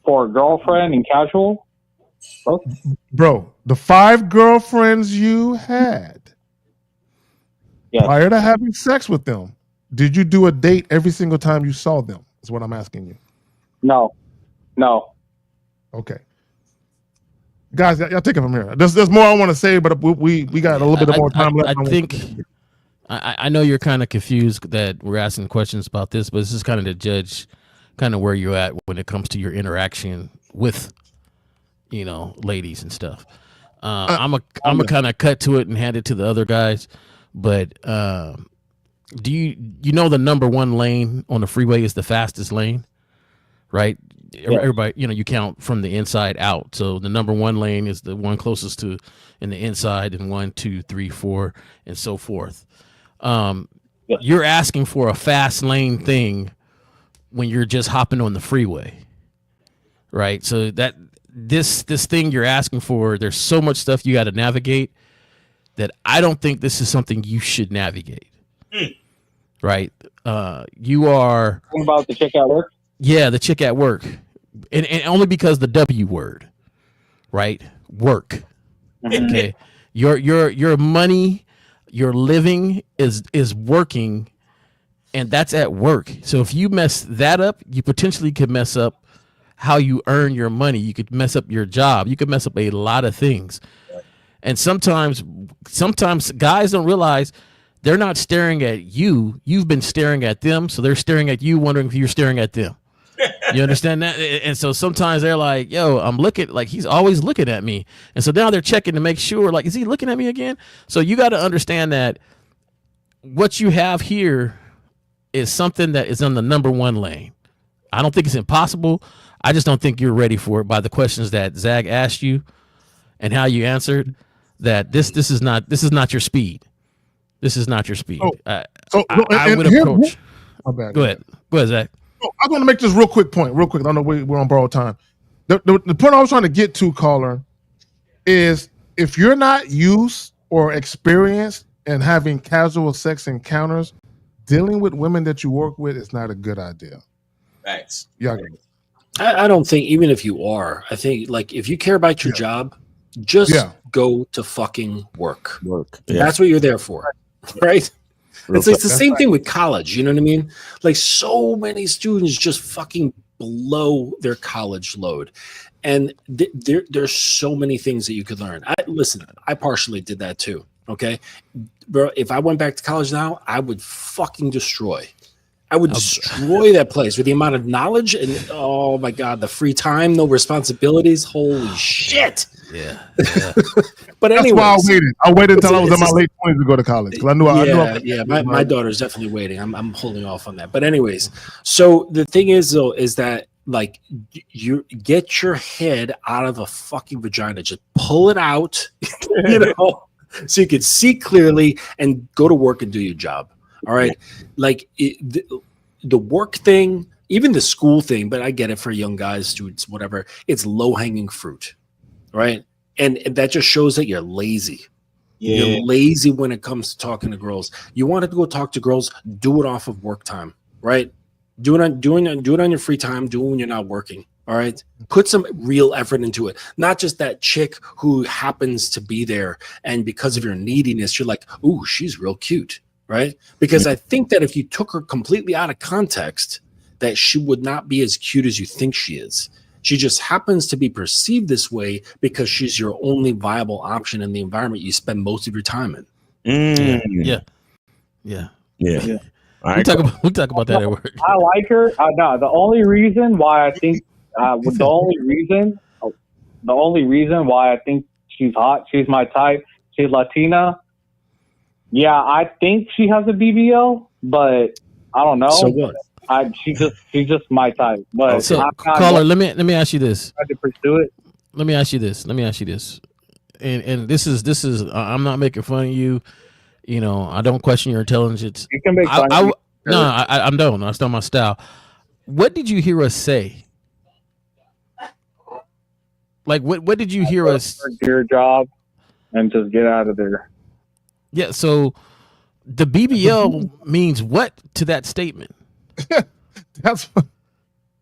Speaker 11: For a girlfriend and casual?
Speaker 6: Bro, the 5 girlfriends you had prior to having sex with them, did you do a date every single time you saw them? Is what I'm asking you.
Speaker 11: No.
Speaker 6: Okay. Guys, y'all take it from here. There's more I want to say, but we got a little bit more time left.
Speaker 5: I think I know you're kind of confused that we're asking questions about this, but this is kind of to judge kind of where you're at when it comes to your interaction with, ladies and stuff. I'm a kind of cut to it and hand it to the other guys, but do you know the number 1 lane on the freeway is the fastest lane, right? Everybody, you count from the inside out. So the number 1 lane is the one closest to in the inside, and 1, 2, 3, 4, and so forth. You're asking for a fast lane thing when you're just hopping on the freeway, right? So that this thing you're asking for, there's so much stuff you got to navigate that I don't think this is something you should navigate. Right? You are.
Speaker 11: What about the chick at work?
Speaker 5: Yeah, the chick at work, and only because the W word, right? Work. Okay, your money, your living is working, and that's at work. So if you mess that up, you potentially could mess up how you earn your money. You could mess up your job. You could mess up a lot of things. And sometimes guys don't realize they're not staring at you. You've been staring at them, so they're staring at you, wondering if you're staring at them. You understand that? And so sometimes they're like, yo, I'm looking, like he's always looking at me. And so now they're checking to make sure, like, is he looking at me again? So you got to understand that what you have here is something that is on the number 1 lane. I don't think it's impossible. I just don't think you're ready for it by the questions that Zag asked you and how you answered. That this is not your speed. This is not your speed. I would approach.
Speaker 6: My bad.
Speaker 5: Go ahead, Zach.
Speaker 6: I'm going to make this real quick point. I know we're on borrowed time. The point I was trying to get to, caller, is if you're not used or experienced in having casual sex encounters, dealing with women that you work with is not a good idea.
Speaker 7: Thanks.
Speaker 6: Yeah.
Speaker 8: I don't think, even if you are, I think like if you care about your job, just go to fucking work. That's what you're there for, right? It's like the same thing with college. You know what I mean? Like so many students just fucking blow their college load. And there's so many things that you could learn. I partially did that too. Okay. Bro, if I went back to college now, I would fucking destroy. I would destroy that place with the amount of knowledge and oh my God, the free time, no responsibilities. Holy shit.
Speaker 5: Yeah.
Speaker 8: But anyway,
Speaker 6: that's why I waited until I was in my late 20s to go to college because I knew.
Speaker 8: My daughter's definitely waiting. I'm holding off on that. But anyways, so the thing is though, is that like you get your head out of a fucking vagina, just pull it out, you know, so you can see clearly and go to work and do your job. All right. Like the work thing, even the school thing, but I get it for young guys, students, whatever. It's low hanging fruit. Right. And that just shows that you're lazy. Yeah. You're lazy when it comes to talking to girls. You want to go talk to girls, do it off of work time. Right. Do it on your free time. Do it when you're not working. All right. Put some real effort into it. Not just that chick who happens to be there. And because of your neediness, you're like, ooh, she's real cute. Right. Because I think that if you took her completely out of context, that she would not be as cute as you think she is. She just happens to be perceived this way because she's your only viable option in the environment you spend most of your time in.
Speaker 5: Yeah.
Speaker 7: All
Speaker 5: right, we talk about that at work.
Speaker 11: I like her. No, the only reason why I think the only reason why I think she's hot, she's my type, she's Latina. Yeah, I think she has a BBL, but I don't know.
Speaker 8: So what?
Speaker 11: She's just my type. But
Speaker 5: so, caller, let me ask you this.
Speaker 11: Try to pursue it.
Speaker 5: Let me ask you this. And this is I'm not making fun of you. You know, I don't question your intelligence.
Speaker 11: You can make fun of me.
Speaker 5: No, I'm done. That's not my style. What did you hear us say? Like, what did you hear us?
Speaker 11: Do your job and just get out of there.
Speaker 5: Yeah. So, the BBL means what to that statement?
Speaker 6: That's.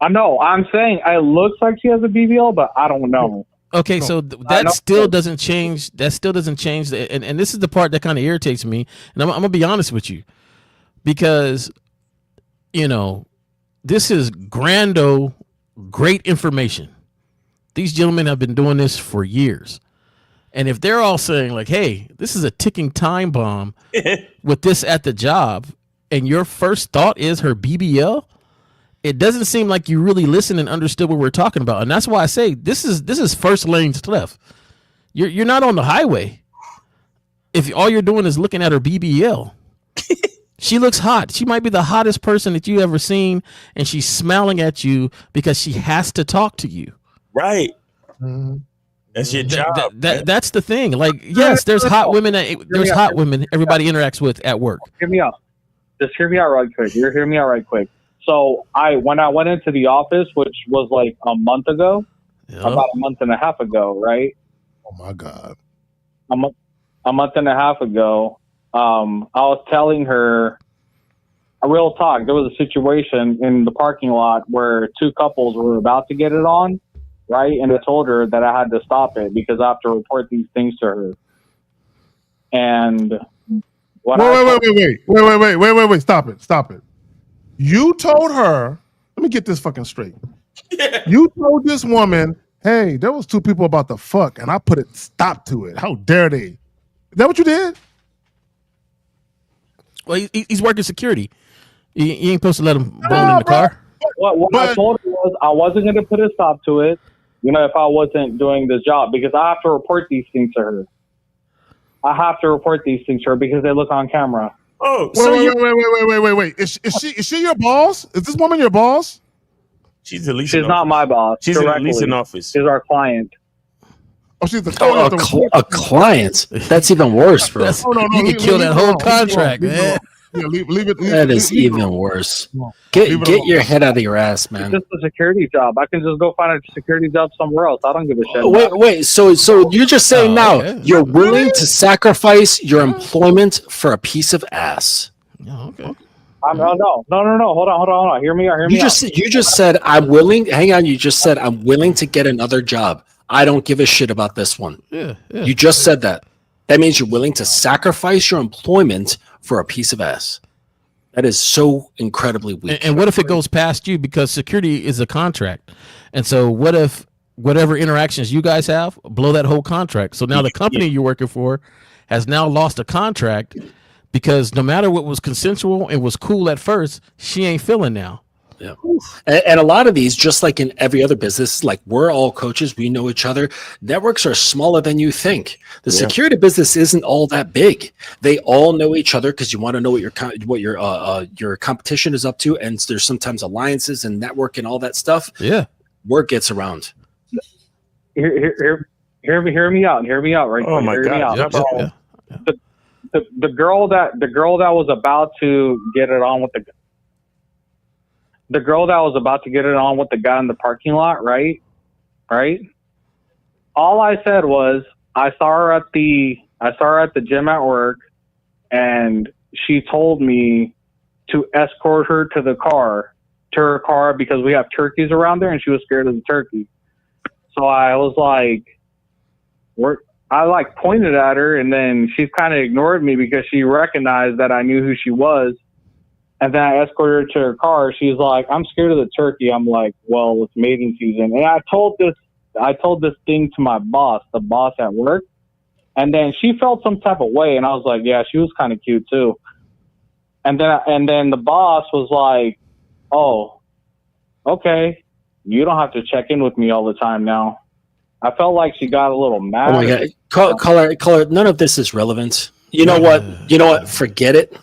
Speaker 5: I
Speaker 11: know. I'm saying it looks like she has a BBL, but I don't know.
Speaker 5: Okay, so that still doesn't change. That still doesn't change. And this is the part that kind of irritates me. And I'm gonna be honest with you, because you know this is great information. These gentlemen have been doing this for years, and if they're all saying like, "Hey, this is a ticking time bomb," with this at the job, and your first thought is her BBL. It doesn't seem like you really listened and understood what we're talking about, and that's why I say this is first lane stuff. You're not on the highway. If all you're doing is looking at her BBL, she looks hot. She might be the hottest person that you ever seen, and she's smiling at you because she has to talk to you.
Speaker 7: Right. Mm-hmm. That's your job.
Speaker 5: That's the thing. Like, yes, there's hot women. There's hot women everybody interacts with at work.
Speaker 11: Hear me out. Just hear me out right quick. Hear me out right quick. So when I went into the office, which was like a month ago, about a month and a half ago, right?
Speaker 6: Oh my God.
Speaker 11: A month and a half ago, I was telling her a real talk. There was a situation in the parking lot where two couples were about to get it on, right? And I told her that I had to stop it because I have to report these things to her. And
Speaker 6: wait, stop it. You told her, let me get this fucking straight. You told this woman, hey, there was two people about to fuck, and I put a stop to it. How dare they? Is that what you did?
Speaker 5: Well, he's working security. You ain't supposed to let him bone in the car.
Speaker 11: What I told her was I wasn't going to put a stop to it, you know, if I wasn't doing this job, because I have to report these things to her. I have to report these things to her because they look on camera.
Speaker 7: Oh,
Speaker 6: wait. Is she your boss? Is this woman your boss?
Speaker 7: She's the leasing.
Speaker 11: She's not my boss.
Speaker 7: She's in the leasing office.
Speaker 11: She's our client.
Speaker 6: Oh, she's the
Speaker 8: a client. That's even worse, bro.
Speaker 5: You can kill that whole contract, man.
Speaker 6: Yeah, leave it.
Speaker 8: That is even worse. Get your head out of your ass, man.
Speaker 11: It's just a security job. I can just go find a security job somewhere else. I don't give a shit.
Speaker 8: Wait. So you're just saying you're willing to sacrifice your employment for a piece of ass?
Speaker 6: Oh, okay.
Speaker 11: No. Hold on. Hear me out.
Speaker 8: You just said I'm willing. Hang on. You just said I'm willing to get another job. I don't give a shit about this one.
Speaker 6: Yeah.
Speaker 8: You just said that. That means you're willing to sacrifice your employment for a piece of ass. That is so incredibly weak.
Speaker 5: And what if it goes past you? Because security is a contract. And so what if whatever interactions you guys have blow that whole contract? So now the company you're working for has now lost a contract because no matter what was consensual and was cool at first, she ain't feeling now.
Speaker 8: Yeah. And a lot of these, just like in every other business, like we're all coaches, we know each other. Networks are smaller than you think. The security business isn't all that big. They all know each other because you want to know what your competition is up to, and there's sometimes alliances and network and all that stuff.
Speaker 5: Yeah,
Speaker 8: word gets around.
Speaker 11: Hear me out. Right?
Speaker 7: Oh my God!
Speaker 11: The girl that was about to get it on with the girl that was about to get it on with the guy in the parking lot, right? All I said was I saw her at the gym at work, and she told me to escort her to her car because we have turkeys around there, and she was scared of the turkey. So I was like, I pointed at her, and then she kind of ignored me because she recognized that I knew who she was. And then I escorted her to her car. She's like, I'm scared of the turkey. I'm like, well, it's mating season. And I told this thing to my boss, the boss at work. And then she felt some type of way. And I was like, yeah, she was kind of cute too. And then the boss was like, oh, okay. You don't have to check in with me all the time now. I felt like she got a little mad.
Speaker 8: Oh my God. Call her. None of this is relevant. You know what? Forget it.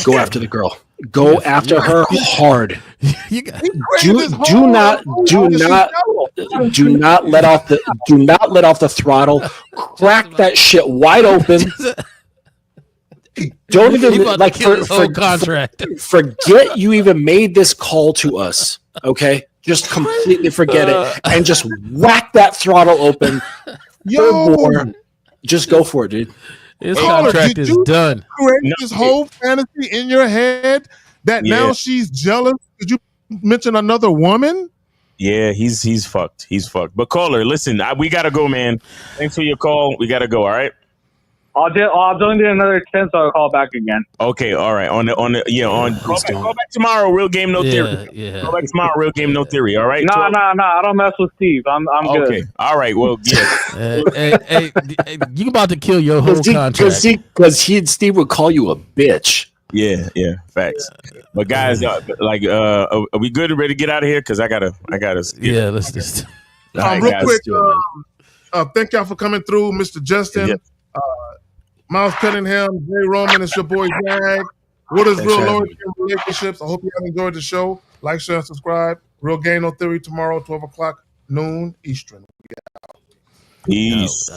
Speaker 8: Go after the girl. Go after her hard. Do not let off the throttle. Crack that shit wide open. Don't even forget you even made this call to us. Okay, just completely forget it and just whack that throttle open. Just go for it, dude.
Speaker 5: His contract is done.
Speaker 6: Create this whole fantasy in your head that now she's jealous. Did you mention another woman?
Speaker 7: Yeah, he's fucked. He's fucked. But caller, listen, we gotta go, man. Thanks for your call. We gotta go. All right.
Speaker 11: I'll join you another 10, so I'll call back again.
Speaker 7: Okay, all right. Call back tomorrow. Real game, no theory.
Speaker 5: Yeah.
Speaker 7: Call back tomorrow. Real game, no theory. All right.
Speaker 11: No. I don't mess with Steve. I'm good.
Speaker 7: Okay. All right. Well, yeah.
Speaker 5: hey, you about to kill your whole contract
Speaker 8: because Steve would call you a bitch.
Speaker 7: Yeah. Facts. But guys, are we good and ready to get out of here? Because I gotta.
Speaker 5: Yeah, let's just.
Speaker 6: Real quick. Thank y'all for coming through, Mr. Justin.
Speaker 7: Yep.
Speaker 6: Miles Cunningham, Jay Roman, it's your boy Jag. What is Real Loyalty in Relationships? I hope you have enjoyed the show. Like, share, and subscribe. Real Game No Theory tomorrow, 12 o'clock, noon Eastern.
Speaker 7: Peace.